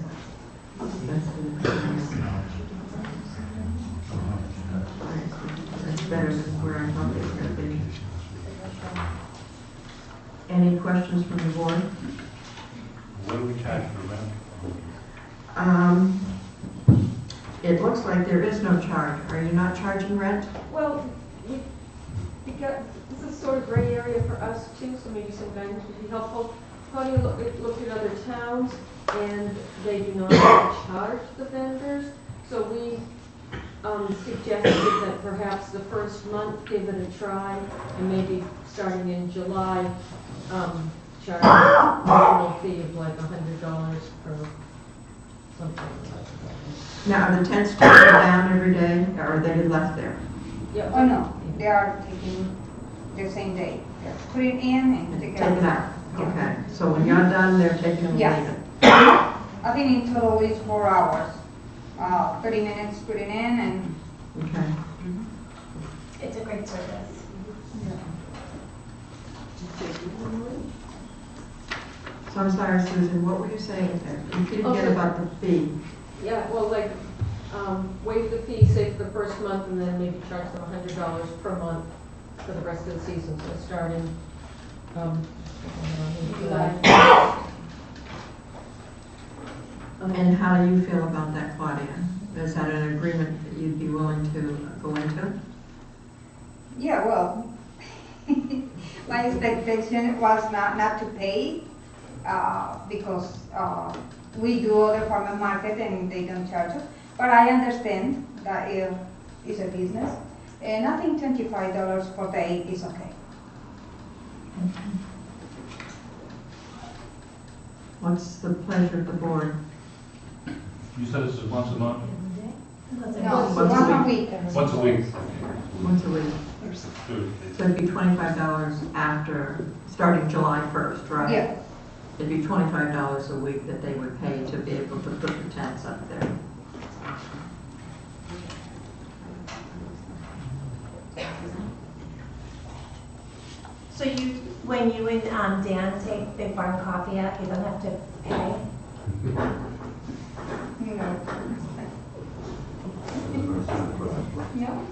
That's that's better than where I thought they were going to be. Any questions from the board? What do we charge for rent? It looks like there is no charge. Are you not charging rent? Well, we got, this is sort of gray area for us too, so maybe some guidance would be helpful. Claudia looked at other towns, and they do not charge the vendors. So we suggested that perhaps the first month, give it a try, and maybe starting in July, charge a nominal fee of like $100 for something like that. Now, are the tents taken down every day, or are they left there? Yeah. Oh, no, they are taking the same day. They're putting in and taking Take it out. Okay, so when you're done, they're taking them and Yes. leaving. I think in total it's 4 hours. 30 minutes putting in and. Okay. It's a great service. So I'm sorry, Susan, what were you saying there? You didn't get about the fee. Yeah, well, like, waive the fee, say for the first month, and then maybe charge them $100 per month for the rest of the season, so starting, July. And how do you feel about that, Claudia? Is that an agreement that you'd be willing to go into? Yeah, well, my expectation was not to pay because we do other farmer market and they don't charge us. But I understand that it's a business, and I think $25 per day is okay. What's the pleasure of the board? You said this is once a month? No, it's once a week. Once a week. Once a week. So it'd be $25 after, starting July 1st, right? Yeah. It'd be $25 a week that they would pay to be able to put the tents up there. So you, when you and Dan take Big Barn Coffee out, you don't have to pay? No. No.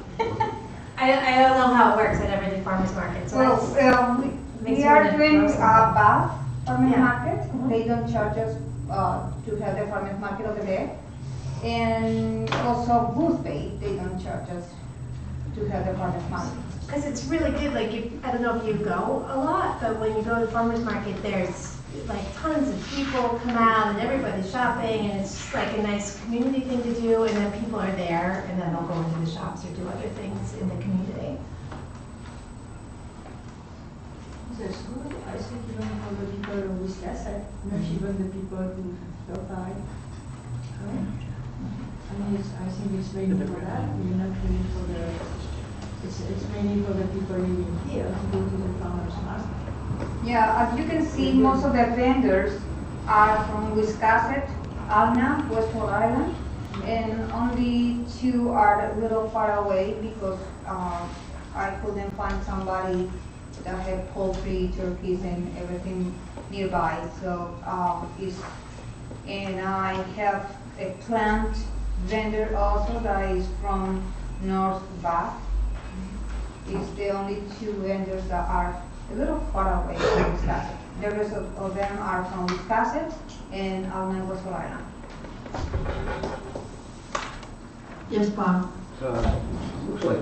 I don't know how it works at every farmer's market, so that's. Well, makes we me are wanna doing know a something. bath farmer Yeah. market. They don't charge us to have the farmer's market over there. And also booth pay, they don't charge us to have the farmer's market. Because it's really good, like, I don't know if you go a lot, but when you go to the farmer's market, there's like tons of people come out and everybody's shopping and it's just like a nice community thing to do, and then people are there and then they'll go into the shops or do other things in the community. That's good. I think even for the people in Wiscasset, not even the people who felt like. I mean, I think it's mainly for that, we're not really for the, it's mainly for the people living here to go to the farmers market. Yeah, as you can see, most of the vendors are from Wiscasset, Alna, West Rhode Island, and only 2 are a little far away because I couldn't find somebody that had poultry, turkeys, and everything nearby. So and I have a plant vendor also that is from North Bath. It's the only 2 vendors that are a little far away from Wiscasset. The rest of them are from Wiscasset and Alna, West Rhode Island. Yes, Bob? Looks like,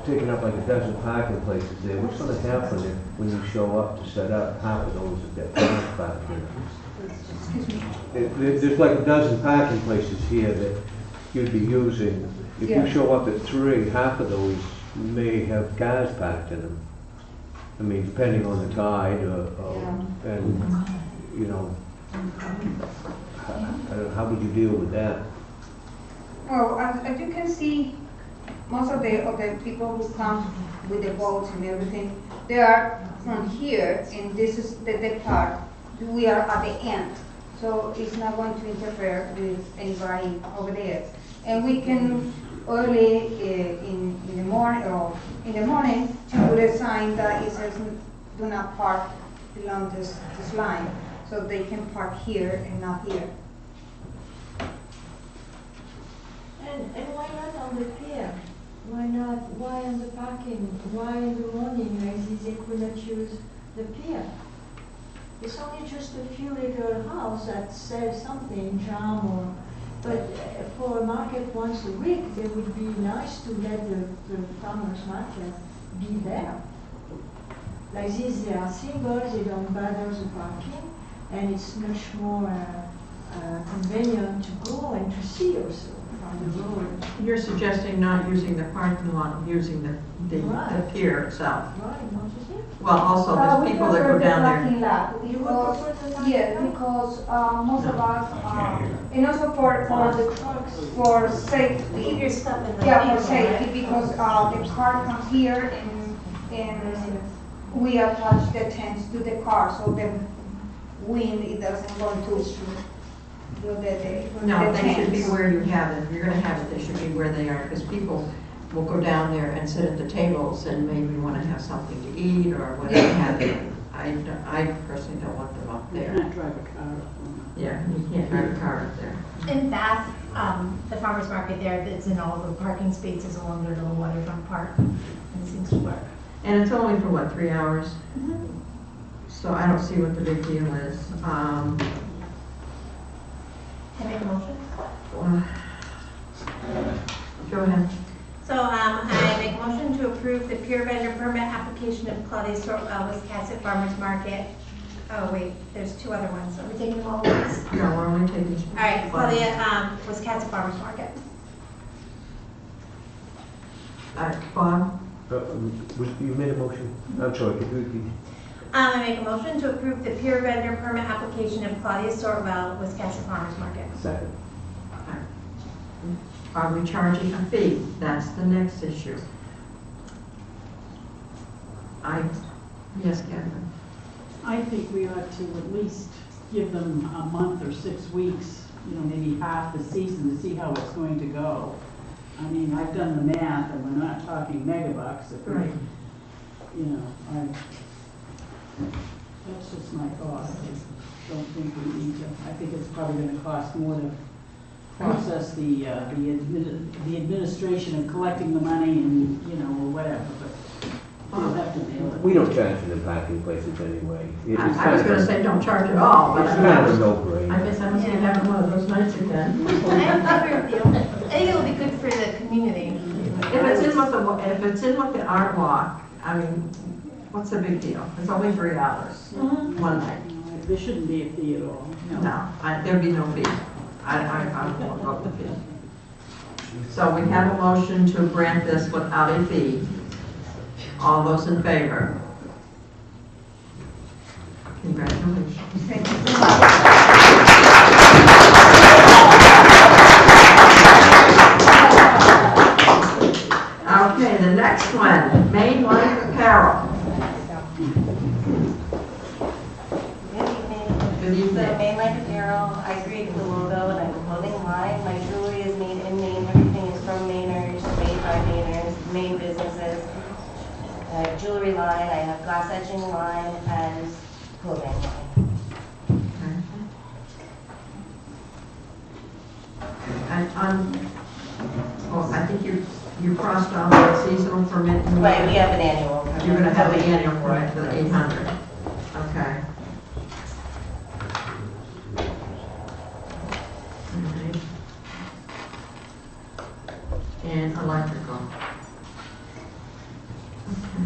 taking up like a dozen parking places there. What's gonna happen if, when you show up to set up, half of those have got cars parked there? There's like a dozen parking places here that you'd be using. If you show up at 3, half of those may have cars parked in them. I mean, depending on the tide, and, how would you deal with that? Well, as you can see, most of the people who come with the boats and everything, they are from here, and this is the part. We are at the end, so it's not going to interfere with anybody over there. And we can early in the morning to put a sign that it says do not park along this line, so they can park here and not here. And why not on the pier? Why not? Why on the parking? Why in the morning like this they could not use the pier? It's only just a few little houses that sell something, jam or. But for a market once a week, it would be nice to let the farmers market be there. Like this, they are single, they don't bother the parking, and it's much more convenient to go and to see also from the road. You're suggesting not using the parking lot, using the pier itself. Right, don't you think? Well, also, there's people that go down there. Because most of us, and also for safety. Keep your stuff in the Yeah, for vehicle, safety, right? because the car comes here and we attach the tents to the car, so the wind, it doesn't go to do the No, they should be tents. where you have it. If you're gonna have it, they should be where they are, because people will go down there and sit at the tables and maybe wanna have something to eat or whatever have you. I personally don't want them up You there. can't drive a car up on Yeah, you can't drive a car up there. In Bath, the farmer's market there, it's in all the parking spaces along their little waterfront park, and it seems to work. And it's only for what, 3 hours? So I don't see what the big deal is. Can I make a motion? Go ahead. So I make a motion to approve the peer vendor permit application of Claudia Sortwell, Wiscasset Farmers Market. Oh, wait, there's 2 other ones. Are we taking them all at once? No, we're only taking. All right, Claudia, Wiscasset Farmers Market. Bob? You made a motion? I'm sorry, could you repeat? I make a motion to approve the peer vendor permit application of Claudia Sortwell, Wiscasset Farmers Market. Second. Are we charging a fee? That's the next issue. Yes, Catherine? I think we ought to at least give them a month or 6 weeks, maybe half the season to see how it's going to go. I mean, I've done the math, and we're not talking megabucks. If we, Right. That's just my thought. I don't think we need to. I think it's probably going to cost more to process the administration of collecting the money and, or whatever, but we'll have to nail it. We don't charge for the parking places anyway. I was gonna say don't charge at all, but It's kind of a no-brainer. I guess I must be having one of those nights again. I agree with you. I think it'll be good for the community. If it's in with the art walk, I mean, what's the big deal? It's only $3, one night. There shouldn't be a fee at all. No, there'd be no fee. I won't go with the fee. So we have a motion to grant this without a fee. All those in favor? Congratulations. Thank you so much. Okay, the next one, Main Life Apparel. Good evening. So Main Life Apparel, I created the logo and I'm a clothing line. My jewelry is made in Maine. Everything is from Mainers, made by Mainers, Maine businesses. I have jewelry line, I have glass etching line, and clothing line. I think you crossed off the seasonal permit. Right, we have an annual permit. You're gonna have an annual permit for the 800. Okay. Alright. And electrical. Okay.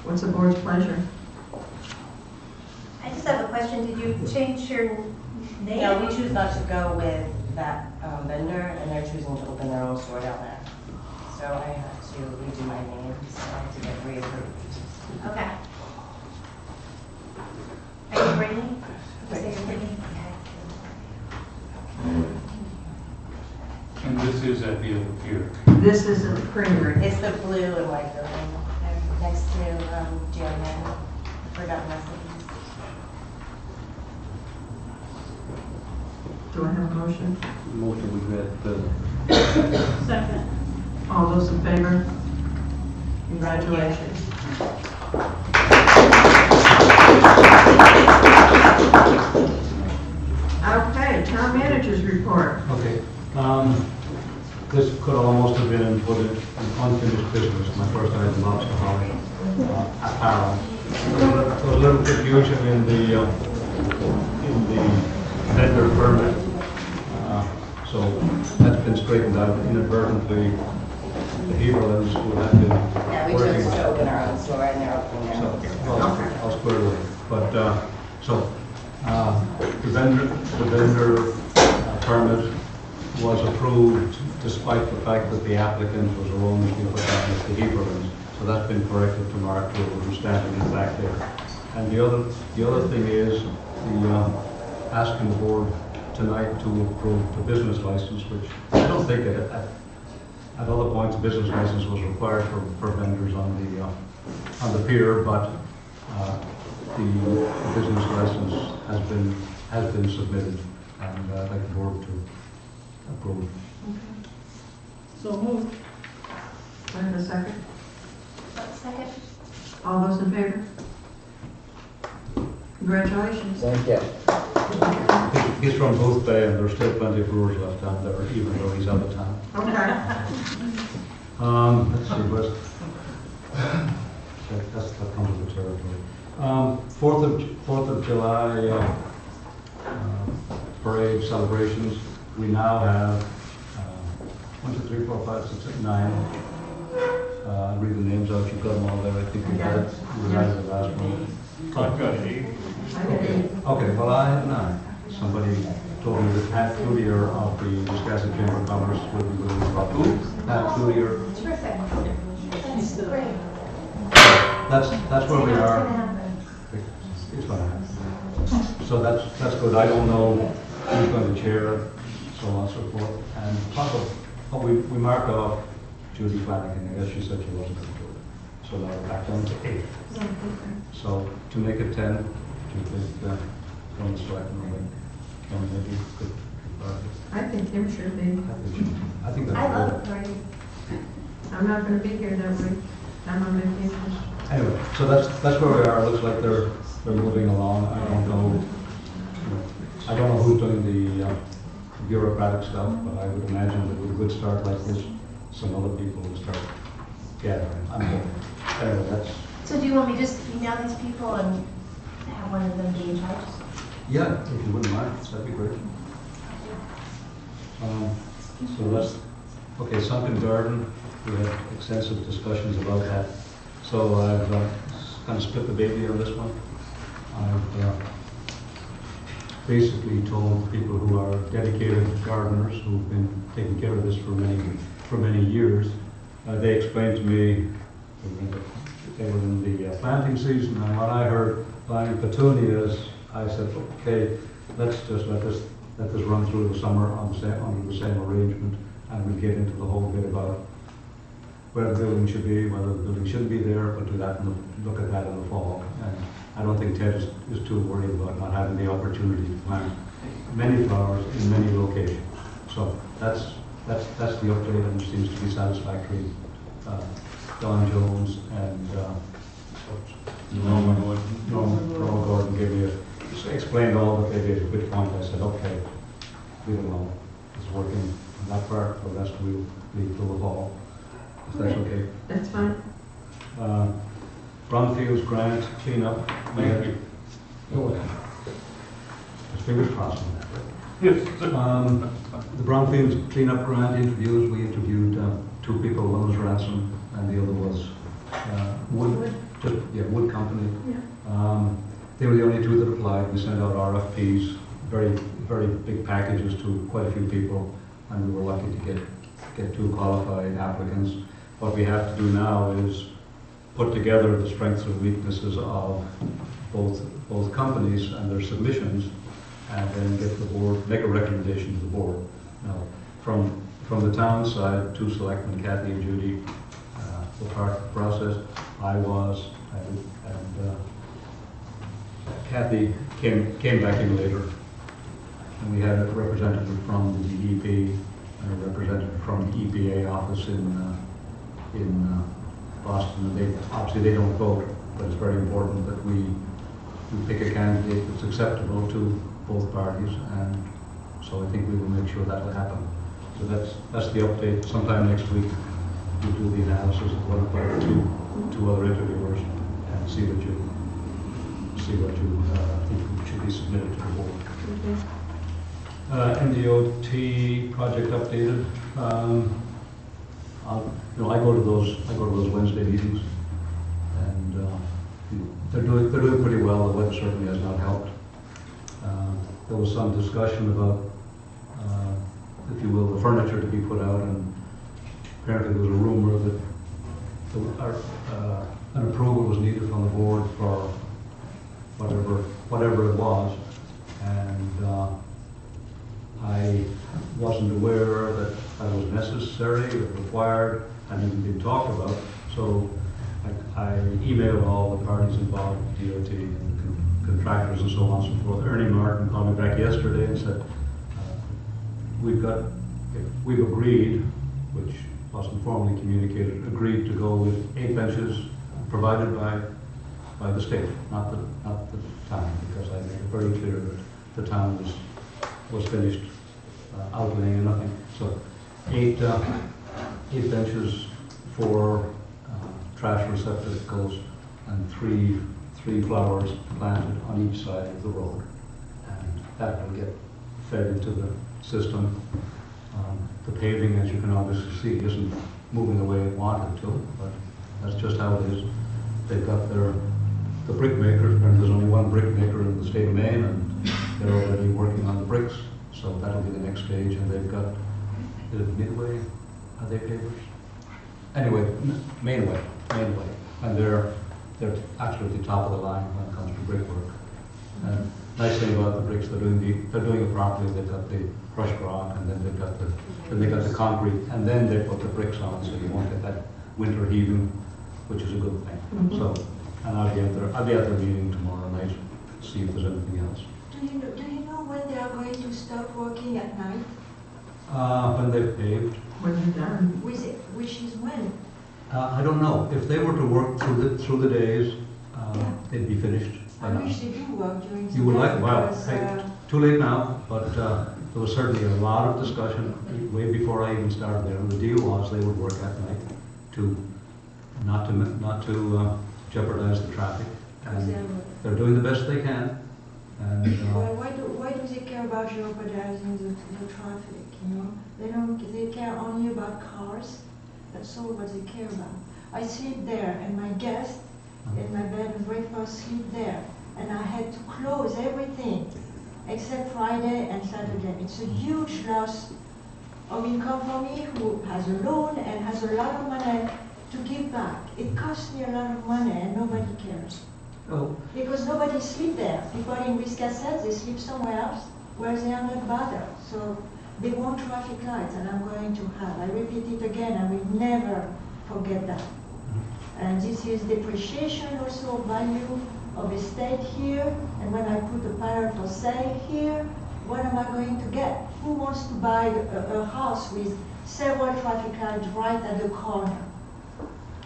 What's the board's pleasure? I just have a question. Did you change your name? No, we choose not to go with that vendor, and they're choosing to open their own store down there. So I had to redo my name, so I had to get reapproved. Okay. Are you Brittany? You say you're Brittany? Okay. And this is at the other pier. This is a creamery. It's the blue and white building next to GMN, Forgotten Recipes. Do I have a motion? Motion we grant, Second. All those in favor? Congratulations. Okay, town manager's report. Okay, this could almost have been put in unfinished business, my first item, lobster polish, apparel. There was a little confusion in the vendor permit, so that's been straightened out inadvertently. The Heberlins who have been Yeah, we working. chose to open our own store and they're opening their own store. Well, I'll square it away. But, the vendor permit was approved despite the fact that the applicant was erroneously put down as the Heberlins. So that's been corrected to Mark, who's standing in the back there. And the other thing is, asking the board tonight to approve the business license, which I don't think at other points, a business license was required for vendors on the pier, but the business license has been submitted, and I'd like the board to approve. So moved. Do I have a second? Second. All those in favor? Congratulations. Thank you. He's from Booth Bay, and there's still plenty of brewers left down there, even though he's out of town. Okay. Let's see, that comes with the territory. 4th of July parade celebrations. We now have 1, 2, 3, 4, 5, 6, 7, 9. Read the names out. You've got them all there. I think you had it. You had the last one. I've got 8. Okay, well, I have 9. Somebody told me that Pat Cloutier of the Wiscasset Chamber of Commerce would be willing to talk. Pat Cloutier. Terrific. That's great. That's where we are. It's going to happen. So that's good. I don't know who's going to chair it, so on and so forth. And plus, we marked off Judy Flanagan. I guess she said she wasn't going to do it. So now we're back down to 8. So to make it 10, do you think from the selectmen will maybe could I think Kim should be. I think that's I love good. the party. I'm not going to be here that week. I'm on vacation. Anyway, so that's where we are. It looks like they're moving along. I don't know who's doing the bureaucratic stuff, but I would imagine that with a good start like this, some other people will start gathering. Anyway, that's. So do you want me to just email these people and have one of them be in charge? Yeah, if you wouldn't mind, that'd be great. So that's, okay, Sunken Garden, we had extensive discussions about that. So I've kind of split the baby on this one. I've basically told people who are dedicated gardeners who've been taking care of this for many years. They explained to me they were in the planting season, and what I heard buying petunias, I said, okay, let's just let this run through the summer under the same arrangement, and we'll get into the whole bit about where the building should be, whether the building shouldn't be there, but look at that in the fall. And I don't think Ted is too worried about not having the opportunity to plant many flowers in many locations. So that's the update, and it seems to be satisfactory. Don Jones and Norman Gordon gave me explained all that they did, at which point I said, okay, leave it alone. It's working on that part, the rest we'll leave till the fall. If that's okay. That's fine. Brownfields grant cleanup. Thank you. Fingers crossed on that. Yes. The Brownfields cleanup grant interviews, we interviewed two people, one was Ransom and the other was Wood Company. Yeah. They were the only two that applied. We sent out RFPs, very big packages to quite a few people, and we were lucky to get two qualified applicants. What we have to do now is put together the strengths and weaknesses of both companies and their submissions, and then get the board, make a recommendation to the board. Now, from the town side, two selectmen, Kathy and Judy, were part of the process. I was, and Kathy came back in later, and we had a representative from the DEP and a representative from the EPA office in Boston. And obviously they don't vote, but it's very important that we pick a candidate that's acceptable to both parties, and so I think we will make sure that will happen. So that's the update. Sometime next week we'll do the analysis of what about two other interviewers and see what you think should be submitted to the board. MDOT project updated. I go to those Wednesday meetings, and they're doing pretty well. The weather certainly has not helped. There was some discussion about, if you will, the furniture to be put out, and apparently there was a rumor that an approval was needed from the board for whatever it was, and I wasn't aware that that was necessary or required, hadn't even been talked about. So I emailed all the parties involved, DOT and contractors and so on and so forth. Ernie Martin called me back yesterday and said, we've agreed, which wasn't formally communicated, agreed to go with 8 benches provided by the state, not the town, because I made it very clear that the town was finished outlaying and nothing. So 8 benches, 4 trash receptacles, and three flowers planted on each side of the road, and that will get fed into the system. The paving, as you can obviously see, isn't moving the way it wanted to, but that's just how it is. They've got the brick maker, and there's only one brick maker in the state of Maine, and they're already working on the bricks, so that'll be the next stage. And they've got, is it Midway? Are they pavers? Anyway, Mainway, and they're actually at the top of the line when it comes to brickwork. And nice thing about the bricks, they're doing it properly. They've got the crushed rock, and then they've got the concrete, and then they put the bricks on, so you won't get that winter heaving, which is a good thing. Mm-hmm. So, and I'll be at their meeting tomorrow night to see if there's anything else. Do you know when they are going to start working at night? When they've paved. When they're done. Which is when? I don't know. If they were to work through the days, they'd be finished. I wish they do work during the day. You would like, well, because, hey, too late now, but there was certainly a lot of discussion way before I even started there. And the deal was they would work at night to not to jeopardize the traffic. And they're doing the best they can. And well, why do they care about jeopardizing the traffic? You know, they care only about cars. That's all what they care about. I sleep there, and my guests in my bed and breakfast sleep there, and I had to close everything except Friday and Saturday. It's a huge loss of income for me, who has a loan and has a lot of money to give back. It costs me a lot of money and nobody cares. Oh, Because nobody sleep there. People in Wiscasset, they sleep somewhere else where they are not bothered. So they want traffic lights, and I'm going to have. I repeat it again, I will never forget that. And this is depreciation also of value of estate here. And when I put a pile for sale here, what am I going to get? Who wants to buy a house with several traffic lights right at the corner?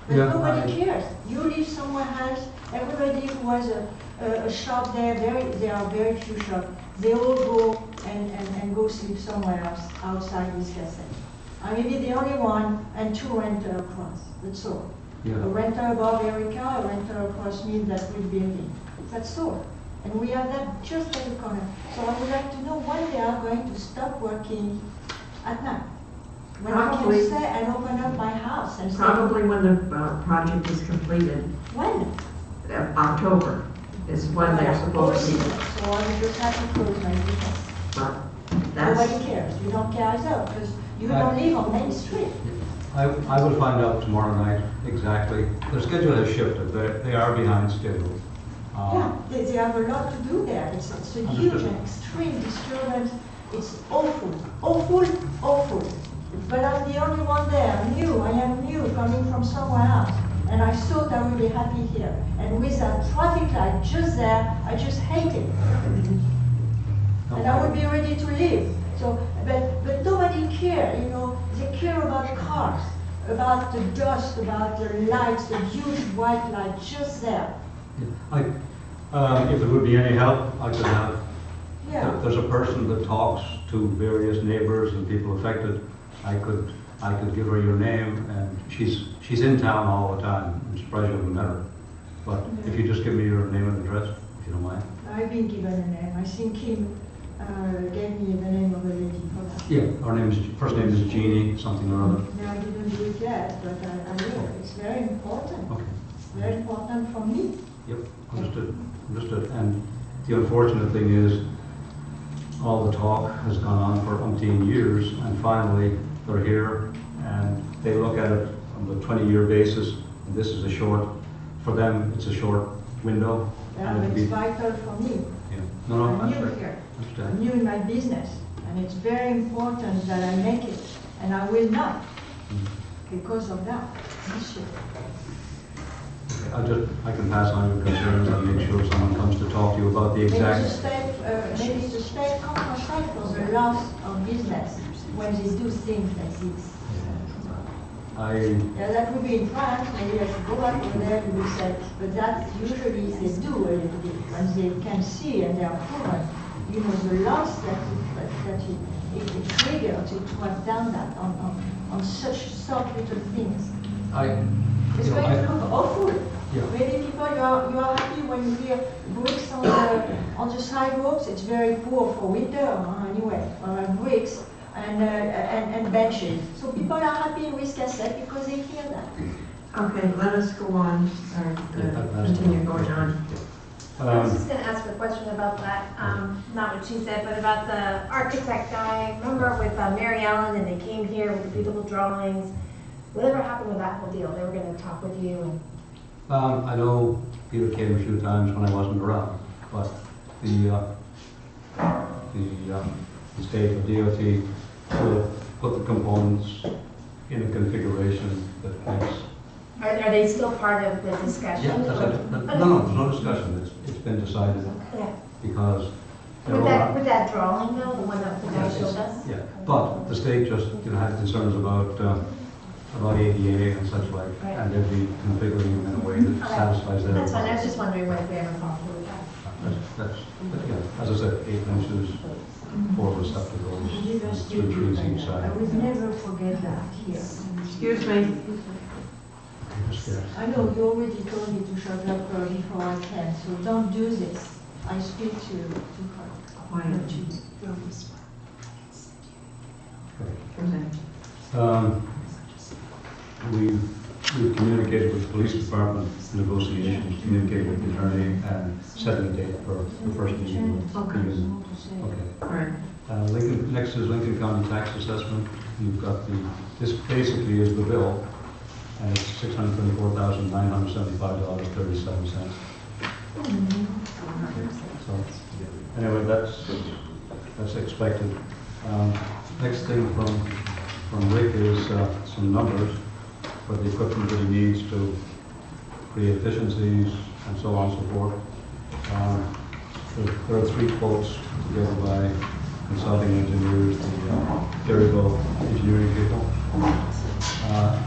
But Yeah, nobody cares. You live somewhere else. Everybody who has a shop there, there are very few shops. They all go and go sleep somewhere else outside Wiscasset. I may be the only one and 2 renters across. That's all. yeah. A renter above Erica, a renter across me that we're building. That's all. And we have that just at the corner. So I would like to know when they are going to stop working at night. When I Probably. can say and open up my house and say, Probably when the project is completed, when? October is when they're supposed to be. So I will just have to close my business. But that's, Nobody cares. You don't care either because you don't live on Main Street. I will find out tomorrow night exactly. Their schedule has shifted. They are behind schedule. Yeah, they have a lot to do there. It's a huge and extreme disturbance. It's awful, awful, awful. But I'm the only one there, new. I am new, coming from somewhere else. And I thought I would be happy here. And with that traffic light just there, I just hate it. And I would be ready to leave. So, but nobody cares, you know. They care about cars, about the dust, about the lights, the huge white light just there. If it would be any help, I could have, Yeah. there's a person that talks to various neighbors and people affected. I could give her your name, and she's in town all the time. I'm surprised you haven't met her. But if you just give me your name and address, if you don't mind. I've been given a name. I think Kim gave me the name of the lady for that. Yeah, first name is Jeannie, something or other. No, I didn't do it yet, but I will. It's very important. Okay. Very important for me. Yep, understood. And the unfortunate thing is, all the talk has gone on for umpteen years, and finally, they're here, and they look at it on the 20-year basis, and this is for them, it's a short window. Yeah, and but it'd it's be- vital for me. Yeah. No, I'm that's new right. here. I'm Understand. new in my business, and it's very important that I make it, and I will not because of that issue. Okay, I can pass on your concerns and make sure someone comes to talk to you about the Maybe exact. the state compensate for the loss of business when they do things like this. Yeah, that would be in France, maybe I should go back over there, you will say, but that's usually they do a little bit, when they can see and they are proven, you know, the loss that it triggers to have done that on such short little things. It's going to look awful. Yeah. Many people, you are happy when you hear bricks on the sidewalks. It's very poor for winter, anyway, bricks and benches. So people are happy in Wiscasset because they hear that. okay, let us go on, or continue going on. I was just gonna ask a question about that, not what she said, but about the architect guy. Remember with Mary Ellen, and they came here with the beautiful drawings. Whatever happened with that whole deal? They were gonna talk with you and... I know Peter came a few times when I wasn't around, but the state of DOT will put the components in a configuration that makes. Are they still part of the discussion? Yeah, no, there's no discussion. It's been decided Yeah. because. With that drawing though, the one that the guy showed us? Yeah, but the state just had concerns about ADA and such like, Right. and they'd be configuring them in a way that satisfies their. That's fine, I was just wondering what if we ever thought through that. Yeah, as I said, 8 inches, 4 receptacles, and 2 trees each I side. will never forget that here. Excuse me, I know you already told me to shut up before I can, so don't do this. I speak to her. quiet. We've we've communicated with the police department negotiations, communicated with the attorney, and set a date for the first meeting. Okay. Okay. All right. Lincoln, next is Lincoln County tax assessment. You've got this basically is the bill, and it's $624,975.37. So, anyway, that's expected. Next thing from Rick is some numbers for the equipment that he needs to create efficiencies and so on and so forth. There are 3 quotes together by consulting engineers, the Derryville engineering people.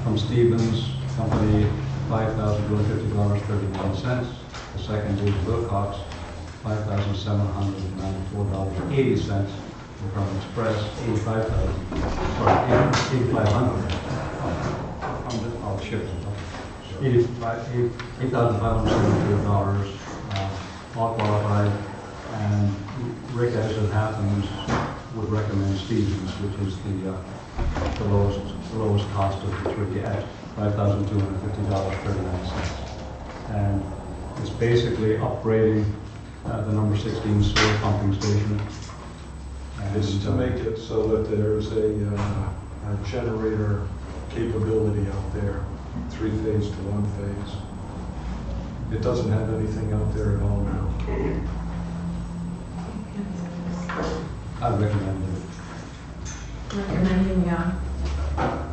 From Stevens Company, $5,250.39. The second is Wilcox, $5,794.80. From Express, $8,500. I'll ship it. $8,572, all qualified, and Rick, as it happens, would recommend Stevens, which is the lowest cost of the 3 at $5,250.39. And it's basically upgrading the number 16 sewer pumping station. It's to make it so that there's a generator capability out there, 3-phase to 1-phase. It doesn't have anything out there at all now. I'd recommend it. Recommending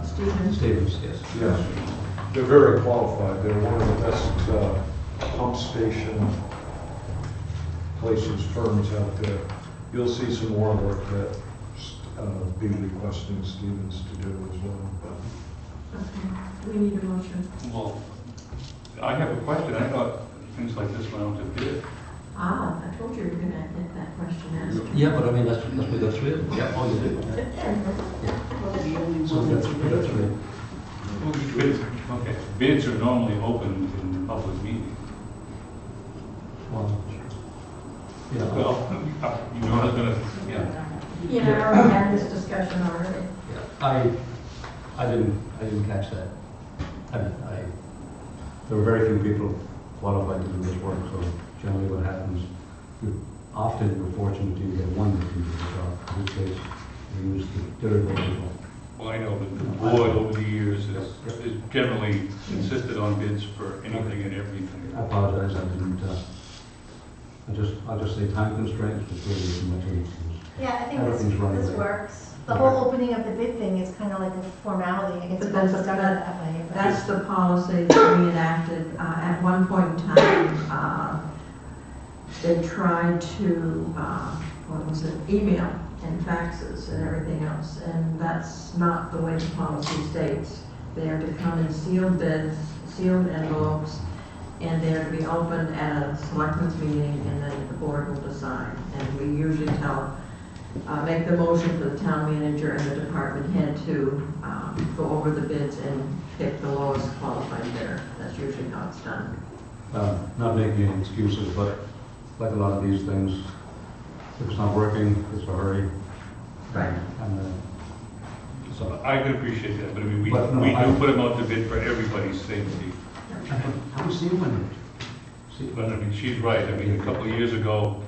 Stevens? Stevens, yes. Yes, they're very qualified. They're one of the best pump station places, firms out there. You'll see some more work that be requesting Stevens to do as well. Okay, we need a motion. Well, I have a question. I thought things like this went out to bid. I told you you were gonna get that question asked. Yeah, but I mean, we got 3 of them. Yeah, oh, you did. So we got 3. Okay, bids are normally opened in public meetings. Well, yeah. Well, you know, I was gonna, yeah. Yeah, I already had this discussion already. Yeah, I didn't catch that. There were very few people qualified to do this work, so generally what happens, often you're fortunate to get one to do the job. In this case, we use the Derryville people. Well, I know, but the board over the years has generally insisted on bids for anything and everything. I apologize, I didn't, I'll just say time constraints, but really isn't much use. Yeah, I think Everything's running this late. works. The whole opening of the bid thing is kind of like a formality. I guess But it's that's, always done that way. but- that's the policy that we enacted. At one point in time, they tried to, email and faxes and everything else, and that's not the way the policy states. They are to come in sealed bids, sealed envelopes, and they are to be opened at a selectmen's meeting, and then the board will decide. And we usually make the motion for the town manager and the department head to go over the bids and pick the lowest qualified bidder. That's usually how it's done. Not making any excuses, but like a lot of these things, if it's not working, it's a hurry. Right. And, so, I could appreciate that, but I mean, we But no, do I- put them out to bid for everybody's safety. I don't see one. But I mean, she's right. I mean, a couple of years ago,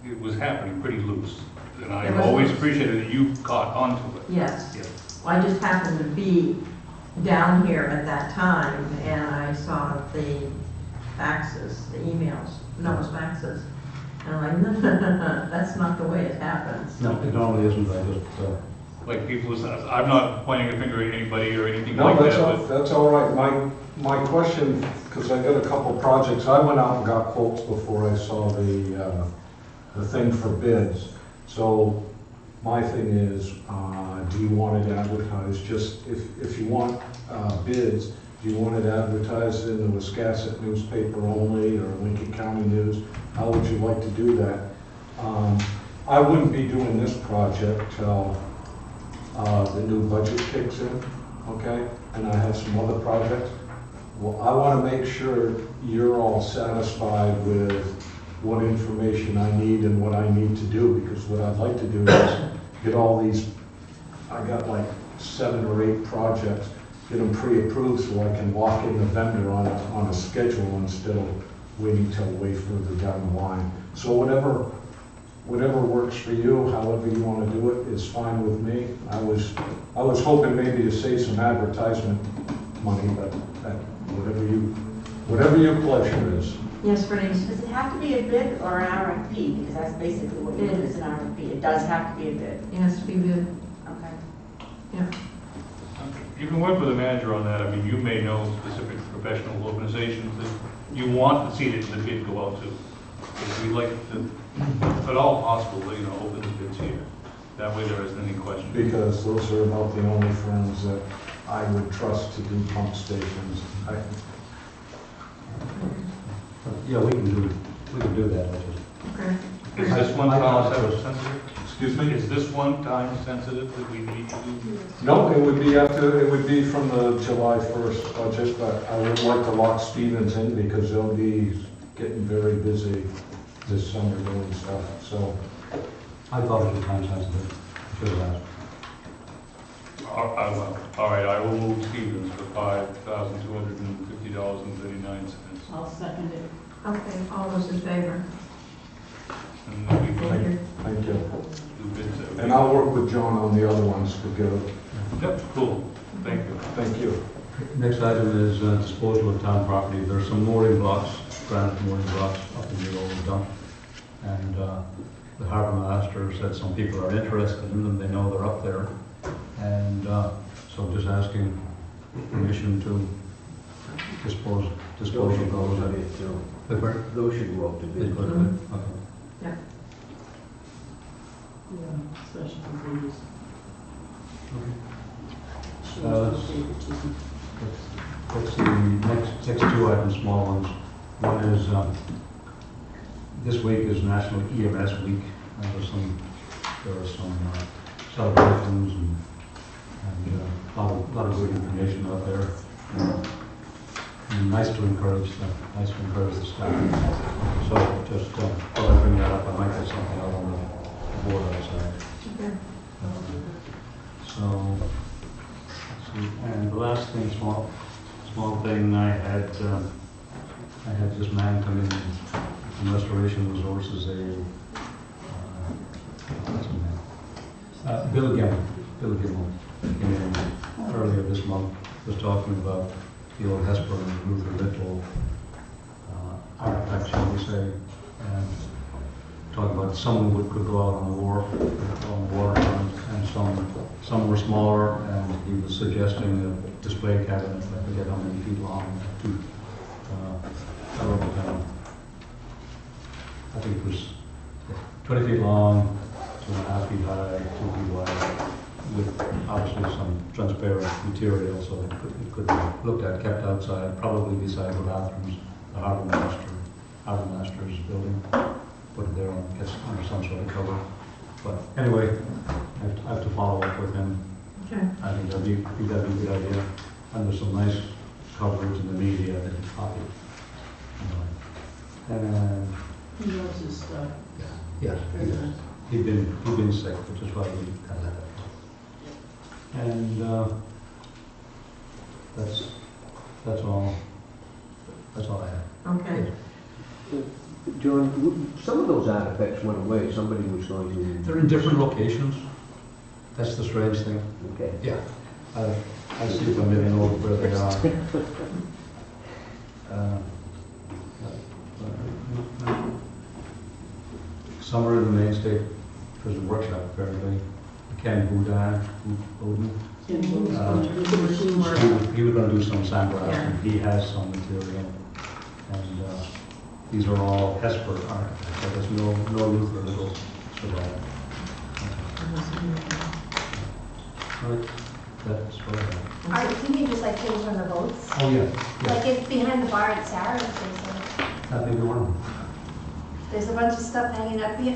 it was happening pretty loose. And It I've was always loose. appreciated that you caught onto it. Yes. Yeah. Well, I just happened to be down here at that time, and I saw the faxes, the emails. No, it was faxes. And I'm like, no, that's not the way it happens. No, it normally isn't, I just, Like people, I'm not pointing a finger at anybody or anything No, like that's that, all, but that's all right. My question, because I got a couple projects, I went out and got quotes before I saw the thing for bids. So my thing is, do you want it advertised, just if you want bids, do you want it advertised in the Wiscasset newspaper only or Lincoln County News? How would you like to do that? I wouldn't be doing this project till the new budget kicks in, okay? And I have some other projects. Well, I want to make sure you're all satisfied with what information I need and what I need to do, because what I'd like to do is get all these, I got like 7 or 8 projects, get them pre-approved so I can lock in the vendor on a schedule instead of waiting till way further down the line. So whatever works for you, however you want to do it, is fine with me. I was hoping maybe to save some advertisement money, but whatever your pleasure is. Yes, Bernice? Does it have to be a bid or an RFP? Because that's basically what it is, an RFP. It does have to be a bid. It has to be bid. Okay. Yeah. You can work with the manager on that. I mean, you may know specific professional organizations that you want to see the bid go out to. If we'd like to, if at all possible, open the bids here. That way there isn't any question. Because those are about the only firms that I would trust to do pump stations. Yeah, we can do that, I just. Okay. Is this one I time thought- sensitive? Excuse me? Is this one time sensitive that we need to do? No, it would be from the July 1st budget, but I would like to lock Stevens in because they'll be getting very busy this summer doing stuff, so. I thought it was time sensitive. Should have asked. All right, I will move Stevens for $5,250.39. I'll second it. Okay, all those in favor? And then we Thank can you. Thank you. do bids. And I'll work with John on the other ones to get it. Yep, cool. Thank you. Thank you. Next item is disposal of town property. There's some mooring blocks, granite mooring blocks up in the old dump. And the harbor master said some people are interested in them. They know they're up there. And so I'm just asking permission to dispose of those. Those should go up to bid. Okay. Yeah. Yeah, especially for these. She Uh, wants let's- to give it to them. Let's see, next two items, small ones. One is, this week is National EMS Week. There are some celebrations and a lot of good information out there. And nice to encourage the staff. So just thought I'd bring that up. I might get something out on the board outside. Okay. So, let's see, and the last thing, small thing, I had this man come in from Restoration Resources, what's his name? Bill Gimmel came in earlier this month, was talking about the old Hesper and Luther Little artifacts, shall we say, and talking about some could go out on the wharf, on the waterfront, and some were smaller, and he was suggesting a display cabinet, I forget how many feet long, I think it was 20 feet long, 2.5 feet high, 2 feet wide, with obviously some transparent material, so it could be looked at, kept outside, probably beside the bathrooms, the harbor master's building. Put it there and get under some sort of cover. But anyway, I have to follow up with him. Okay. I think that'd be a good idea. And there's some nice coverage in the media that he copied. And He loves his stuff. yeah, he does. He'd been sick, which is why we had that. And that's all I have. Okay. John, some of those artifacts went away. Somebody was going to. They're in different locations. That's the strange thing. Okay. Yeah. I see if I maybe know where they are. Some are in the main state prison workshop, apparently. Ken Boudin. He was going to do some sandblasting. He has some material. And these are all Hesper artifacts. So there's no Luther Little survived. Right. That's what I have. Can you just like things on the boats? Oh, yeah. Like if behind the bar at Sarah's, That'd be the one. there's a bunch of stuff hanging up, like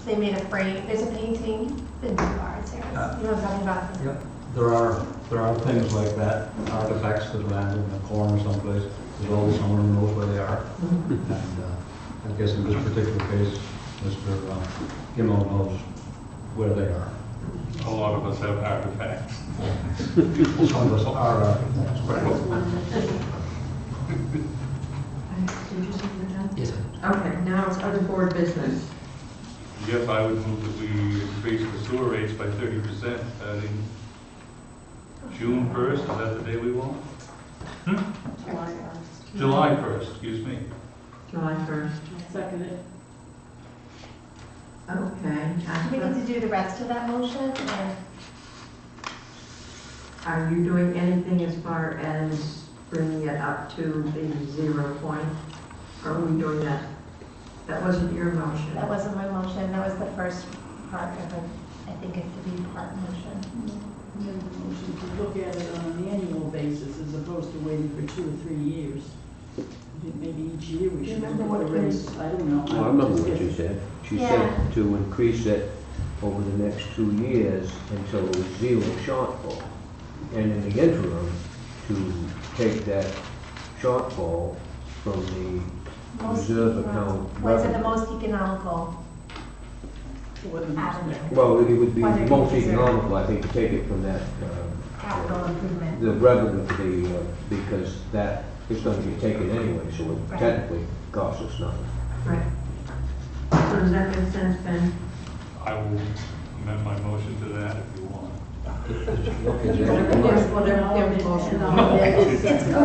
they made a frame, there's a painting in the bar at Sarah's. You know what I'm talking about? Yeah. There are things like that, artifacts that land in a corner someplace. There's always someone who knows where they are. And I guess in this particular case, Mr. Gimmel knows where they are. A lot of us have artifacts. Some of us are, Did you say you're done? Yes, Okay, now it's other board business. Yes, I would move that we increase the sewer rates by 30% starting June 1st. Is that the day we want? July 1st, excuse me. July 1st. Second it. Okay. Do we need to do the rest of that motion, or? Are you doing anything as far as bringing it up to the 0 point? Or are we doing that? That wasn't your motion. That wasn't my motion, that was the first part of it. I think it's the B-part motion. Make the motion to look at it on an annual basis as opposed to waiting for 2 or 3 years. I think maybe each year we should Remember look at the what rates. I don't know. Well, I remember what she said. She Yeah. said to increase it over the next 2 years until it was zero shortfall. And in the interim, to take that shortfall from the reserve account. Was it the most economical? For the Avenue. Well, it would be Whether it most be reserve. economical, I think, to take it from that, Capital improvement. the revenue, because that is going to get taken anyway, so it Right. technically costs us nothing. Right. So does that make sense, Ben? I will amend my motion to that if you want. Yes, whatever their motion. Yes, go.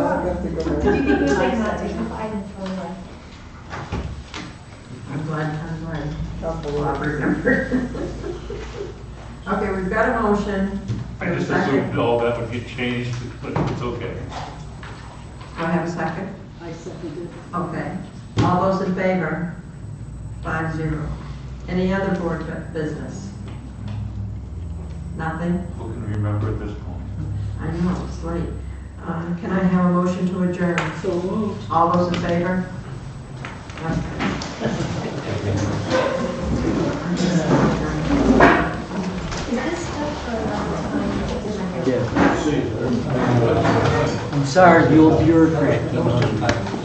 Did you give me a second? I didn't throw it away. I'm glad. Bob remembered. Okay, we've got a motion. I just assumed all that would get changed, but it's okay. Do I have a second? I seconded it. Okay. All those in favor? 5-0. Any other board business? Nothing? Who can remember at this point? I know, it's late. Can I have a motion to adjourn? So moved. All those in favor? Is this stuff for another time? Yeah. I'm sorry, you're correct.